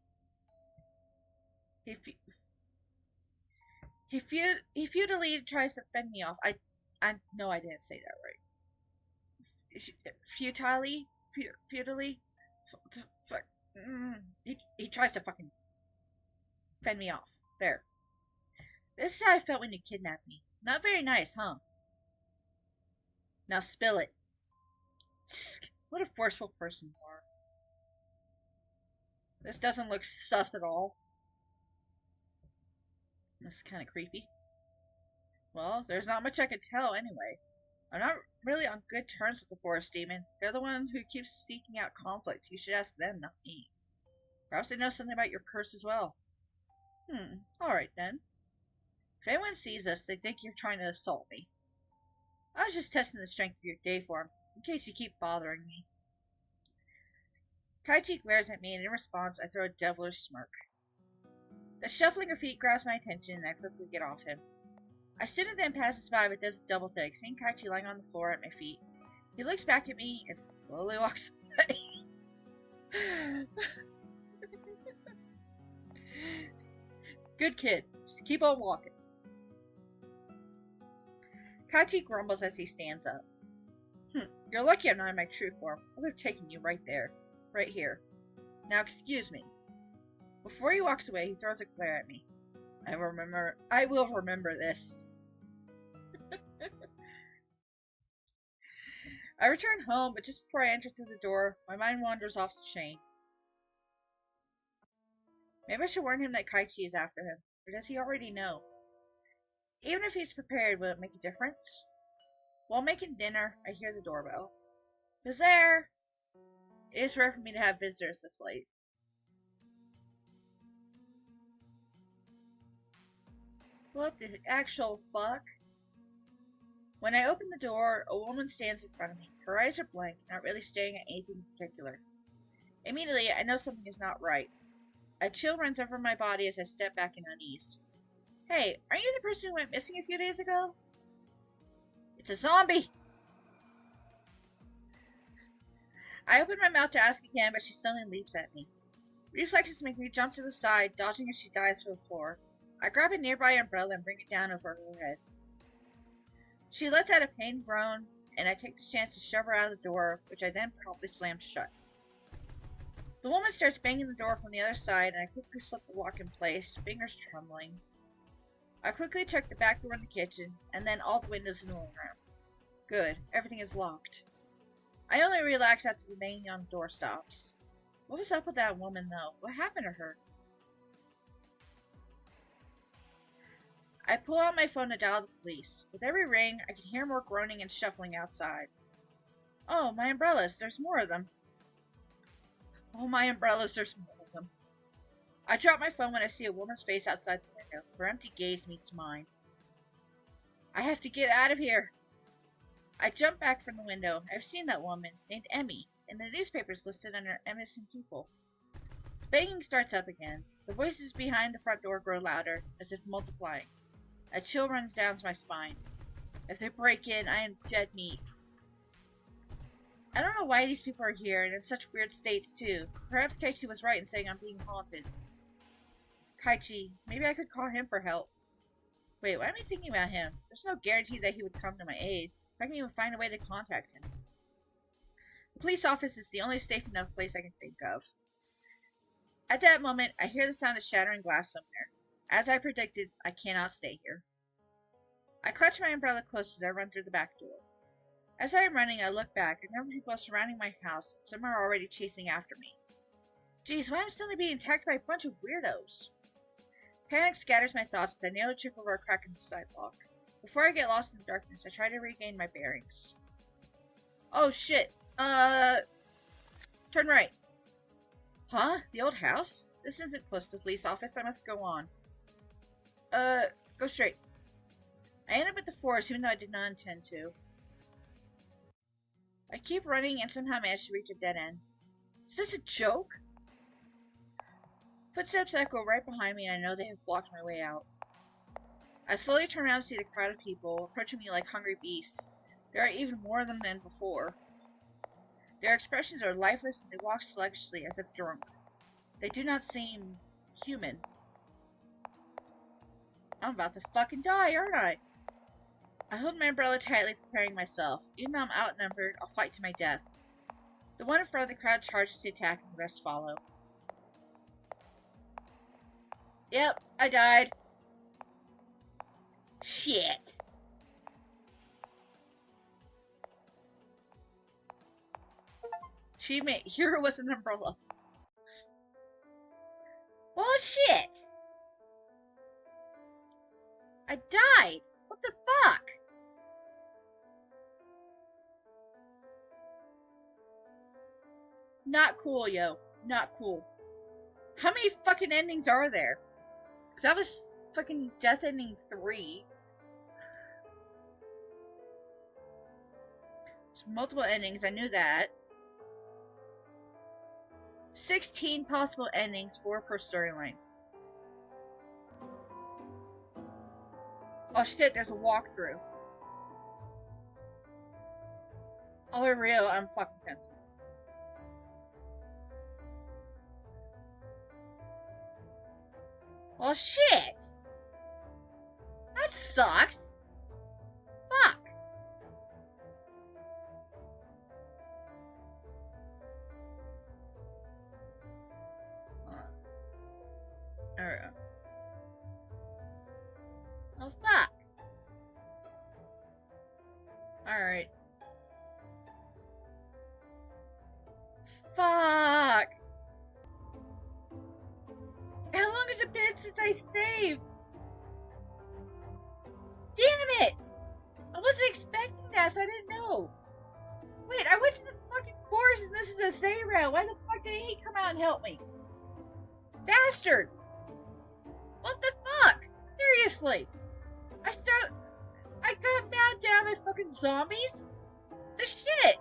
He futilely tries to fend me off. I know I didn't say that right. Futilely, he tries to fucking fend me off. There. This is how I felt when you kidnapped me. Not very nice, huh? Now spill it. What a forceful person you are. This doesn't look sus at all. This is kind of creepy. Well, there's not much I can tell anyway. I'm not really on good terms with the forest demon. They're the one who keeps seeking out conflict. You should ask them, not me. Perhaps they know something about your curse as well. Alright then. If anyone sees us, they think you're trying to assault me. I was just testing the strength of your day form, in case you keep bothering me. Kaichi glares at me, and in response, I throw a devilish smirk. The shuffling of feet grabs my attention, and I quickly get off him. A student then passes by but does a double take, seeing Kaichi lying on the floor at my feet. He looks back at me and slowly walks away. Good kid. Just keep on walking. Kaichi grumbles as he stands up. You're lucky I'm not in my true form. I would have taken you right there. Right here. Now excuse me. Before he walks away, he throws a glare at me. I will remember this. I return home, but just before I enter through the door, my mind wanders off the chain. Maybe I should warn him that Kaichi is after him, or does he already know? Even if he's prepared, will it make a difference? While making dinner, I hear the doorbell. Who's there? It is rare for me to have visitors this late. What the actual fuck? When I open the door, a woman stands in front of me. Her eyes are blank, not really staring at anything in particular. Immediately, I know something is not right. A chill runs over my body as I step back in unease. Hey, aren't you the person who went missing a few days ago? It's a zombie! I open my mouth to ask again, but she suddenly leaps at me. Reflexes make me jump to the side, dodging as she dives to the floor. I grab a nearby umbrella and bring it down over her head. She lets out a pained groan, and I take the chance to shove her out of the door, which I then promptly slam shut. The woman starts banging the door from the other side, and I quickly slip the lock in place, fingers trembling. I quickly check the back door in the kitchen, and then all the windows in the living room. Good, everything is locked. I only relax after the banging on the door stops. What was up with that woman, though? What happened to her? I pull out my phone to dial the police. With every ring, I can hear more groaning and shuffling outside. Oh, my umbrellas. There's more of them. Oh, my umbrellas. There's more of them. I drop my phone when I see a woman's face outside the window. Her empty gaze meets mine. I have to get out of here. I jump back from the window. I've seen that woman, named Emmy, in the newspapers listed under missing people. The banging starts up again. The voices behind the front door grow louder, as if multiplying. A chill runs down my spine. If they break in, I am dead meat. I don't know why these people are here, and in such weird states, too. Perhaps Kaichi was right in saying I'm being haunted. Kaichi, maybe I could call him for help. Wait, why am I thinking about him? There's no guarantee that he would come to my aid. I can even find a way to contact him. The police office is the only safe enough place I can think of. At that moment, I hear the sound of shattering glass somewhere. As I predicted, I cannot stay here. I clutch my umbrella close as I run through the back door. As I am running, I look back, and number of people are surrounding my house, and some are already chasing after me. Geez, why am I suddenly being attacked by a bunch of weirdos? Panic scatters my thoughts as I nearly trip over a crack in the sidewalk. Before I get lost in the darkness, I try to regain my bearings. Oh shit, turn right. Huh? The old house? This isn't close to the police office, I must go on. Go straight. I end up at the forest, even though I did not intend to. I keep running and somehow manage to reach a dead end. Is this a joke? Footsteps echo right behind me, and I know they have blocked my way out. I slowly turn around to see the crowd of people approaching me like hungry beasts. There are even more of them than before. Their expressions are lifeless, and they walk sluggishly as if drunk. They do not seem human. I'm about to fucking die, aren't I? I hold my umbrella tightly, preparing myself. Even though I'm outnumbered, I'll fight to my death. The one in front of the crowd charges to attack, and the rest follow. Yep, I died. Shit. Achievement, hero with an umbrella. Well, shit. I died. What the fuck? Not cool, yo. Not cool. How many fucking endings are there? Because that was fucking death ending 3. There's multiple endings, I knew that. 16 possible endings, 4 per storyline. Oh shit, there's a walkthrough. Oh, for real, I'm fucking tempted. Well, shit! That sucks! Fuck! Alright. Oh, fuck! Alright. Fuck! How long has it been since I saved? Damn it! I wasn't expecting that, so I didn't know. Wait, I went to the fucking forest and this is a save route. Why the fuck did he come out and help me? Bastard! What the fuck? Seriously? I got mowed down by fucking zombies? The shit!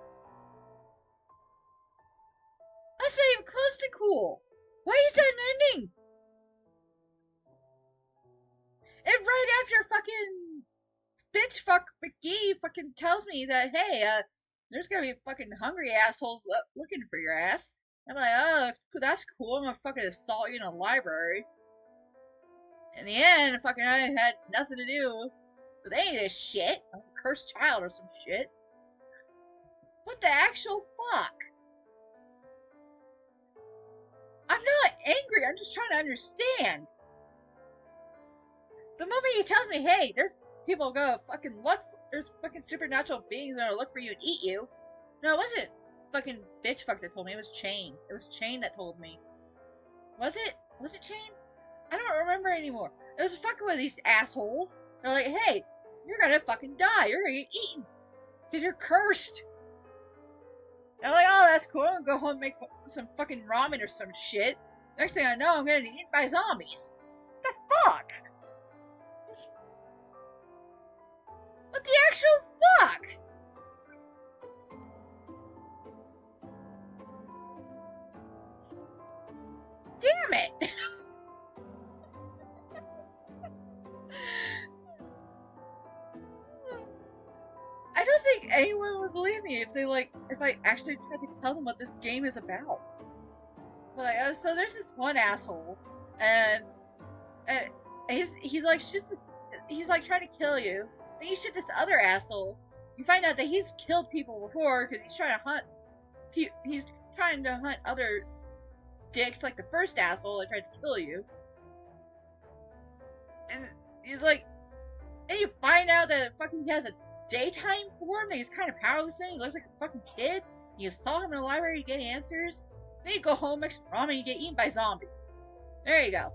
That's not even close to cool. Why is that an ending? And right after fucking bitch fuck McGee fucking tells me that, hey, there's gonna be fucking hungry assholes looking for your ass. I'm like, oh, that's cool. I'm gonna fucking assault you in a library. In the end, fucking I had nothing to do with any of this shit. I was a cursed child or some shit. What the actual fuck? I'm not angry. I'm just trying to understand. The moment he tells me, hey, there's people go fucking look, there's fucking supernatural beings that are look for you and eat you. No, it wasn't fucking bitch fuck that told me. It was Chain. It was Chain that told me. Was it? Was it Chain? I don't remember anymore. It was fucking with these assholes. They're like, hey, you're gonna fucking die. You're gonna get eaten. Because you're cursed. And I'm like, oh, that's cool. I'm gonna go home and make some fucking ramen or some shit. Next thing I know, I'm gonna get eaten by zombies. What the fuck? anyone would believe me if if I actually tried to tell them what this game is about. But like, so there's this one asshole, and uh, he's like shoots this, he's like trying to kill you. Then you shoot this other asshole. You find out that he's killed people before because he's trying to hunt. He's trying to hunt other dicks like the first asshole that tried to kill you. And he's like, and you find out that fucking he has a daytime form that he's kind of powerless in. He looks like a fucking kid. You saw him in the library to get answers. Then you go home, make some ramen, and you get eaten by zombies. There you go.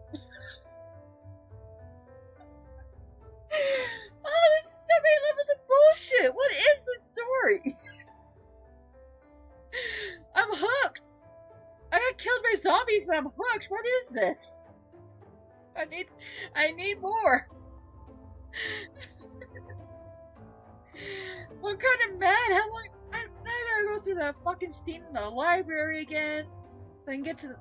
Oh, this is so many levels of bullshit. What is this story? I'm hooked. I got killed by zombies and I'm hooked. What is this? I need more. I'm kind of mad. How long? I gotta go through that fucking scene in the library again. Then get to the...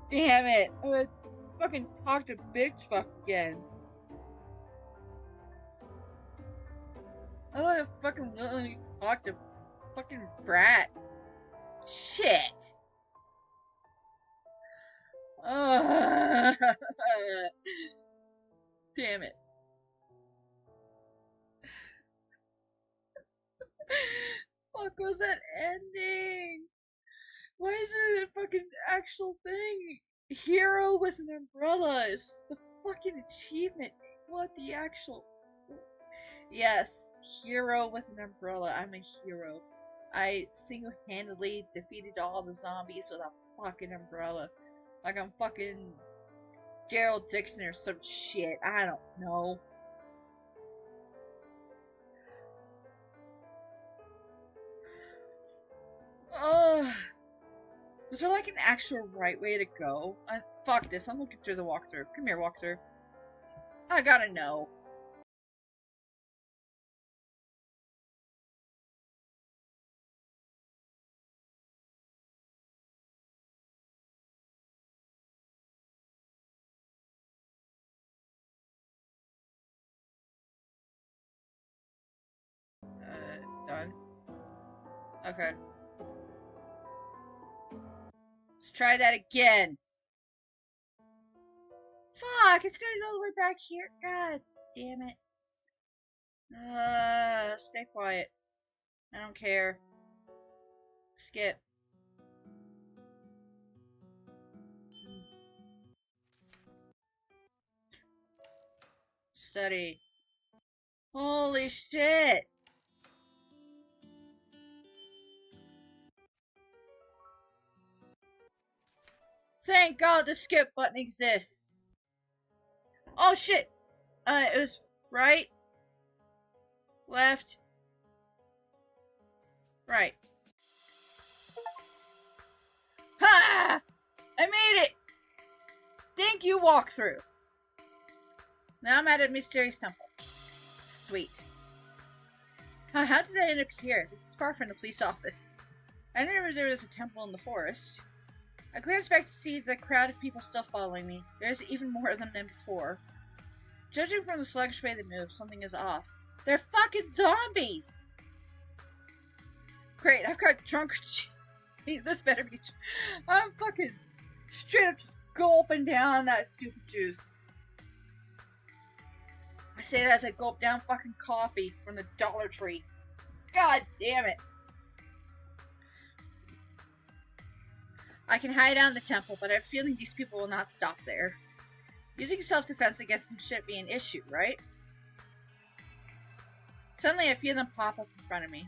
Damn it. I'm gonna fucking talk to bitch fuck again. I want to fucking literally talk to fucking brat. Shit. Damn it. Fuck was that ending? Why is it a fucking actual thing? Hero with an umbrella is the fucking achievement. What the actual... Yes, hero with an umbrella. I'm a hero. I single-handedly defeated all the zombies with a fucking umbrella. Like I'm fucking Daryl Dixon or some shit. I don't know. Was there like an actual right way to go? Fuck this, I'm looking through the walkthrough. Come here, walkthrough. I gotta know. Done. Okay. Let's try that again. Fuck, it started all the way back here. God damn it. Stay quiet. I don't care. Skip. Study. Holy shit. Thank God the skip button exists. Oh shit. It was right, left, right. Ha! I made it! Thank you, walkthrough. Now I'm at a mysterious temple. Sweet. How did I end up here? This is far from the police office. I didn't know there was a temple in the forest. I glanced back to see the crowd of people still following me. There's even more of them than before. Judging from the sluggish way they move, something is off. They're fucking zombies! Great, I've got drunk juice. This better be... I'm fucking straight up just gulping down that stupid juice. I say that as I gulp down fucking coffee from the Dollar Tree. God damn it. I can hide out in the temple, but I have a feeling these people will not stop there. Using self-defense against them shouldn't be an issue, right? Suddenly I feel them pop up in front of me.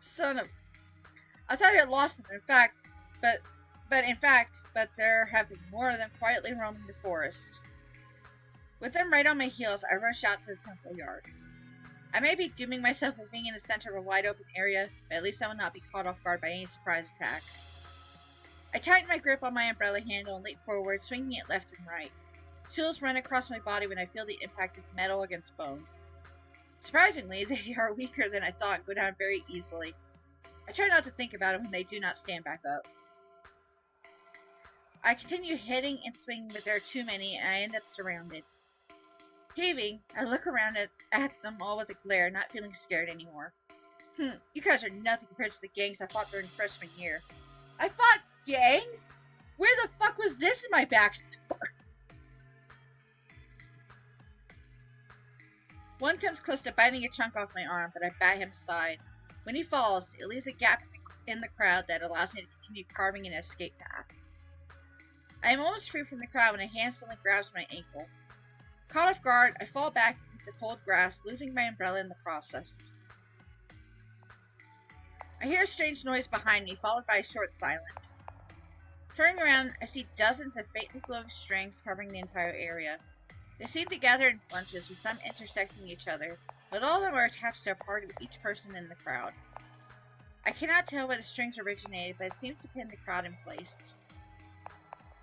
Son of... I thought I had lost them, but there have been more of them quietly roaming the forest. With them right on my heels, I rush out to the temple yard. I may be dooming myself with being in the center of a wide open area, but at least I will not be caught off guard by any surprise attacks. I tighten my grip on my umbrella handle and leap forward, swinging it left and right. Chills run across my body when I feel the impact of metal against bone. Surprisingly, they are weaker than I thought and go down very easily. I try not to think about it when they do not stand back up. I continue hitting and swinging, but there are too many, and I end up surrounded. Heaving, I look around at them all with a glare, not feeling scared anymore. You guys are nothing compared to the gangs I fought during freshman year. I fought gangs? Where the fuck was this in my backstory? One comes close to biting a chunk off my arm, but I bat him aside. When he falls, it leaves a gap in the crowd that allows me to continue carving an escape path. I am almost free from the crowd when a hand suddenly grabs my ankle. Caught off guard, I fall back into the cold grass, losing my umbrella in the process. I hear a strange noise behind me, followed by a short silence. Turning around, I see dozens of faintly glowing strings covering the entire area. They seem to gather in bunches, with some intersecting each other, but all of them are attached to a part of each person in the crowd. I cannot tell where the strings originated, but it seems to pin the crowd in place.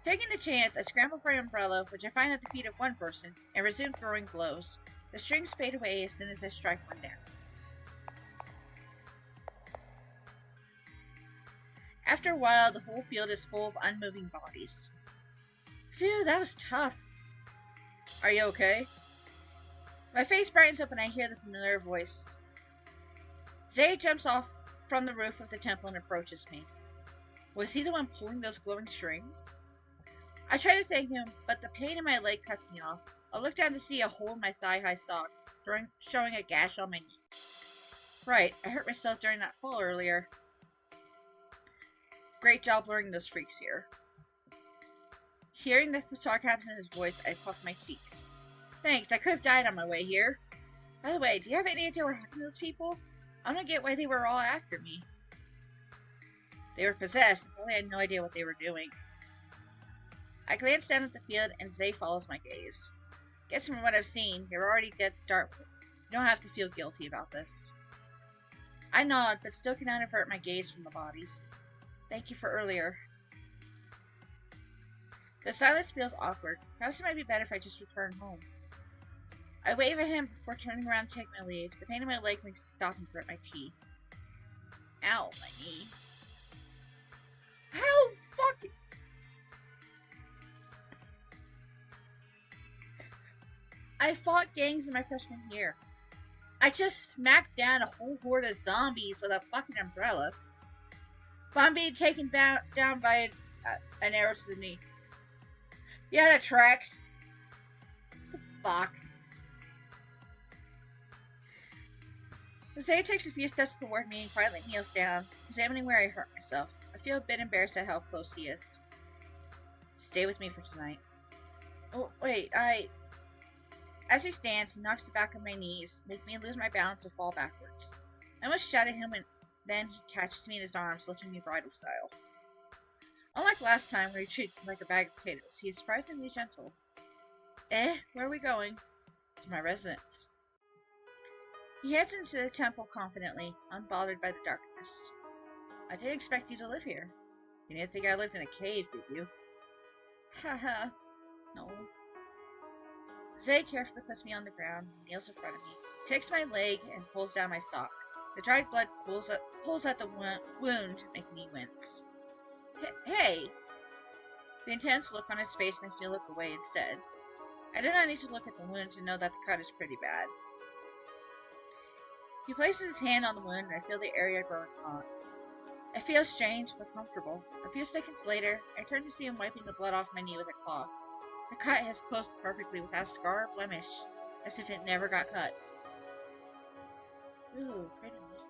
Taking the chance, I scramble for an umbrella, which I find at the feet of one person, and resume throwing blows. The strings fade away as soon as I strike one down. After a while, the whole field is full of unmoving bodies. Phew, that was tough. Are you okay? My face brightens up and I hear the familiar voice. Zay jumps off from the roof of the temple and approaches me. Was he the one pulling those glowing strings? I try to thank him, but the pain in my leg cuts me off. I look down to see a hole in my thigh-high sock, showing a gash on my knee. Right, I hurt myself during that fall earlier. Great job luring those freaks here. Hearing the sarcasm in his voice, I puff my cheeks. Thanks, I could have died on my way here. By the way, do you have any idea what happened to those people? I don't get why they were all after me. They were possessed, and probably had no idea what they were doing. I glance down at the field, and Zay follows my gaze. Guess from what I've seen, you're already dead to start with. You don't have to feel guilty about this. I nod, but still cannot avert my gaze from the bodies. Thank you for earlier. The silence feels awkward. Perhaps it might be better if I just return home. I wave at him before turning around to take my leave. The pain in my leg makes me stop and grit my teeth. Ow, my knee. How fucking... I fought gangs in my freshman year. I just smacked down a whole horde of zombies with a fucking umbrella. But I'm being taken down by an arrow to the knee. Yeah, that tracks. What the fuck? Zay takes a few steps toward me and quietly kneels down, examining where I hurt myself. I feel a bit embarrassed at how close he is. Stay with me for tonight. Oh, wait, As he stands, he knocks the back of my knees, making me lose my balance and fall backwards. I almost shout at him, and then he catches me in his arms, lifting me bridal style. Unlike last time, where he treated me like a bag of potatoes, he is surprisingly gentle. Where are we going? To my residence. He heads into the temple confidently, unbothered by the darkness. I didn't expect you to live here. You didn't think I lived in a cave, did you? Haha. No. Zay carefully puts me on the ground and kneels in front of me. He takes my leg and pulls down my sock. The dried blood pulls at the wound, making me wince. Hey! The intense look on his face makes me look away instead. I do not need to look at the wound to know that the cut is pretty bad. He places his hand on the wound and I feel the area growing hot. I feel strange but comfortable. A few seconds later, I turn to see him wiping the blood off my knee with a cloth. The cut has closed perfectly without scar or blemish, as if it never got cut. Ooh, pretty nice.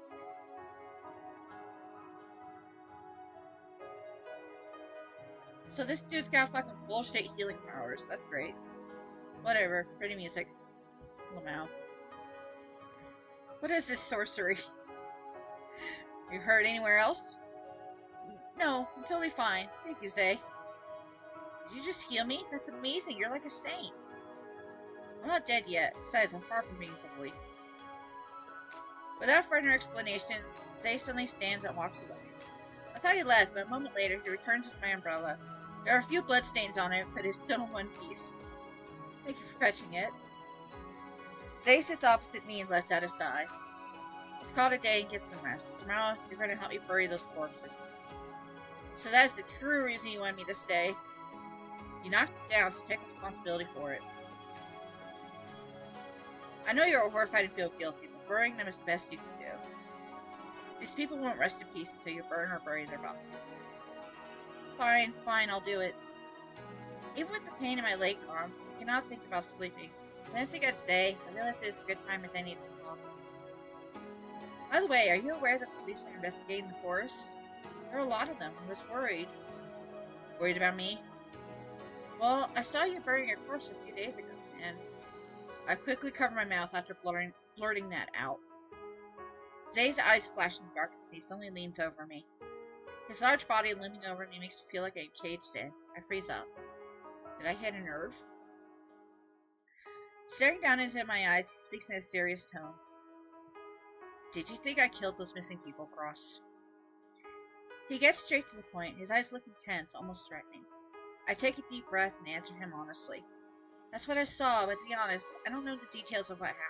So this dude's got fucking bullshit healing powers. That's great. Whatever. Pretty music. Lamau. What is this sorcery? You hurt anywhere else? No, I'm totally fine. Thank you, Zay. Did you just heal me? That's amazing. You're like a saint. I'm not dead yet. Besides, I'm far from being complete. Without further explanation, Zay suddenly stands and walks away. I thought he left, but a moment later, he returns with my umbrella. There are a few bloodstains on it, but it's still in one piece. Thank you for fetching it. Zay sits opposite me and lets out a sigh. Let's call it a day and get some rest. Tomorrow, you're going to help me bury those corpses. So that is the true reason you want me to stay. You knocked me down, so take responsibility for it. I know you're horrified and feel guilty, but burying them is the best you can do. These people won't rest in peace until you burn or bury their bodies. Fine, fine, I'll do it. Even with the pain in my leg arm, I cannot think about sleeping. Once it gets day, I realize it is a good time as any to talk. By the way, are you aware that the police are investigating the forest? There are a lot of them. I was worried. Worried about me? Well, I saw you burying a corpse a few days ago, and I quickly covered my mouth after blurting that out. Zay's eyes flash in the darkness, and he suddenly leans over me. His large body looming over me makes me feel like I'm caged in. I freeze up. Did I hit a nerve? Staring down into my eyes, he speaks in a serious tone. Did you think I killed those missing people, Cross? He gets straight to the point, his eyes look intense, almost threatening. I take a deep breath and answer him honestly. That's what I saw, but to be honest, I don't know the details of what happened.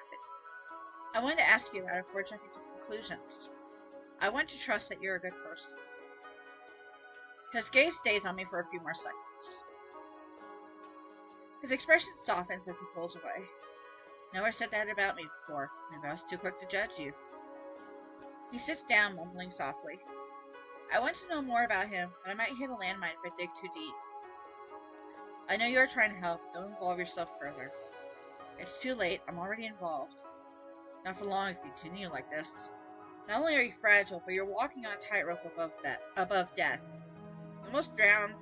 I wanted to ask you about it before jumping to conclusions. I want to trust that you're a good person. His gaze stays on me for a few more seconds. His expression softens as he pulls away. Never said that about me before. Maybe I was too quick to judge you. He sits down, mumbling softly. I want to know more about him, but I might hit a landmine if I dig too deep. I know you are trying to help. Don't involve yourself further. It's too late. I'm already involved. Not for long if you continue like this. Not only are you fragile, but you're walking on a tightrope above death. You almost drowned,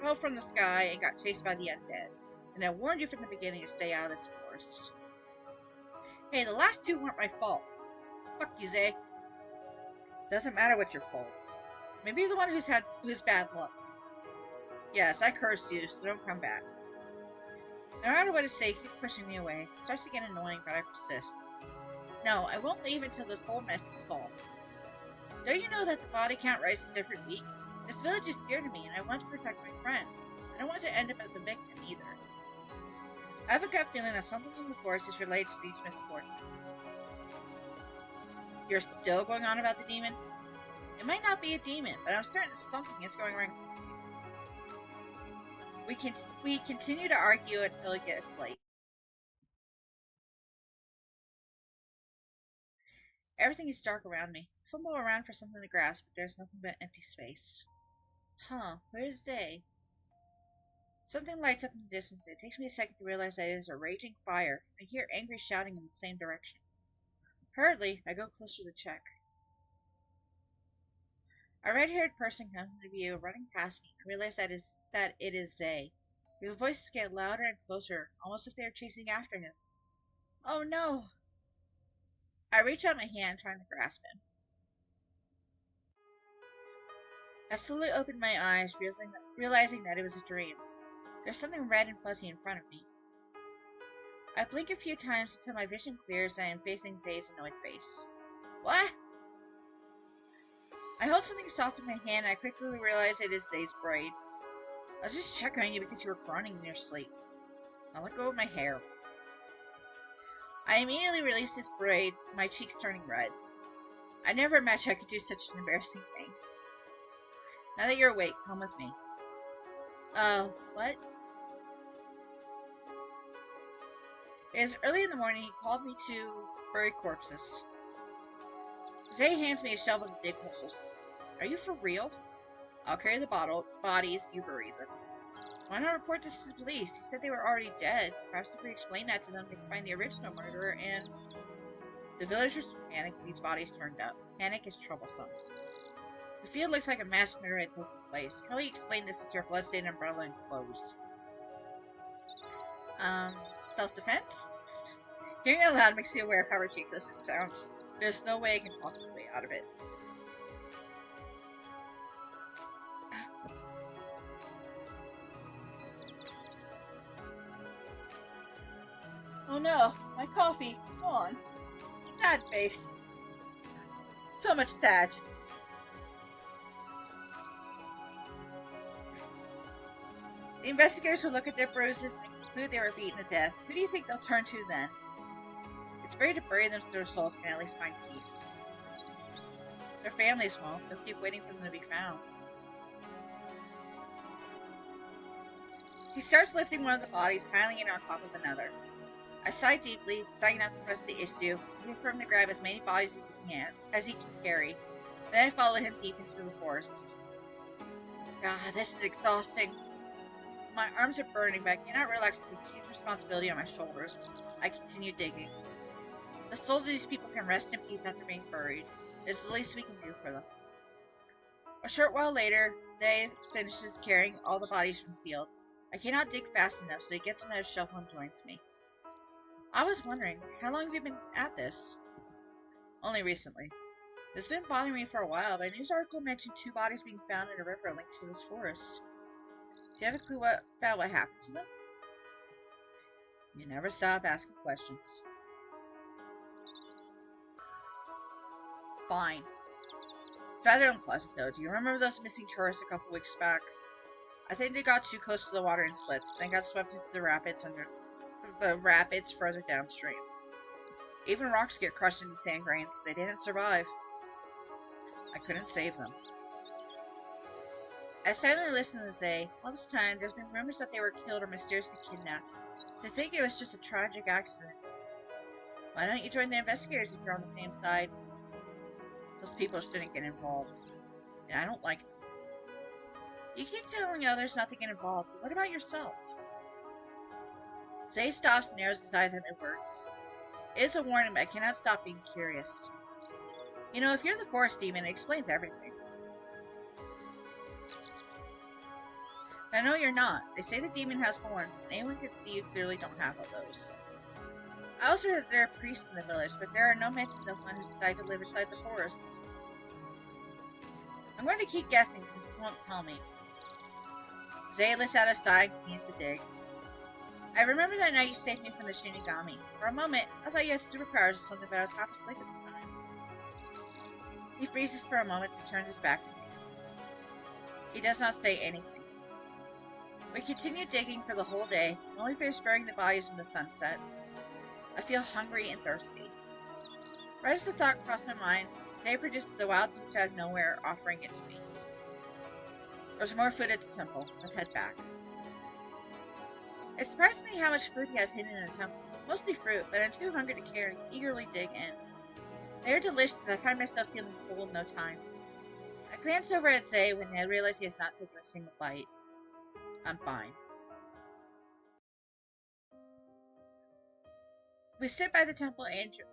fell from the sky, and got chased by the undead. And I warned you from the beginning to stay out of this forest. Hey, the last two weren't my fault. Fuck you, Zay. Doesn't matter what's your fault. Maybe you're the one who's bad luck. Yes, I cursed you, so don't come back. No matter what I say, he keeps pushing me away. It starts to get annoying, but I persist. No, I won't leave until this whole mess is solved. Don't you know that the body count rises every week? This village is dear to me, and I want to protect my friends. I don't want to end up as a victim either. I have a gut feeling that something in the forest is related to these misfortunes. You're still going on about the demon? It might not be a demon, but I'm certain something is going wrong. We continue to argue until it gets late. Everything is dark around me. I fumble around for something to grasp, but there's nothing but empty space. Huh, where's Zay? Something lights up in the distance, and it takes me a second to realize that it is a raging fire. I hear angry shouting in the same direction. Hurriedly, I go closer to check. A red-haired person comes into view, running past me. I realize that it is Zay. His voices get louder and closer, almost as if they are chasing after him. Oh no! I reach out my hand, trying to grasp him. I slowly open my eyes, realizing that it was a dream. There's something red and fuzzy in front of me. I blink a few times until my vision clears and I am facing Zay's annoyed face. What? I hold something soft in my hand and I quickly realize it is Zay's braid. I was just checking on you because you were groaning in your sleep. I let go of my hair. I immediately released his braid, my cheeks turning red. I never imagined I could do such an embarrassing thing. Now that you're awake, come with me. What? It is early in the morning. He called me to bury corpses. Zay hands me a shovel to dig holes. Are you for real? I'll carry the bodies, you bury them. Why not report this to the police? He said they were already dead. Perhaps if we explain that to them, they can find the original murderer and... The villagers panic when these bodies turned up. Panic is troublesome. The field looks like a mass murder had taken place. How will you explain this with your bloodstained umbrella and clothes? Self-defense? Hearing it aloud makes me aware of how ridiculous it sounds. There's no way I can talk my way out of it. Oh no, my coffee, gone. Sad face. So much sad. The investigators will look at their bruises and conclude they were beaten to death. Who do you think they'll turn to then? It's better to bury them so their souls can at least find peace. Their families won't. They'll keep waiting for them to be found. He starts lifting one of the bodies, piling it on top of another. I sigh deeply, deciding not to press the issue, wait for him to grab as many bodies as he can carry. Then I follow him deep into the forest. God, this is exhausting. My arms are burning, but I cannot relax with this huge responsibility on my shoulders. I continue digging. The souls of these people can rest in peace after being buried. It's the least we can do for them. A short while later, Zay finishes carrying all the bodies from the field. I cannot dig fast enough, so he gets another shovel and joins me. I was wondering, how long have you been at this? Only recently. It's been bothering me for a while, but a news article mentioned 2 bodies being found in a river linked to this forest. Do you have a clue about what happened to them? You never stop asking questions. Fine. It's rather unpleasant, though. Do you remember those missing tourists a couple weeks back? I think they got too close to the water and slipped, then got swept into the rapids further downstream. Even rocks get crushed into sand grains. They didn't survive. I couldn't save them. I silently listened to Zay. All this time, there's been rumors that they were killed or mysteriously kidnapped. To think it was just a tragic accident. Why don't you join the investigators if you're on the same side? Those people shouldn't get involved. And I don't like them. You keep telling others not to get involved, but what about yourself? Zay stops and narrows his eyes at my words. It is a warning, but I cannot stop being curious. You know, if you're the forest demon, it explains everything. But I know you're not. They say the demon has horns, and anyone can see you clearly don't have those. I also heard that there are priests in the village, but there are no mentions of one who decided to live inside the forest. I'm going to keep guessing since you won't tell me. Zay lets out a sigh and continues to dig. I remember that night you saved me from the Shinigami. For a moment, I thought you had superpowers or something, but I was half asleep at the time. He freezes for a moment and turns his back to me. He does not say anything. We continue digging for the whole day, and only finish burying the bodies when the sun sets. I feel hungry and thirsty. Right as the thought crossed my mind, Zay produces the wild peach out of nowhere, offering it to me. There's more food at the temple. Let's head back. It surprises me how much food he has hidden in the temple. Mostly fruit, but I'm too hungry to care and eagerly dig in. They are delicious. I find myself feeling full in no time. I glance over at Zay when I realize he has not taken a single bite. I'm fine. We sit by the temple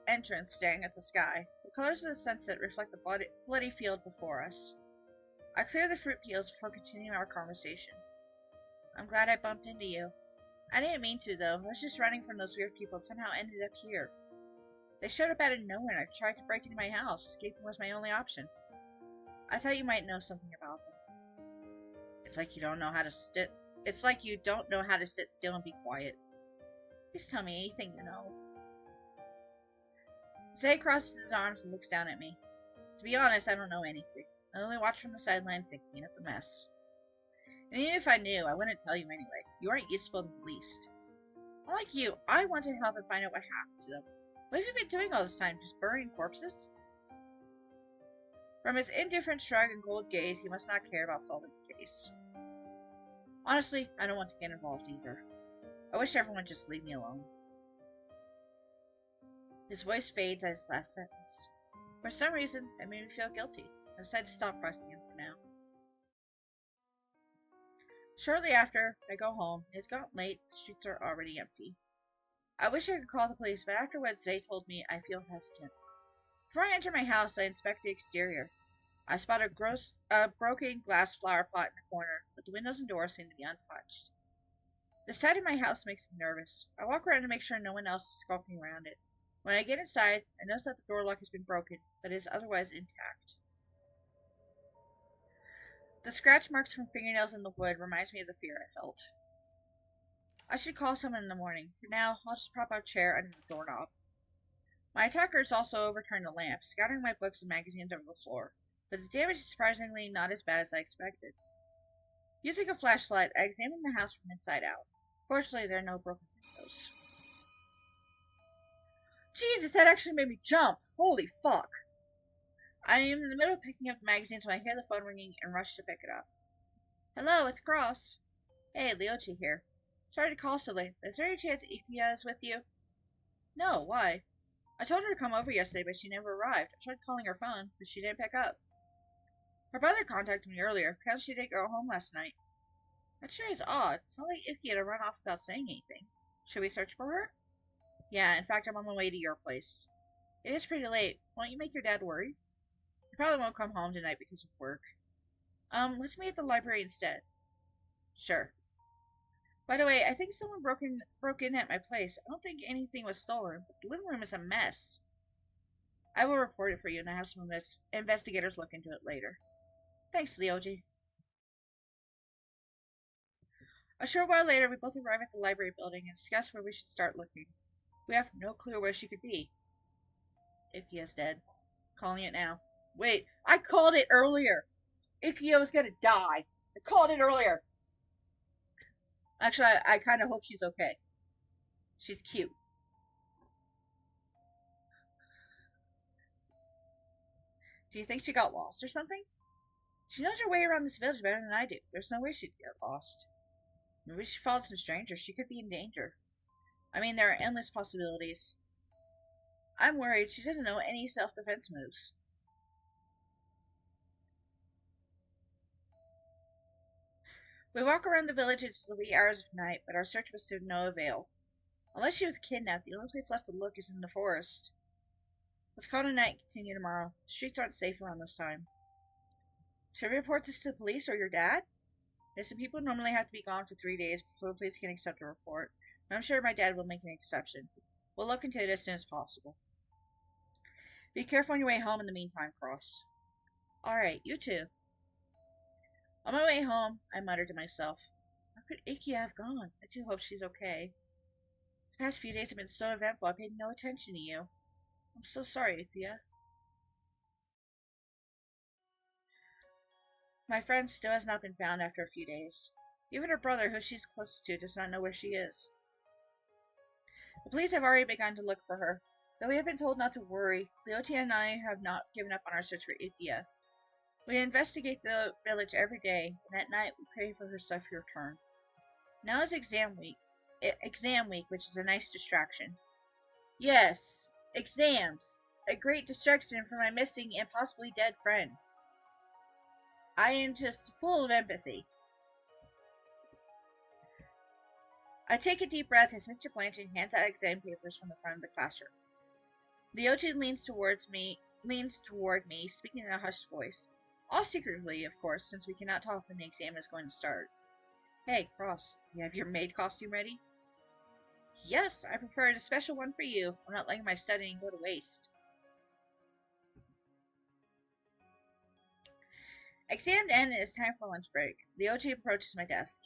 entrance staring at the sky. The colors of the sunset reflect the bloody field before us. I clear the fruit peels before continuing our conversation. I'm glad I bumped into you. I didn't mean to, though. I was just running from those weird people and somehow ended up here. They showed up out of nowhere and I tried to break into my house. Escaping was my only option. I thought you might know something about them. It's like you don't know how to sit still and be quiet. Please tell me anything you know. Zay crosses his arms and looks down at me. To be honest, I don't know anything. I only watch from the sidelines and clean up the mess. And even if I knew, I wouldn't tell you anyway. You aren't useful in the least. Unlike you, I want to help and find out what happened to them. What have you been doing all this time? Just burying corpses? From his indifferent shrug and cold gaze, he must not care about solving the case. Honestly, I don't want to get involved either. I wish everyone would just leave me alone. His voice fades at his last sentence. For some reason, it made me feel guilty. I decided to stop pressing him for now. Shortly after, I go home. It's gotten late. The streets are already empty. I wish I could call the police, but after what Zay told me, I feel hesitant. Before I enter my house, I inspect the exterior. I spot a broken glass flower pot in the corner, but the windows and doors seem to be untouched. The sight of my house makes me nervous. I walk around to make sure no one else is skulking around it. When I get inside, I notice that the door lock has been broken, but is otherwise intact. The scratch marks from fingernails in the wood reminds me of the fear I felt. I should call someone in the morning. For now, I'll just prop a chair under the doorknob. My attackers also overturned the lamp, scattering my books and magazines over the floor, but the damage is surprisingly not as bad as I expected. Using a flashlight, I examined the house from inside out. Fortunately, there are no broken windows. Jesus, that actually made me jump! Holy fuck! I am in the middle of picking up the magazines when I hear the phone ringing and rush to pick it up. Hello, it's Cross. Hey, Leochi here. Sorry to call so late, but is there any chance Ikuya is with you? No, why? I told her to come over yesterday, but she never arrived. I tried calling her phone, but she didn't pick up. Her brother contacted me earlier. Apparently she didn't go home last night. That sure is odd. It's not like Icky to run off without saying anything. Should we search for her? Yeah, in fact, I'm on my way to your place. It is pretty late. Won't you make your dad worry? He probably won't come home tonight because of work. Let's meet at the library instead. Sure. By the way, I think someone broke in at my place. I don't think anything was stolen, but the living room is a mess. I will report it for you, and I have some investigators look into it later. Thanks, Leoji. A short while later, we both arrive at the library building and discuss where we should start looking. We have no clue where she could be. Ikia is dead. Calling it now. Wait, I called it earlier! Ikia was gonna die. I called it earlier. Actually, I kind of hope she's okay. She's cute. Do you think she got lost or something? She knows her way around this village better than I do. There's no way she'd get lost. Maybe she followed some stranger. She could be in danger. I mean, there are endless possibilities. I'm worried she doesn't know any self-defense moves. We walk around the village into the wee hours of night, but our search was to no avail. Unless she was kidnapped, the only place left to look is in the forest. Let's call it a night and continue tomorrow. The streets aren't safe around this time. Should we report this to the police or your dad? Innocent people normally have to be gone for 3 days before the police can accept a report, but I'm sure my dad will make an exception. We'll look into it as soon as possible. Be careful on your way home in the meantime, Cross. Alright, you too. On my way home, I muttered to myself, where could Ikia have gone? I do hope she's okay. The past few days have been so eventful, I paid no attention to you. I'm so sorry, Ikia. My friend still has not been found after a few days. Even her brother, who she's closest to, does not know where she is. The police have already begun to look for her. Though we have been told not to worry, Leotia and I have not given up on our search for Ikia. We investigate the village every day, and at night we pray for her safe return. Now is exam week, which is a nice distraction. Yes, exams. A great distraction for my missing and possibly dead friend. I am just full of empathy. I take a deep breath as Mr. Blanchard hands out exam papers from the front of the classroom. Leoji leans toward me, speaking in a hushed voice. All secretly, of course, since we cannot talk when the exam is going to start. Hey, Cross, you have your maid costume ready? Yes, I prepared a special one for you. I'm not letting my studying go to waste. Exam end and it's time for lunch break. Leoji approaches my desk.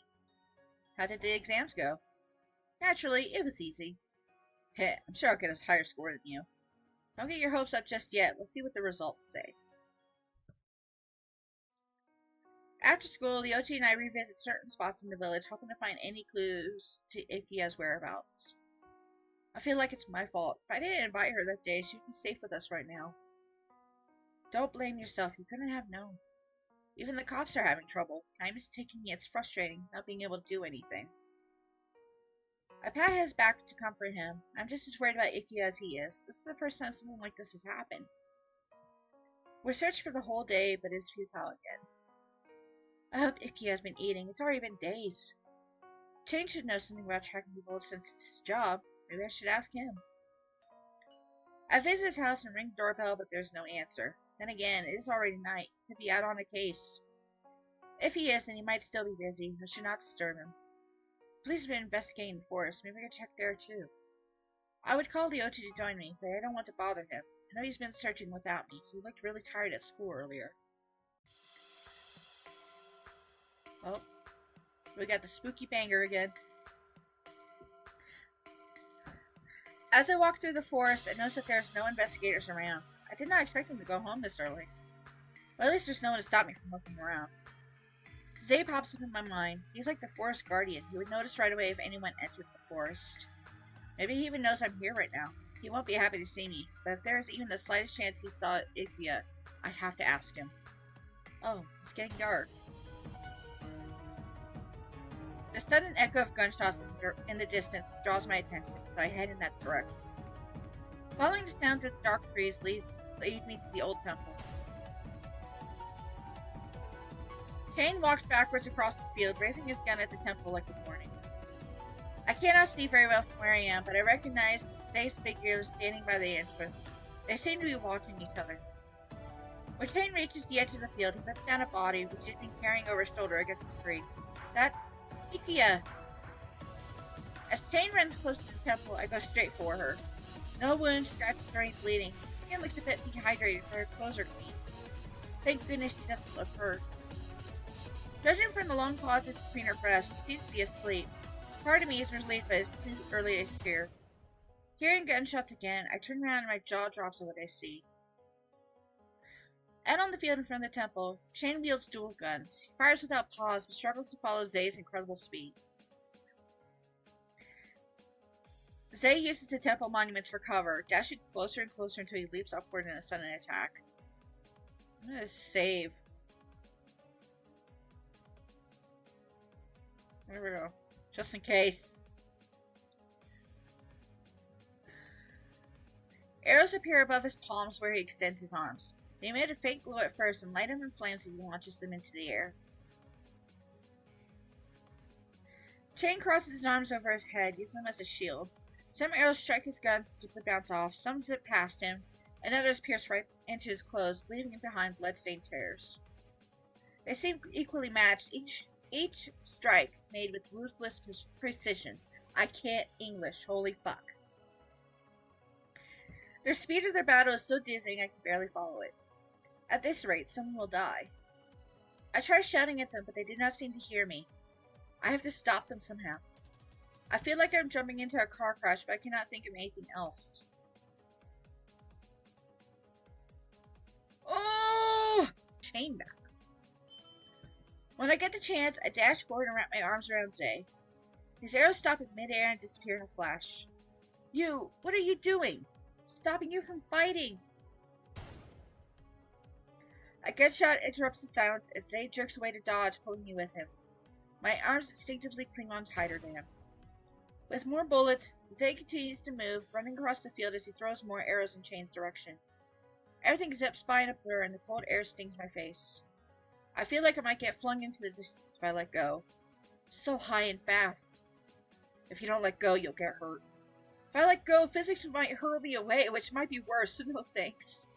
How did the exams go? Naturally, it was easy. Heh, I'm sure I'll get a higher score than you. Don't get your hopes up just yet. We'll see what the results say. After school, Leoji and I revisit certain spots in the village, hoping to find any clues to Ikia's whereabouts. I feel like it's my fault. If I didn't invite her that day, she would be safe with us right now. Don't blame yourself. You couldn't have known. Even the cops are having trouble. Time is ticking. It's frustrating not being able to do anything. I pat his back to comfort him. I'm just as worried about Ikia as he is. This is the first time something like this has happened. We're searching for the whole day, but it's futile again. I hope Ikia has been eating. It's already been days. Chang should know something about tracking people since it's his job. Maybe I should ask him. I visit his house and ring the doorbell, but there's no answer. Then again, it is already night. He could be out on a case. If he is, then he might still be busy. I should not disturb him. Police have been investigating the forest. Maybe I could check there too. I would call Leoji to join me, but I don't want to bother him. I know he's been searching without me. He looked really tired at school earlier. Oh, we got the spooky banger again. As I walk through the forest, I notice that there's no investigators around. I did not expect them to go home this early. But at least there's no one to stop me from looking around. Zay pops up in my mind. He's like the forest guardian. He would notice right away if anyone entered the forest. Maybe he even knows I'm here right now. He won't be happy to see me, but if there is even the slightest chance he saw Ikia, I have to ask him. Oh, it's getting dark. The sudden echo of gunshots in the distance draws my attention, so I head in that direction. Following the sound through the dark trees lead me to the old temple. Shane walks backwards across the field, raising his gun at the temple like a warning. I cannot see very well from where I am, but I recognize Zay's figure standing by the entrance. They seem to be watching each other. When Shane reaches the edge of the field, he puts down a body which he's been carrying over his shoulder against the tree. That's Ikia. As Shane runs close to the temple, I go straight for her. No wounds, scratches, or any bleeding. Her skin looks a bit dehydrated, but her clothes are clean. Thank goodness she doesn't look hurt. Judging from the long pauses between her breaths, she seems to be asleep. Part of me is relieved by his too early cheer. Hearing gunshots again, I turn around and my jaw drops at what I see. Out on the field in front of the temple, Shane wields dual guns. He fires without pause, but struggles to follow Zay's incredible speed. Zay uses the temple monuments for cover, dashing closer and closer until he leaps upward in a sudden attack. I'm gonna save. There we go. Just in case. Arrows appear above his palms where he extends his arms. They emit a faint glow at first and light up in flames as he launches them into the air. Shane crosses his arms over his head, using them as a shield. Some arrows strike his guns as they bounce off, some zip past him, and others pierce right into his clothes, leaving him behind blood-stained tears. They seem equally matched, each strike made with ruthless precision. I can't English, holy fuck. Their speed of their battle is so dizzying I can barely follow it. At this rate, someone will die. I try shouting at them, but they do not seem to hear me. I have to stop them somehow. I feel like I'm jumping into a car crash, but I cannot think of anything else. Oh! Chain back. When I get the chance, I dash forward and wrap my arms around Zay. His arrows stop in midair and disappear in a flash. You! What are you doing? Stopping you from fighting! A gunshot interrupts the silence, and Zay jerks away to dodge, pulling me with him. My arms instinctively cling on tighter to him. With more bullets, Zay continues to move, running across the field as he throws more arrows in Shane's direction. Everything zips by in a blur, and the cold air stings my face. I feel like I might get flung into the distance if I let go. So high and fast. If you don't let go, you'll get hurt. If I let go, physics might hurl me away, which might be worse, so no thanks.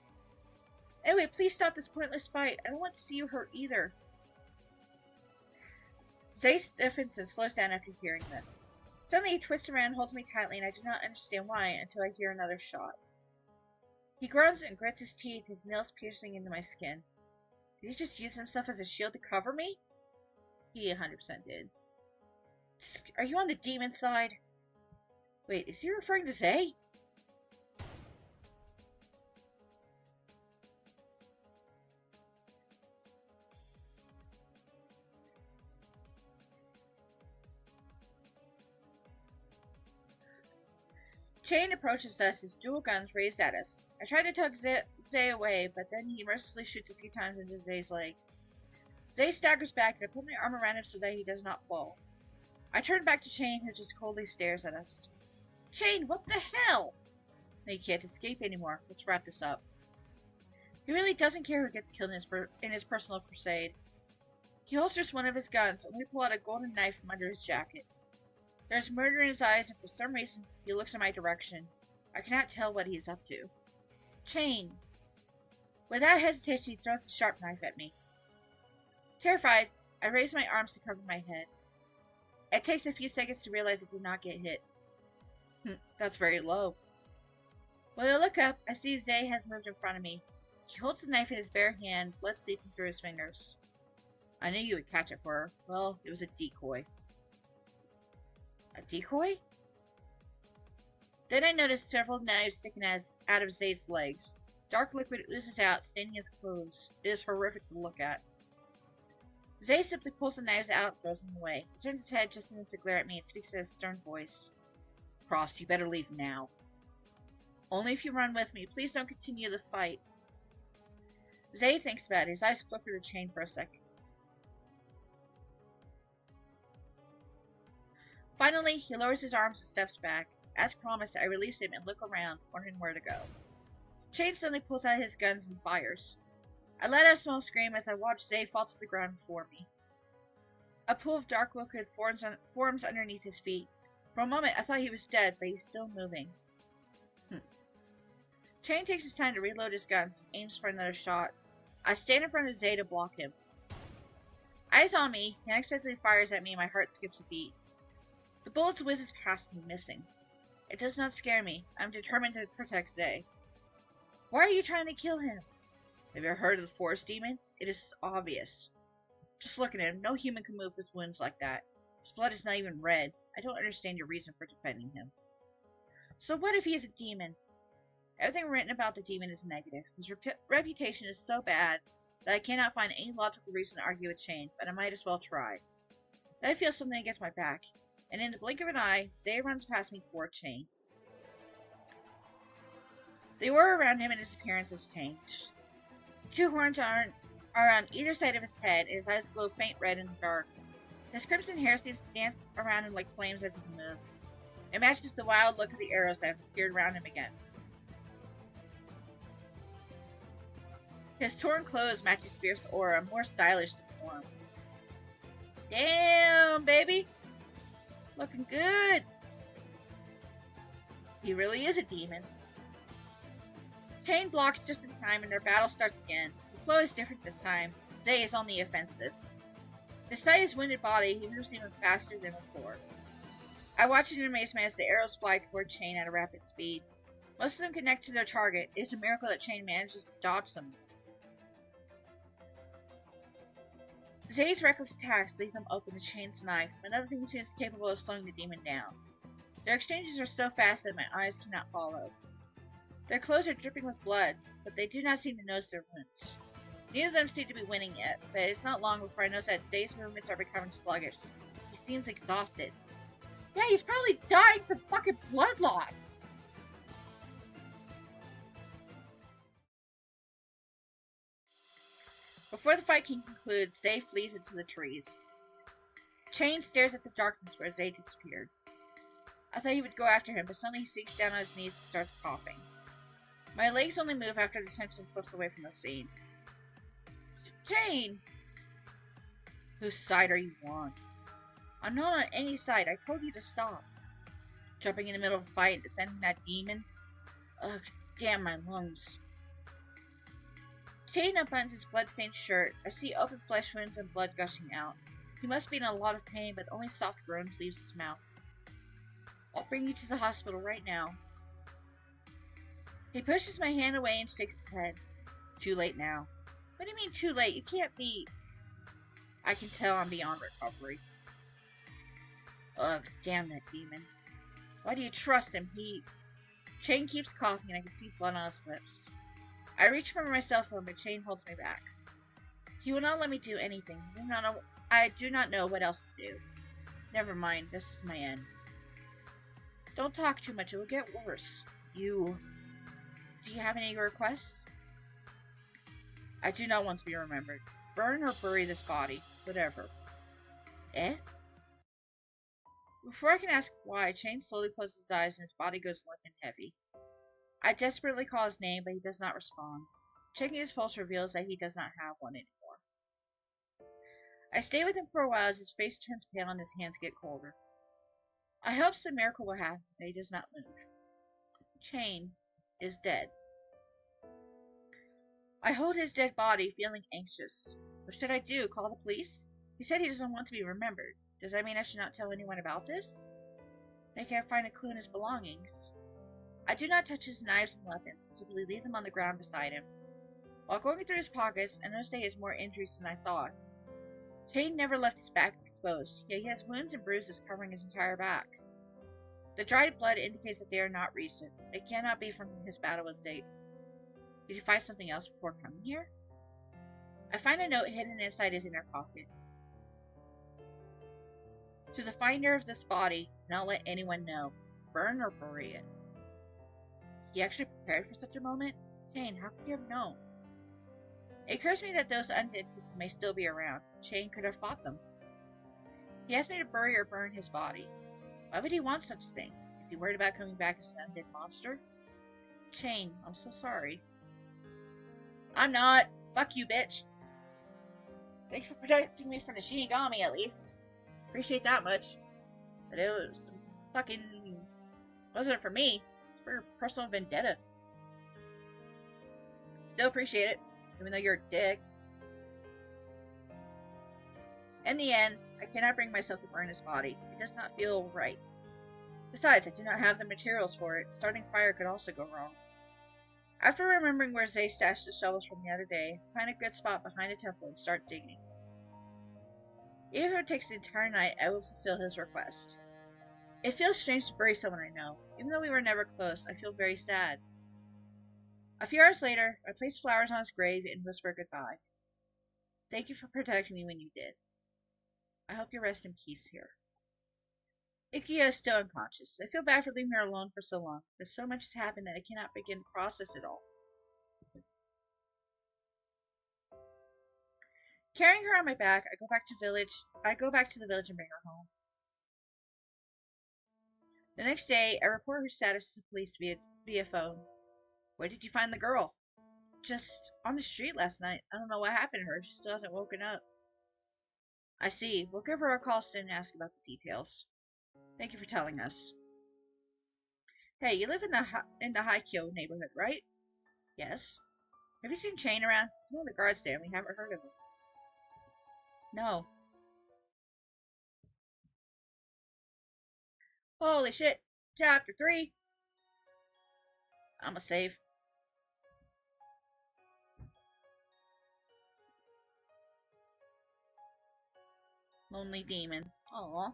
Anyway, please stop this pointless fight. I don't want to see you hurt either. Zay stiffens and slows down after hearing this. Suddenly he twists around and holds me tightly, and I do not understand why until I hear another shot. He groans and grits his teeth, his nails piercing into my skin. Did he just use himself as a shield to cover me? He 100% did. Are you on the demon side? Wait, is he referring to Zay? Shane approaches us, his dual guns raised at us. I try to tug Zay away, but then he mercilessly shoots a few times into Zay's leg. Zay staggers back, and I put my arm around him so that he does not fall. I turn back to Shane, who just coldly stares at us. Shane, what the hell? No, you can't escape anymore. Let's wrap this up. He really doesn't care who gets killed in his personal crusade. He holsters one of his guns, and we pull out a golden knife from under his jacket. There's murder in his eyes, and for some reason, he looks in my direction. I cannot tell what he is up to. Shane. Without hesitation, he throws the sharp knife at me. Terrified, I raise my arms to cover my head. It takes a few seconds to realize it did not get hit. That's very low. When I look up, I see Zay has moved in front of me. He holds the knife in his bare hand, blood seeping through his fingers. I knew you would catch it for her. Well, it was a decoy. A decoy? Then I noticed several knives sticking out of Zay's legs. Dark liquid oozes out, staining his clothes. It is horrific to look at. Zay simply pulls the knives out and throws them away. He turns his head just enough to glare at me and speaks in a stern voice. Cross, you better leave now. Only if you run with me. Please don't continue this fight. Zay thinks about it. His eyes flicker the chain for a second. Finally, he lowers his arms and steps back. As promised, I release him and look around, wondering where to go. Shane suddenly pulls out his guns and fires. I let out a small scream as I watch Zay fall to the ground before me. A pool of dark liquid forms underneath his feet. For a moment, I thought he was dead, but he's still moving. Shane takes his time to reload his guns and aims for another shot. I stand in front of Zay to block him. Eyes on me, he unexpectedly fires at me and my heart skips a beat. The bullet whizzes past me, missing. It does not scare me. I'm determined to protect Zay. Why are you trying to kill him? Have you ever heard of the forest demon? It is obvious. Just look at him. No human can move with wounds like that. His blood is not even red. I don't understand your reason for defending him. So what if he is a demon? Everything written about the demon is negative. His reputation is so bad that I cannot find any logical reason to argue with Shane, but I might as well try. Then I feel something against my back, and in the blink of an eye, Zay runs past me toward Shane. The aura around him and his appearance has changed. Two horns are on either side of his head, and his eyes glow faint red in the dark. His crimson hair seems to dance around him like flames as he moves. It matches the wild look of the arrows that have appeared around him again. His torn clothes match his fierce aura, more stylish than warm. Damn, baby! Looking good! He really is a demon. Shane blocks just in time and their battle starts again. The flow is different this time. Zay is on the offensive. Despite his wounded body, he moves even faster than before. I watch in amazement as the arrows fly toward Shane at a rapid speed. Most of them connect to their target. It is a miracle that Shane manages to dodge them. Zay's reckless attacks leave him open to Shane's knife, but another thing seems capable of slowing the demon down. Their exchanges are so fast that my eyes cannot follow. Their clothes are dripping with blood, but they do not seem to notice their wounds. Neither of them seem to be winning yet, but it's not long before I notice that Zay's movements are becoming sluggish. He seems exhausted. Yeah, he's probably dying from fucking blood loss! Before the fight can conclude, Zay flees into the trees. Shane stares at the darkness where Zay disappeared. I thought he would go after him, but suddenly he sinks down on his knees and starts coughing. My legs only move after the tension slips away from the scene. Shane! Whose side are you on? I'm not on any side. I told you to stop. Jumping in the middle of a fight and defending that demon? Ugh, damn my lungs. Shane unbuttons his blood-stained shirt. I see open flesh wounds and blood gushing out. He must be in a lot of pain, but only soft groans leaves his mouth. I'll bring you to the hospital right now. He pushes my hand away and shakes his head. Too late now. What do you mean too late? You can't be... I can tell I'm beyond recovery. Ugh, damn that demon. Why do you trust him? Shane keeps coughing and I can see blood on his lips. I reach for my cell phone, but Shane holds me back. He will not let me do anything. I do not know what else to do. Never mind, this is my end. Don't talk too much, it will get worse. Do you have any requests? I do not want to be remembered. Burn or bury this body. Whatever. Eh? Before I can ask why, Shane slowly closes his eyes and his body goes limp and heavy. I desperately call his name, but he does not respond. Checking his pulse reveals that he does not have one anymore. I stay with him for a while as his face turns pale and his hands get colder. I hope some miracle will happen, but he does not move. Shane is dead. I hold his dead body, feeling anxious. What should I do? Call the police? He said he doesn't want to be remembered. Does that mean I should not tell anyone about this? Maybe I find a clue in his belongings. I do not touch his knives and weapons, simply leave them on the ground beside him. While going through his pockets, I noticed that he has more injuries than I thought. Shane never left his back exposed, yet he has wounds and bruises covering his entire back. The dried blood indicates that they are not recent. It cannot be from his battle with Zay. Did he find something else before coming here? I find a note hidden inside his inner pocket. To the finder of this body, do not let anyone know. Burn or bury it. He actually prepared for such a moment? Shane, how could you have known? It occurs to me that those undead people may still be around. Shane could have fought them. He asked me to bury or burn his body. Why would he want such a thing? Is he worried about coming back as an undead monster? Chain, I'm so sorry. I'm not. Fuck you, bitch. Thanks for protecting me from the Shinigami, at least. Appreciate that much. But it was fucking... wasn't for me. It's for personal vendetta. Still appreciate it, even though you're a dick. In the end, I cannot bring myself to burn his body. It does not feel right. Besides, I do not have the materials for it. Starting fire could also go wrong. After remembering where Zay stashed the shovels from the other day, find a good spot behind a temple and start digging. Even if it takes the entire night, I will fulfill his request. It feels strange to bury someone I know. Even though we were never close, I feel very sad. A few hours later, I placed flowers on his grave and whispered goodbye. Thank you for protecting me when you did. I hope you rest in peace here. Ikia is still unconscious. I feel bad for leaving her alone for so long, but so much has happened that I cannot begin to process it all. Carrying her on my back, I go back to the village and bring her home. The next day, I report her status to the police via phone. Where did you find the girl? Just on the street last night. I don't know what happened to her. She still hasn't woken up. I see. We'll give her a call soon and ask about the details. Thank you for telling us. Hey, you live in the Haikyo neighborhood, right? Yes. Have you seen Chain around? He's one of the guards there, and we haven't heard of him. No. Holy shit. Chapter 3. I'ma save. Lonely Demon. Aww.